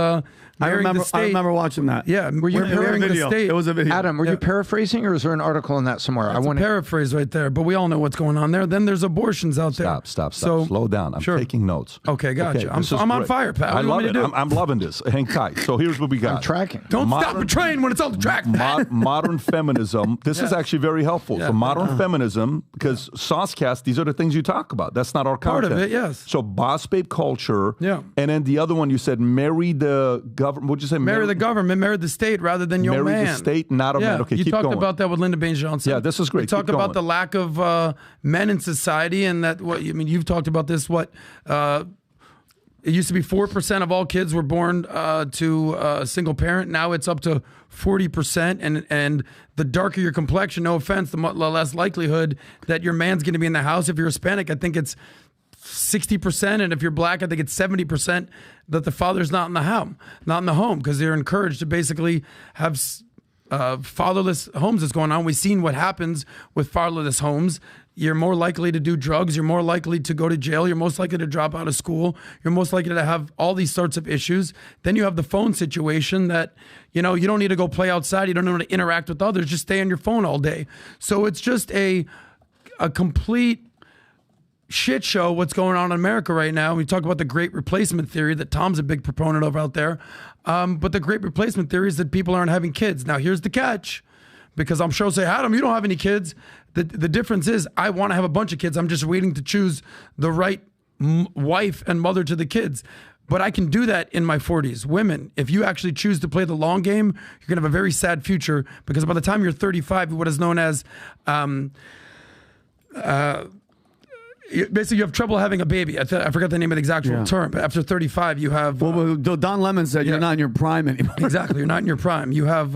marrying the state. I remember watching that. Yeah, were you marrying the state? It was a video. Adam, were you paraphrasing, or is there an article in that somewhere? I want to paraphrase right there, but we all know what's going on there. Then there's abortions out there. Stop. So, slow down. I'm taking notes. Okay, gotcha. I'm on fire, Pat. I love it. I'm loving this. Hang tight. So here's what we got. I'm tracking. Don't stop a train when it's on the track, Pat. Modern feminism. This is actually very helpful. So modern feminism, because Saucecast, these are the things you talk about. That's not our content. Part of it, yes. So boss babe culture. Yeah. And then the other one you said, marry the government. What'd you say? Marry the government, marry the state rather than your man. Marry the state, not a man. Okay, you keep talked going. about that with Lyndon Baines Johnson. Yeah, this is great. We talk about the lack of men in society, and that you've talked about this. It used to be 4% of all kids were born to a single parent. Now it's up to 40%, and the darker your complexion, no offense, the less likelihood that your man's going to be in the house. If you're Hispanic, I think it's 60%, and if you're black, I think it's 70% that the father's not in the home, because they're encouraged to basically have fatherless homes that's going on. We've seen what happens with fatherless homes. You're more likely to do drugs. You're more likely to go to jail. You're most likely to drop out of school. You're most likely to have all these sorts of issues. Then you have the phone situation that, you don't need to go play outside. You don't need to interact with others. Just stay on your phone all day. So it's just a complete shit show what's going on in America right now. We talk about the great replacement theory that Tom's a big proponent of out there. But the great replacement theory is that people aren't having kids. Now, here's the catch, because I'm sure say, Adam, you don't have any kids. The difference is I want to have a bunch of kids. I'm just waiting to choose the right wife and mother to the kids. But I can do that in my 40s. Women, if you actually choose to play the long game, you're going to have a very sad future, because by the time you're 35, what is known as basically, you have trouble having a baby. I forgot the name of the exact term. But after 35, you have... Well, Don Lemon said you're not in your prime anymore. Exactly. You're not in your prime. You have...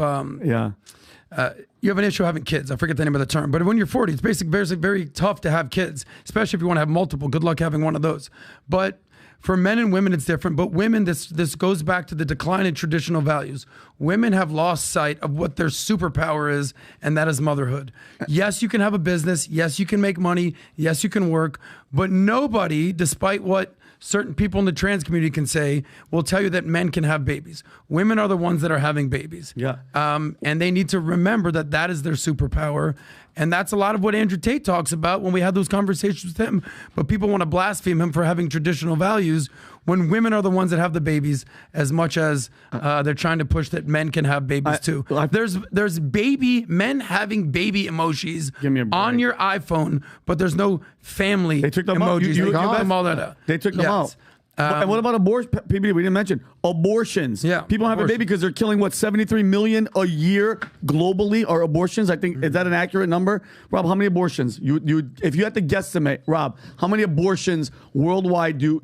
you have an issue having kids. I forget the name of the term. But when you're 40, it's basically very, very tough to have kids, especially if you want to have multiple. Good luck having one of those. But for men and women, it's different. But women, this goes back to the decline in traditional values. Women have lost sight of what their superpower is, and that is motherhood. Yes, you can have a business. Yes, you can make money. Yes, you can work. But nobody, despite what certain people in the trans community can say, will tell you that men can have babies. Women are the ones that are having babies. Yeah. And they need to remember that that is their superpower. And that's a lot of what Andrew Tate talks about when we had those conversations with him. But people want to blaspheme him for having traditional values when women are the ones that have the babies, as much as they're trying to push that men can have babies too. There's men having baby emojis on your iPhone, but there's no family emojis. You took them all that out. They took them out. And what about abortion? PBD, we didn't mention abortions. Yeah, people don't have a baby because they're killing 73 million a year globally are abortions. I think is that an accurate number, Rob? How many abortions? You if you had to guesstimate, Rob, how many abortions worldwide do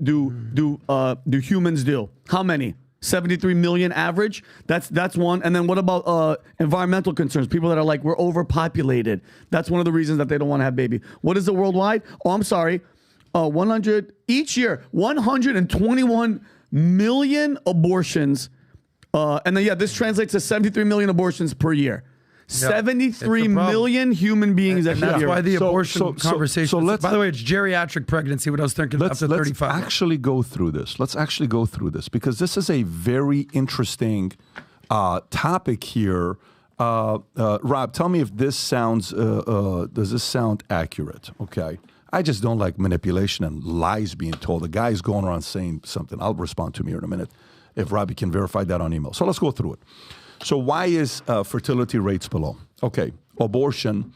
humans do? How many? 73 million average. That's one. And then what about environmental concerns? People that are like, we're overpopulated. That's one of the reasons that they don't want to have baby. What is it worldwide? Oh, I'm sorry. 100 each year, 121 million abortions. And then, this translates to 73 million abortions per year. 73 million human beings every year. That's why the abortion conversation. By the way, it's geriatric pregnancy, what I was thinking after 35. Let's actually go through this. Because this is a very interesting topic here. Rob, tell me if this sounds, does this sound accurate? Okay. I just don't like manipulation and lies being told. The guy's going around saying something. I'll respond to me here in a minute if Robbie can verify that on email. So let's go through it. So why is fertility rates below? Okay. Abortion.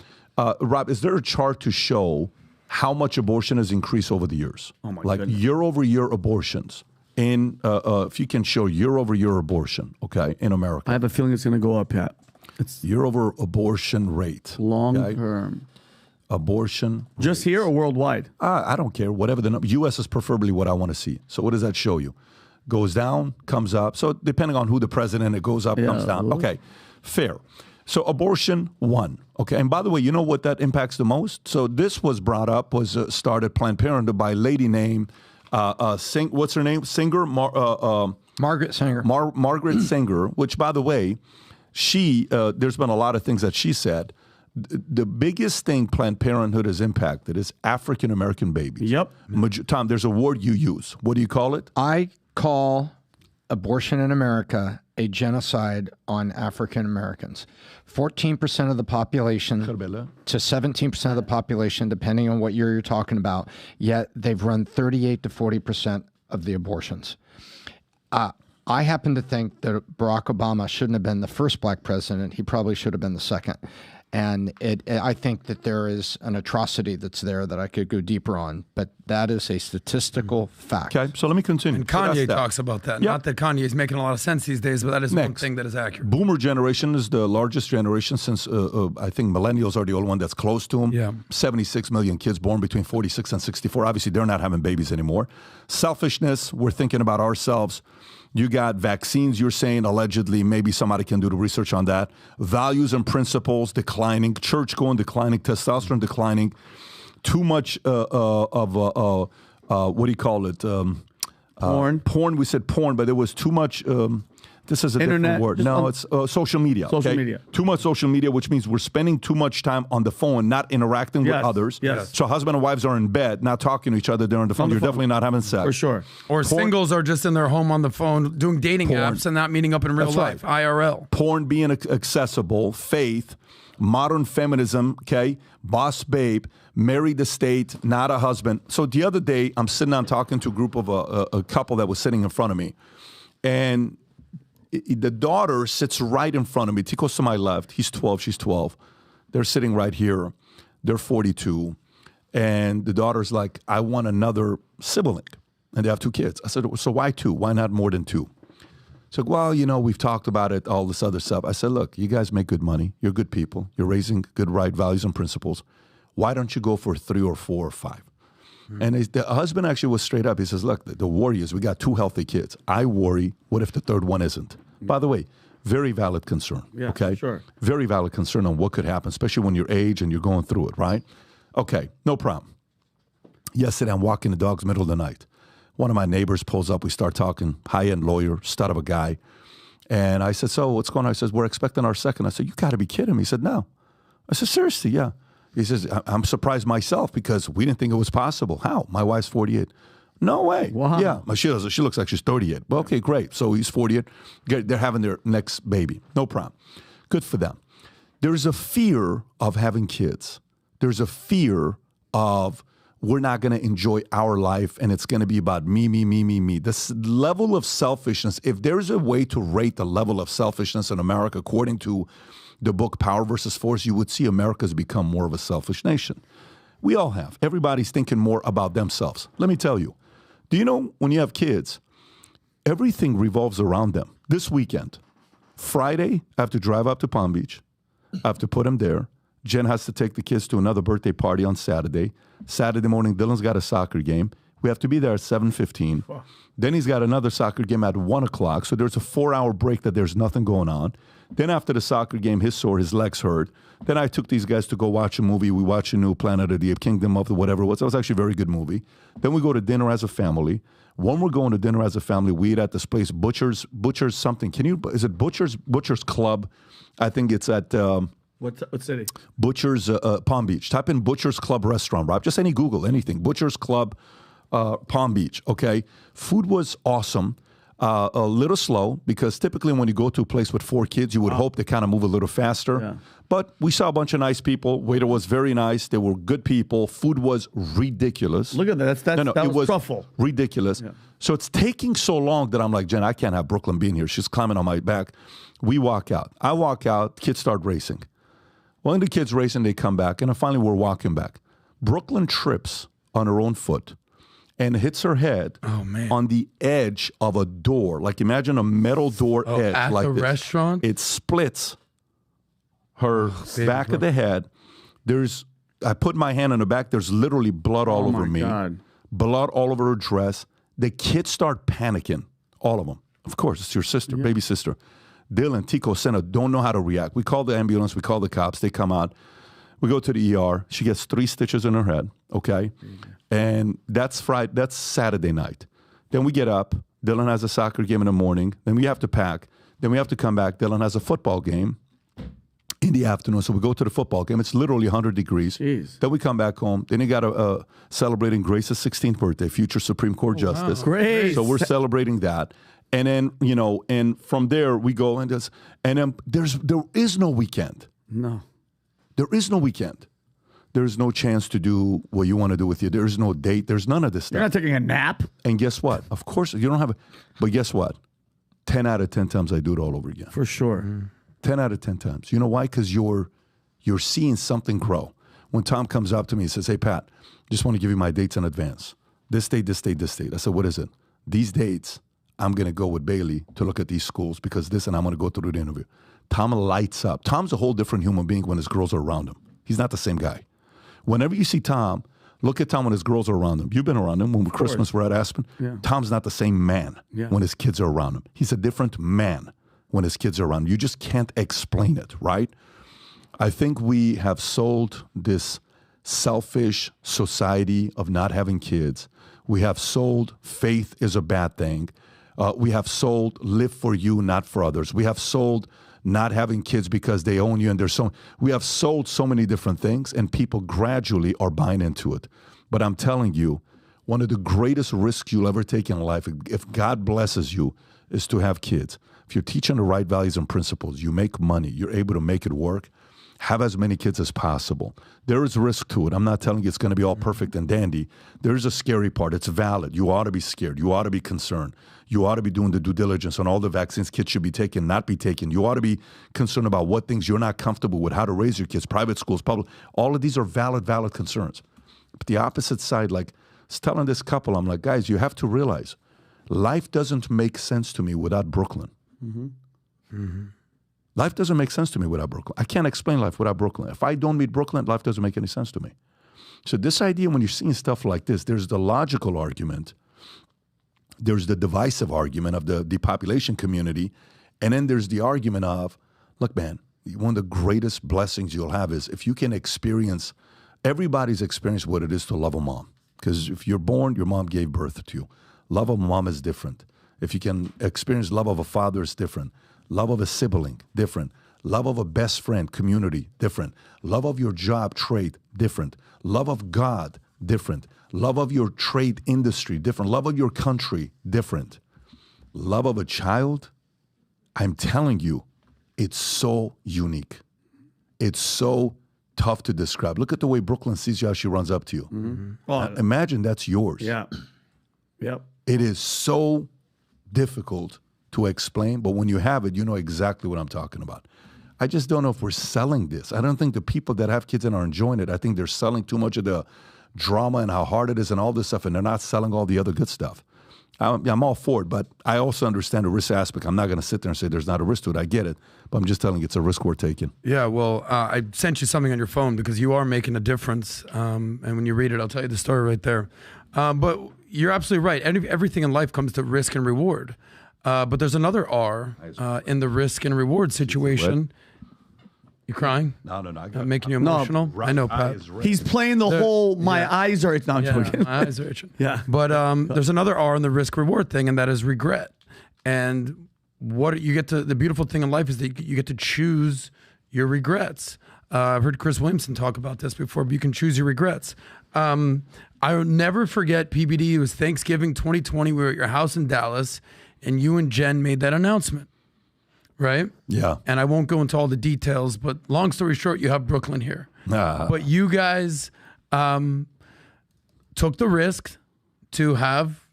Rob, is there a chart to show how much abortion has increased over the years? Oh my like goodness. year-over-year abortions. In if you can show year-over-year abortion, okay, in America. I have a feeling it's going to go up, Pat. It's year-over abortion rate. long okay? term. Abortion. Just here or worldwide? I don't care. Whatever the number. U.S. is preferably what I want to see. So what does that show you? Goes down, comes up. So depending on who the president, it goes up, comes down. Okay, fair. So abortion, 1. Okay, and by the way, you know what that impacts the most? So this was brought up, was started Planned Parenthood by a lady named, what's her name? Singer? Margaret Sanger. Margaret Sanger, which, by the way, there's been a lot of things that she said. The biggest thing Planned Parenthood has impacted is African-American babies. Yep. Tom, there's a word you use. What do you call it? I call abortion in America a genocide on African Americans. 14% of the population to 17% of the population, depending on what year you're talking about, yet they've run 38 to 40% of the abortions. I happen to think that Barack Obama shouldn't have been the first black president. He probably should have been the second. And I think that there is an atrocity that's there that I could go deeper on, but that is a statistical fact. Okay, so let me continue. And Kanye talks about that. Yep. Not that Kanye is making a lot of sense these days, but that is one thing that is accurate. Boomer generation is the largest generation since, I think millennials are the only one that's close to them. Yeah. 76 million kids born between 46 and 64. Obviously, they're not having babies anymore. Selfishness, we're thinking about ourselves. You got vaccines, you're saying, allegedly. Maybe somebody can do the research on that. Values and principles declining. Church going declining. Testosterone declining. Too much of what do you call it? Porn. Porn, we said porn, but there was too much... this is a Internet, different word. No, it's social media. Social okay? media. Too much social media, which means we're spending too much time on the phone, not interacting with others. Yes. So husband and wives are in bed, not talking to each other. They're on the phone. You're definitely not having sex. For sure. Or singles are just in their home on the phone doing dating apps and not meeting up in real life, IRL. Porn being accessible, faith, modern feminism, okay, boss babe, married the state, not a husband. So the other day, I'm sitting down talking to a group of a couple that was sitting in front of me. And the daughter sits right in front of me. He goes to my left. He's 12. She's 12. They're sitting right here. They're 42. And the daughter's like, I want another sibling. And they have 2 kids. I said, so why 2? Why not more than 2? So, well, you know, we've talked about it, all this other stuff. I said, look, you guys make good money. You're good people. You're raising good right values and principles. Why don't you go for 3 or 4 or 5? And the husband actually was straight up. He says, look, the worry is we got 2 healthy kids. I worry, what if the 3rd one isn't? By the way, very valid concern. Yeah, okay? sure. Very valid concern on what could happen, especially when you're age and you're going through it, right? Okay, no problem. Yesterday, I'm walking the dogs middle of the night. One of my neighbors pulls up. We start talking, high-end lawyer, stud of a guy. And I said, so what's going on? He says, we're expecting our second. I said, you got to be kidding me. He said, no. I said, seriously, yeah. He says, I'm surprised myself because we didn't think it was possible. How? My wife's 48. No way. Wow. Yeah. She looks like she's 38. Well, okay, great. So he's 48. They're having their next baby. No problem. Good for them. There's a fear of having kids. There's a fear of we're not going to enjoy our life and it's going to be about me, me, me, me, me. This level of selfishness, if there's a way to rate the level of selfishness in America according to the book Power versus Force, you would see America's become more of a selfish nation. We all have. Everybody's thinking more about themselves. Let me tell you, do you know when you have kids, everything revolves around them. This weekend, Friday, I have to drive up to Palm Beach. I have to put them there. Jen has to take the kids to another birthday party on Saturday. Saturday morning, Dylan's got a soccer game. We have to be there at 7:15. Wow. Then he's got another soccer game at 1 o'clock. So there's a 4-hour break that there's nothing going on. Then after the soccer game, his legs hurt. Then I took these guys to go watch a movie. We watched a new Planet of the Apes, Kingdom of the whatever it was. That was actually a very good movie. Then we go to dinner as a family. When we're going to dinner as a family, we eat at this place, Butcher's something. Is it Butcher's Club? I think it's at... What city? Butcher's Palm Beach. Type in Butcher's Club restaurant, Rob. Just Google anything. Butcher's Club Palm Beach, okay? Food was awesome. A little slow, because typically when you go to a place with 4 kids, you would hope they kind of move a little faster. Yeah. But we saw a bunch of nice people. Waiter was very nice. They were good people. Food was ridiculous. Look at that. That was truffle. Ridiculous. Yeah. So it's taking so long that I'm like, Jen, I can't have Brooklyn being here. She's climbing on my back. We walk out. I walk out. Kids start racing. When the kids racing, they come back. And then finally, we're walking back. Brooklyn trips on her own foot and hits her head on the edge of a door. Like, imagine a metal door edge. At like the this. restaurant? It splits her back of the head. I put my hand on the back. There's literally blood all over me. God. Blood all over her dress. The kids start panicking. All of them. Of course, it's your sister, baby sister. Dylan, Tico, Senna don't know how to react. We call the ambulance. We call the cops. They come out. We go to the ER. She gets 3 stitches in her head, okay? And that's Saturday night. Then we get up. Dylan has a soccer game in the morning. Then we have to pack. Then we have to come back. Dylan has a football game in the afternoon. So we go to the football game. It's literally 100 degrees. Jeez. Then we come back home. Then you got celebrating Grace's 16th birthday, future Supreme Court Justice. Wow. Great. So we're celebrating that. And then, and from there we go and then there is no weekend. No. There is no weekend. There's no chance to do what you want to do with you. There's no date. There's none of this stuff. You're not taking a nap? And guess what? Of course, you don't have but guess what? 10 out of 10 times I do it all over again. For sure. 10 out of 10 times. You know why? Because you're seeing something grow. When Tom comes up to me and says, hey, Pat, just want to give you my dates in advance. This date, this date, this date. I said, what is it? These dates, I'm going to go with Bailey to look at these schools because this, and I'm going to go through the interview. Tom lights up. Tom's a whole different human being when his girls are around him. He's not the same guy. Whenever you see Tom, look at Tom when his girls are around him. You've been around him. When Christmas we're at Aspen. Yeah. Tom's not the same man when his kids are around him. He's a different man when his kids are around him. You just can't explain it, right? I think we have sold this selfish society of not having kids. We have sold faith is a bad thing. We have sold live for you, not for others. We have sold not having kids because they own you, and we have sold so many different things, and people gradually are buying into it. But I'm telling you, one of the greatest risks you'll ever take in life, if God blesses you, is to have kids. If you're teaching the right values and principles, you make money, you're able to make it work, have as many kids as possible. There is risk to it. I'm not telling you it's going to be all perfect and dandy. There is a scary part. It's valid. You ought to be scared. You ought to be concerned. You ought to be doing the due diligence on all the vaccines kids should be taking, not be taken. You ought to be concerned about what things you're not comfortable with, how to raise your kids, private schools, public. All of these are valid concerns. But the opposite side, like I was telling this couple, I'm like, guys, you have to realize life doesn't make sense to me without Brooklyn. Mm-hmm. Mm-hmm. Life doesn't make sense to me without Brooklyn. I can't explain life without Brooklyn. If I don't meet Brooklyn, life doesn't make any sense to me. So this idea, when you're seeing stuff like this, there's the logical argument, there's the divisive argument of the depopulation community, and then there's the argument of, look, man, one of the greatest blessings you'll have is if you can experience, everybody's experienced what it is to love a mom. Because if you're born, your mom gave birth to you. Love of a mom is different. If you can experience love of a father, it's different. Love of a sibling, different. Love of a best friend, community, different. Love of your job, trade, different. Love of God, different. Love of your trade industry, different. Love of your country, different. Love of a child, I'm telling you, it's so unique. It's so tough to describe. Look at the way Brooklyn sees you, how she runs up to you. Mm-hmm. Well, imagine that's yours. Yeah. Yep. It is so difficult to explain, but when you have it, you know exactly what I'm talking about. I just don't know if we're selling this. I don't think the people that have kids and are enjoying it, I think they're selling too much of the drama and how hard it is and all this stuff, and they're not selling all the other good stuff. I'm all for it, but I also understand the risk aspect. I'm not going to sit there and say there's not a risk to it. I get it, but I'm just telling you it's a risk we're taking. Yeah, well, I sent you something on your phone because you are making a difference, and when you read it, I'll tell you the story right there. But you're absolutely right. Everything in life comes to risk and reward. But there's another R in the risk and reward situation. You crying? No. Making you emotional? No, I know, Pat. He's playing the whole, my eyes are, it's not joking. My eyes are itching. Yeah. But there's another R in the risk reward thing, and that is regret. And what you get to, the beautiful thing in life is that you get to choose your regrets. I've heard Chris Williamson talk about this before, but you can choose your regrets. I will never forget PBD. It was Thanksgiving 2020. We were at your house in Dallas. and you and Jen made that announcement, right? Yeah. And I won't go into all the details, but long story short, you have Brooklyn here. But you guys took the risk to have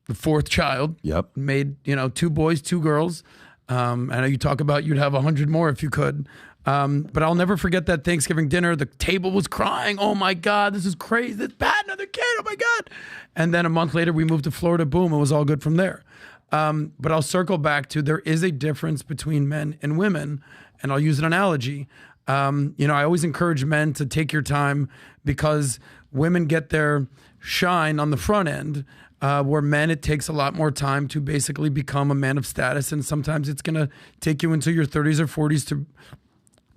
the fourth child. Yep. Made, 2 boys, 2 girls. I know you talk about you'd have 100 more if you could. But I'll never forget that Thanksgiving dinner. The table was crying. Oh my God, this is crazy. This bad, another kid. Oh my God. And then a month later, we moved to Florida. Boom, it was all good from there. But I'll circle back to there is a difference between men and women. And I'll use an analogy. I always encourage men to take your time because women get their shine on the front end. Where men, it takes a lot more time to basically become a man of status. And sometimes it's going to take you into your 30s or 40s to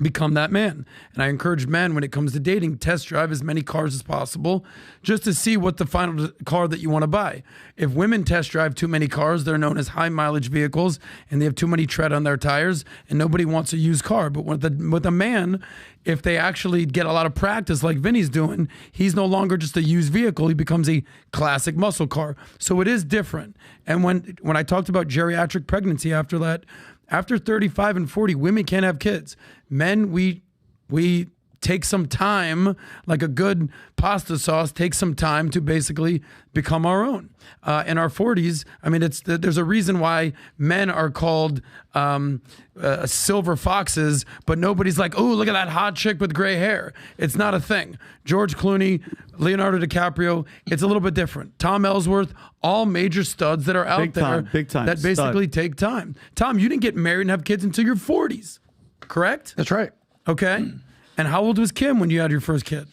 become that man. And I encourage men, when it comes to dating, test drive as many cars as possible just to see what the final car that you want to buy. If women test drive too many cars, they're known as high mileage vehicles and they have too many tread on their tires and nobody wants a used car. But with a man, if they actually get a lot of practice like Vinny's doing, he's no longer just a used vehicle. He becomes a classic muscle car. So it is different. And when I talked about geriatric pregnancy after that, after 35 and 40, women can't have kids. Men, we take some time, like a good pasta sauce, take some time to basically become our own. In our 40s, I mean, there's a reason why men are called silver foxes, but nobody's like, oh, look at that hot chick with gray hair. It's not a thing. George Clooney, Leonardo DiCaprio, it's a little bit different. Tom Ellsworth, all major studs that are out there big time that basically take time. Tom, you didn't get married and have kids until your 40s, correct? That's right. Okay. And how old was Kim when you had your first kid?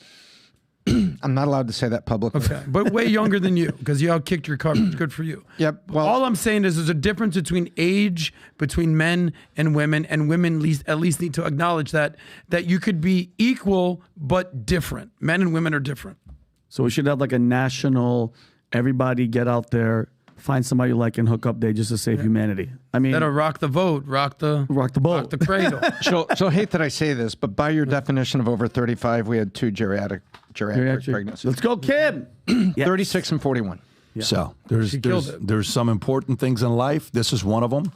I'm not allowed to say that publicly. Okay, but way younger than you because you outkicked your coverage. Good for you. Yep. Well, all I'm saying is there's a difference between age between men, and women at least need to acknowledge that you could be equal but different. Men and women are different. So we should have like a national, everybody get out there, find somebody you like and hook up day just to save humanity. I mean, that'll rock the vote, rock the boat, rock the cradle. So hate that I say this, but by your definition of over 35, we had 2 geriatric pregnancies. Let's go, Kim. 36 and 41. Yeah. So there's some important things in life. This is one of them.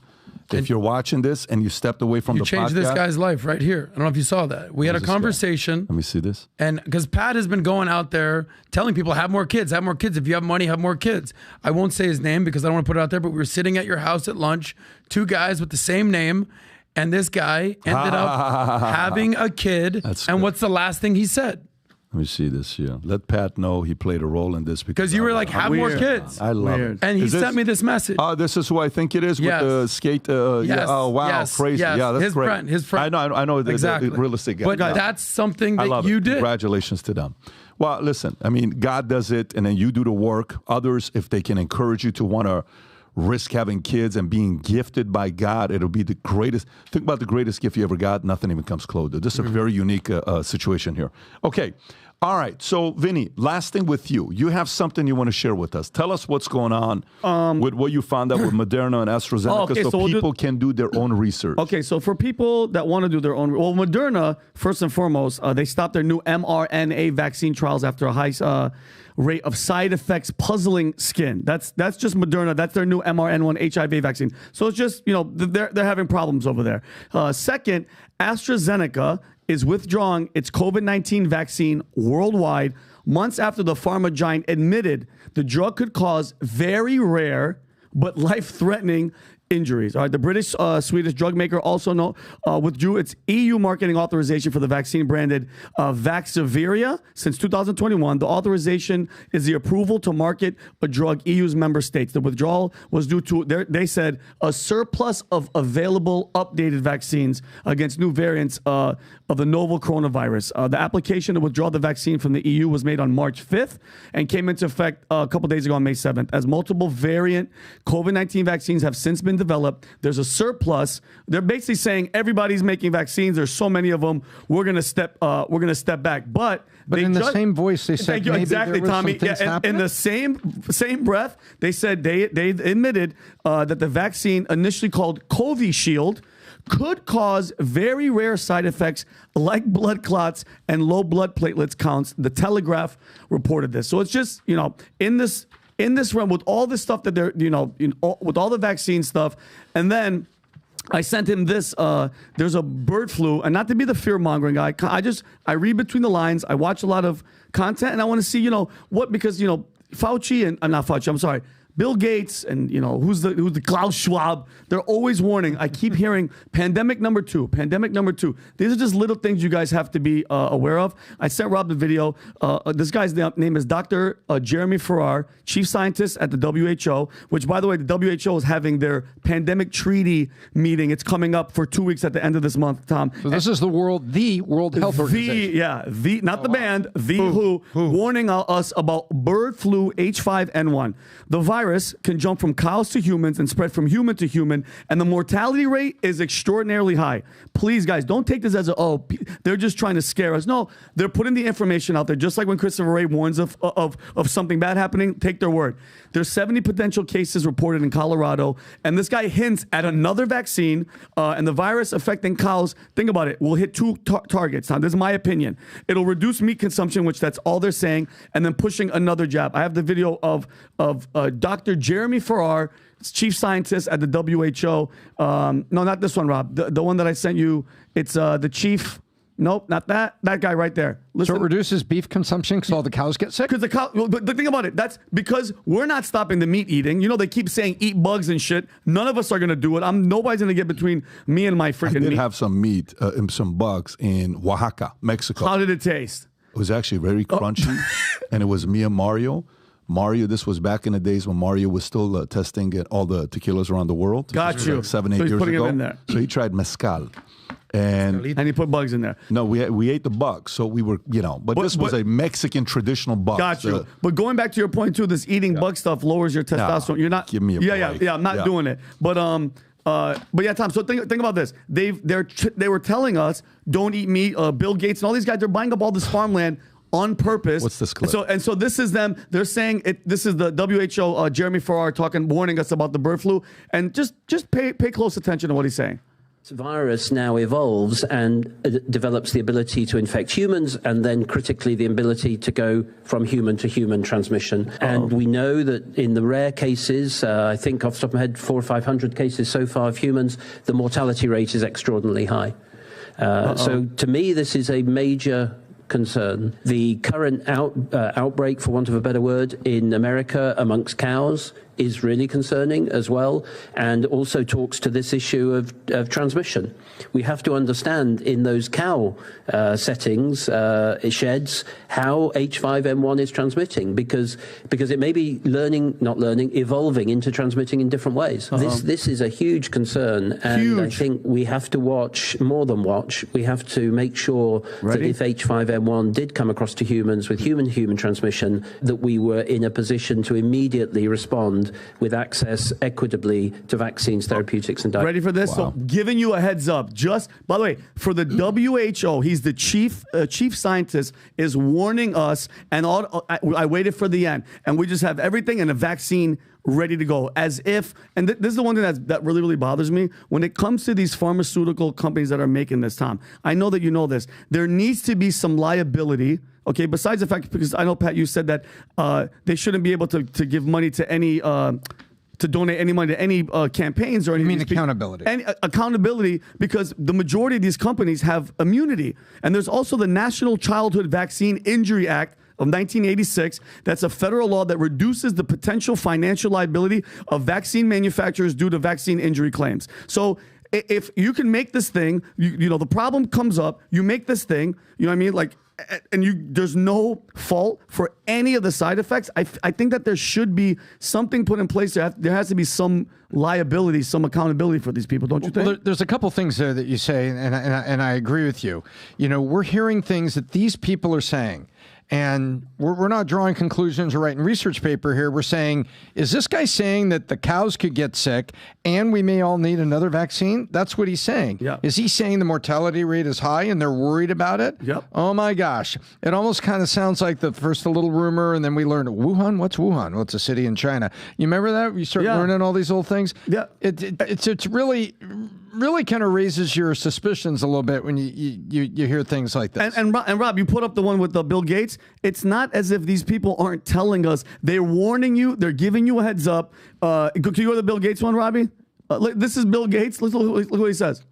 If you're watching this and you stepped away from the podcast. You changed this guy's life right here. I don't know if you saw that. We had a conversation. Let me see this. And because Pat has been going out there telling people, have more kids, have more kids. If you have money, have more kids. I won't say his name because I don't want to put it out there, but we were sitting at your house at lunch, 2 guys with the same name. And this guy ended up having a kid. And what's the last thing he said? Let me see this here. Let Pat know he played a role in this because you were like, have more kids. I love it. And he sent me this message. Oh, this is who I think it is with the skate. Yes. Oh, wow. Yes. Crazy. Yes. Yeah, that's great. His friend. I know exactly. the real estate guy. But that's something that you did. Congratulations to them. Well, listen, I mean, God does it, and then you do the work. Others, if they can encourage you to want to risk having kids and being gifted by God, it'll be the greatest. Think about the greatest gift you ever got. Nothing even comes close. This is a very unique situation here. Okay. All right. So, Vinny, last thing with you. You have something you want to share with us. Tell us what's going on with what you found out with Moderna and AstraZeneca so people can do their own research. Okay. So, for people that want to do their own, well, Moderna, first and foremost, they stopped their new mRNA vaccine trials after a high rate of side effects puzzling skin. That's just Moderna. That's their new mRNA-1 HIV vaccine. So, it's just, they're having problems over there. Second, AstraZeneca is withdrawing its COVID-19 vaccine worldwide months after the pharma giant admitted the drug could cause very rare but life-threatening injuries. All right, the British Swedish drug maker also withdrew its EU marketing authorization for the vaccine branded Vaxzevria since 2021. The authorization is the approval to market a drug EU's member states. The withdrawal was due to, they said, a surplus of available updated vaccines against new variants of the novel coronavirus. The application to withdraw the vaccine from the EU was made on March 5th and came into effect a couple days ago on May 7th. As multiple variant COVID-19 vaccines have since been developed, there's a surplus. They're basically saying everybody's making vaccines. There's so many of them. We're gonna step back. But in the same voice, they said maybe exactly, there was Tommy. some things In the same breath, they said they admitted that the vaccine, initially called Covishield, could cause very rare side effects like blood clots and low blood platelets counts. The Telegraph reported this. So it's just, in this in this realm with all this stuff that they're, with all the vaccine stuff, and then I sent him this. There's a bird flu, and not to be the fear mongering guy. I read between the lines. I watch a lot of content, and I want to see, because Fauci and not Fauci. I'm sorry. Bill Gates and who's the Klaus Schwab, they're always warning. I keep hearing pandemic number two. These are just little things you guys have to be aware of. I sent Rob the video. This guy's name is Dr. Jeremy Farrar, chief scientist at the WHO, which, by the way, the WHO is having their pandemic treaty meeting. It's coming up for 2 weeks at the end of this month, Tom. So this is the World Health Organization. Not the band, WHO, warning us about bird flu H5N1. The virus can jump from cows to humans and spread from human to human, and the mortality rate is extraordinarily high. Please, guys, don't take this as they're just trying to scare us. No, they're putting the information out there, just like when Christopher Wray warns of something bad happening. Take their word. There's 70 potential cases reported in Colorado, and this guy hints at another vaccine, and the virus affecting cows, think about it, will hit two targets. Now, this is my opinion. It'll reduce meat consumption, which that's all they're saying, and then pushing another jab. I have the video of Dr. Jeremy Farrar, chief scientist at the WHO. No, not this one, Rob. The one that I sent you, it's the chief. Nope, not that. That guy right there. Listen. So it reduces beef consumption because all the cows get sick? Because but the thing about it, that's because we're not stopping the meat eating. They keep saying eat bugs and shit. None of us are going to do it. Nobody's going to get between me and my freaking meat. I did have some meat and some bugs in Oaxaca, Mexico. How did it taste? It was actually very crunchy, and it was me and Mario. This was back in the days when Mario was still testing at all the tequilas around the world. Got you. Like 7, 8 years ago. Him in there. So he tried mezcal. And he put bugs in there. No, we ate the bugs. So we were, but this was a Mexican traditional bug. Got you. But going back to your point too, this eating bug stuff lowers your testosterone. You're not. Give me a break. I'm not doing it. But yeah, Tom. So think about this. They were telling us don't eat meat. Bill Gates and all these guys, they're buying up all this farmland on purpose. What's this clip? So this is them. They're saying this is the WHO. Jeremy Farrar warning us about the bird flu, and just pay close attention to what he's saying. This virus now evolves and develops the ability to infect humans, and then critically the ability to go from human to human transmission. And we know that in the rare cases, I think off the top of my head, 400 or 500 cases so far of humans, the mortality rate is extraordinarily high. So to me, this is a major concern. The current outbreak, for want of a better word, in America amongst cows is really concerning as well, and also talks to this issue of transmission. We have to understand in those cow settings, sheds, how H5N1 is transmitting, because it may be evolving into transmitting in different ways. This is a huge concern, and I think we have to more than watch. We have to make sure that if H5N1 did come across to humans with human-to-human transmission, that we were in a position to immediately respond with access equitably to vaccines, therapeutics, and diet. Ready for this? Wow. So giving you a heads up, just, by the way, for the WHO, he's the chief scientist, is warning us, and I waited for the end, and we just have everything and a vaccine ready to go, as if, and this is the one thing that really, really bothers me, when it comes to these pharmaceutical companies that are making this, Tom, I know that you know this, there needs to be some liability, okay, besides the fact, because I know, Pat, you said that they shouldn't be able to give money to any, to donate any money to any campaigns or anything. You mean accountability? Accountability, because the majority of these companies have immunity. And there's also the National Childhood Vaccine Injury Act of 1986. That's a federal law that reduces the potential financial liability of vaccine manufacturers due to vaccine injury claims. So if you can make this thing, the problem comes up, you make this thing, you know what I mean? Like, and there's no fault for any of the side effects. I think that there should be something put in place. There has to be some liability, some accountability for these people, don't you think? Well, there's a couple things there that you say, and I agree with you. We're hearing things that these people are saying, and we're not drawing conclusions or writing research paper here. We're saying, is this guy saying that the cows could get sick and we may all need another vaccine? That's what he's saying. Yeah. Is he saying the mortality rate is high and they're worried about it? Yep. Oh my gosh. It almost kind of sounds like the first a little rumor, and then we learned Wuhan. What's Wuhan? Well, it's a city in China. You remember that? You start learning all these old things? Yeah. It's really really kind of raises your suspicions a little bit when you hear things like this. And Rob, you put up the one with the Bill Gates. It's not as if these people aren't telling us. They're warning you. They're giving you a heads up. Can you go to the Bill Gates one, Robbie? This is Bill Gates. Look what he says.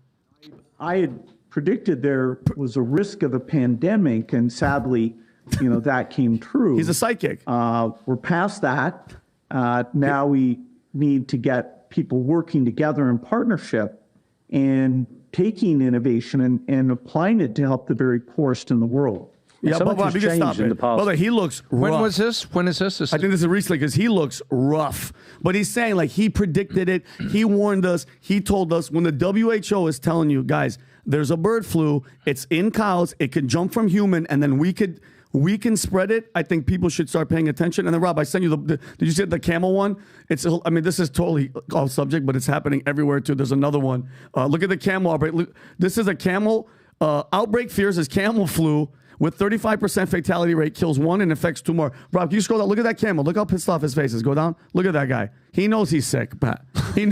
I had predicted there was a risk of a pandemic, and sadly, that came true. He's a psychic. We're past that. Now we need to get people working together in partnership and taking innovation and applying it to help the very poorest in the world. Yeah, but Rob, you can stop it. Brother, he looks rough. When was this? When is this? I think this is recently because he looks rough. But he's saying like he predicted it. He warned us. He told us when the WHO is telling you, guys, there's a bird flu. It's in cows. It can jump from human, and then we can spread it. I think people should start paying attention. And then, Rob, I sent you did you see the camel one? This is totally off subject, but it's happening everywhere too. There's another one. Look at the camel outbreak. Look, this is a camel outbreak fears is camel flu with 35% fatality rate, kills 1 and infects 2 more. Rob, can you scroll down? Look at that camel. Look how pissed off his face is. Go down. Look at that guy. He knows he's sick, Pat. He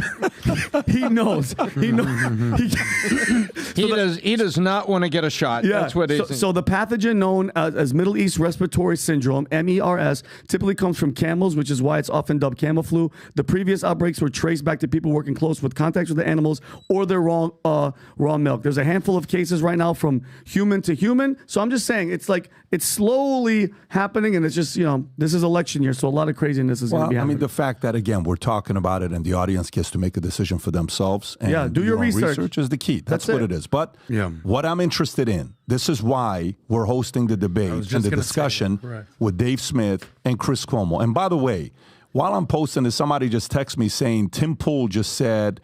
knows. He knows. He does not want to get a shot. Yeah. That's what it is. So the pathogen known as Middle East Respiratory Syndrome, MERS, typically comes from camels, which is why it's often dubbed camel flu. The previous outbreaks were traced back to people working close with contacts with the animals or their raw milk. There's a handful of cases right now from human to human. So I'm just saying it's like it's slowly happening, and it's just this is election year, so a lot of craziness is going to be happening. The fact that again we're talking about it and the audience gets to make a decision for themselves. And do your research. Research is the key. That's what it is. But what I'm interested in, this is why we're hosting the debate and the discussion with Dave Smith and Chris Cuomo. And by the way, while I'm posting this, somebody just texted me saying Tim Pool just said.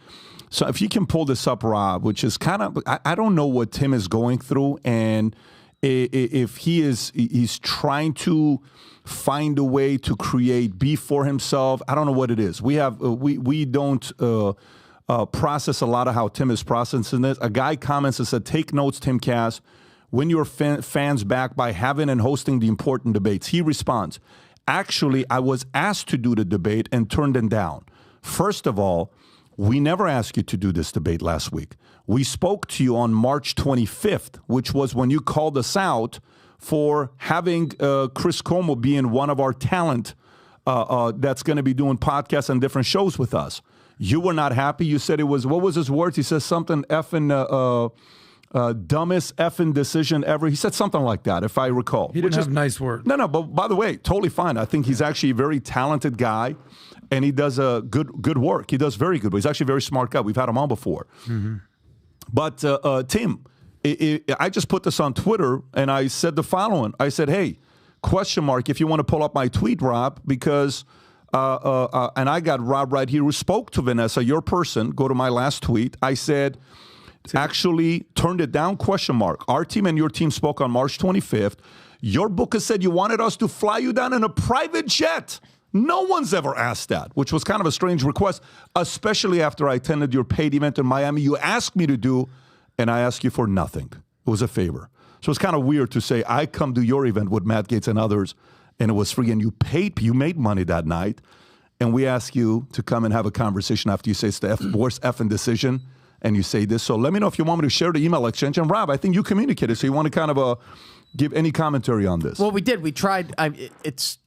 So if you can pull this up, Rob, which is kind of I don't know what Tim is going through, and if he's trying to find a way to create beef for himself. I don't know what it is. We don't process a lot of how Tim is processing this. A guy comments and said, "Take notes, Tim Cass. Win your fans back by having and hosting the important debates." He responds, "Actually, I was asked to do the debate and turned them down. First of all, we never asked you to do this debate last week. We spoke to you on March 25th, which was when you called us out for having Chris Cuomo being one of our talent that's going to be doing podcasts and different shows with us. You were not happy. You said it was, what was his words? He says something effing dumbest effing decision ever. He said something like that, if I recall. He didn't have nice words. No, but by the way, totally fine. I think he's actually a very talented guy, and he does good work. He does very good. But he's actually a very smart guy. We've had him on before. Mm-hmm. But Tim, I just put this on Twitter, and I said the following. I said, hey, ? If you want to pull up my tweet, Rob, because, and I got Rob right here who spoke to Vanessa, your person. Go to my last tweet. I said, actually turned it down, ? Our team and your team spoke on March 25th. Your book has said you wanted us to fly you down in a private jet. No one's ever asked that, which was kind of a strange request, especially after I attended your paid event in Miami. You asked me to do, and I asked you for nothing. It was a favor. So it's kind of weird to say I come to your event with Matt Gaetz and others, and it was free, and you made money that night, and we ask you to come and have a conversation after you say it's the worst effing decision, and you say this. So let me know if you want me to share the email exchange. And Rob, I think you communicated, so you want to kind of give any commentary on this. Well, we did. We tried. It's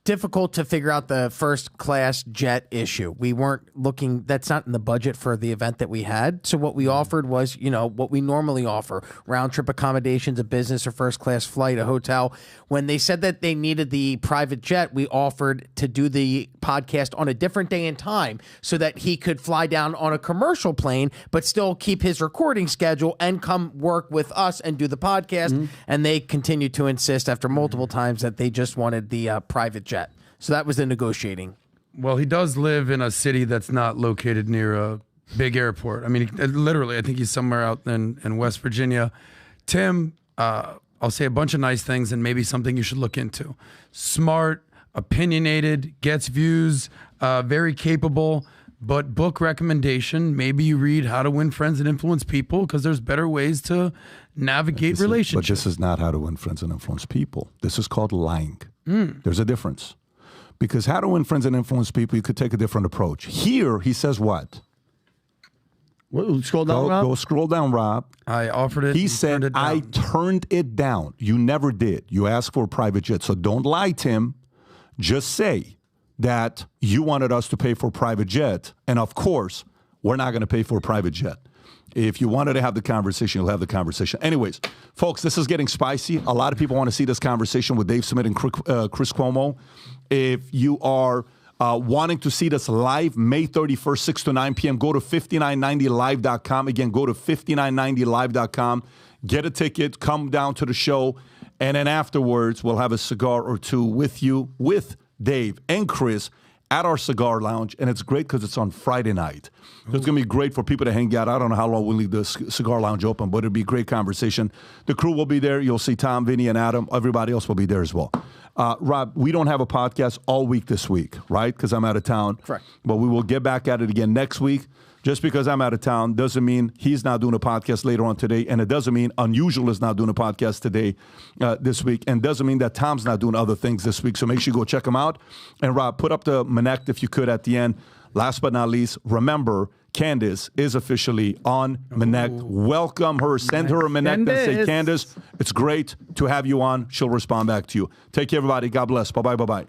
difficult to figure out the first class jet issue. We weren't looking, that's not in the budget for the event that we had. So what we offered was, what we normally offer, round trip accommodations, a business or first class flight, a hotel. When they said that they needed the private jet, we offered to do the podcast on a different day and time so that he could fly down on a commercial plane, but still keep his recording schedule and come work with us and do the podcast. Mm-hmm. And they continued to insist after multiple times that they just wanted the private jet. So that was the negotiating. Well, he does live in a city that's not located near a big airport. I mean, literally, I think he's somewhere out in West Virginia. Tim, I'll say a bunch of nice things and maybe something you should look into. Smart, opinionated, gets views, very capable, but book recommendation, maybe you read How to Win Friends and Influence People because there's better ways to navigate relationships. But this is not How to Win Friends and Influence People. This is called lying. There's a difference. Because How to Win Friends and Influence People, you could take a different approach. Here, he says what? Scroll down, Rob. Go scroll down, Rob. I offered it. He said, I turned it down. You never did. You asked for a private jet. So don't lie to him. Just say that you wanted us to pay for a private jet. And of course, we're not going to pay for a private jet. If you wanted to have the conversation, you'll have the conversation. Anyways, folks, this is getting spicy. A lot of people want to see this conversation with Dave Smith and Chris Cuomo. If you are wanting to see this live, May 31st, 6 to 9 p.m., go to 5990live.com. Again, go to 5990live.com. Get a ticket. Come down to the show. And then afterwards, we'll have a cigar or two with you, with Dave and Chris, at our cigar lounge, and it's great because it's on Friday night. So it's going to be great for people to hang out. I don't know how long we'll leave the cigar lounge open, but it'll be a great conversation. The crew will be there. You'll see Tom, Vinny, and Adam. Everybody else will be there as well. Rob, we don't have a podcast all week this week, right? Because I'm out of town. Correct. But we will get back at it again next week. Just because I'm out of town doesn't mean he's not doing a podcast later on today, and it doesn't mean Unusual is not doing a podcast today, this week, and doesn't mean that Tom's not doing other things this week. So make sure you go check them out. And Rob, put up the Minnect if you could at the end. Last but not least, remember, Candace is officially on Minnect. Welcome her. Send her a Minnect and say, Candace, it's great to have you on. She'll respond back to you. Take care, everybody. God bless. Bye-bye, bye-bye.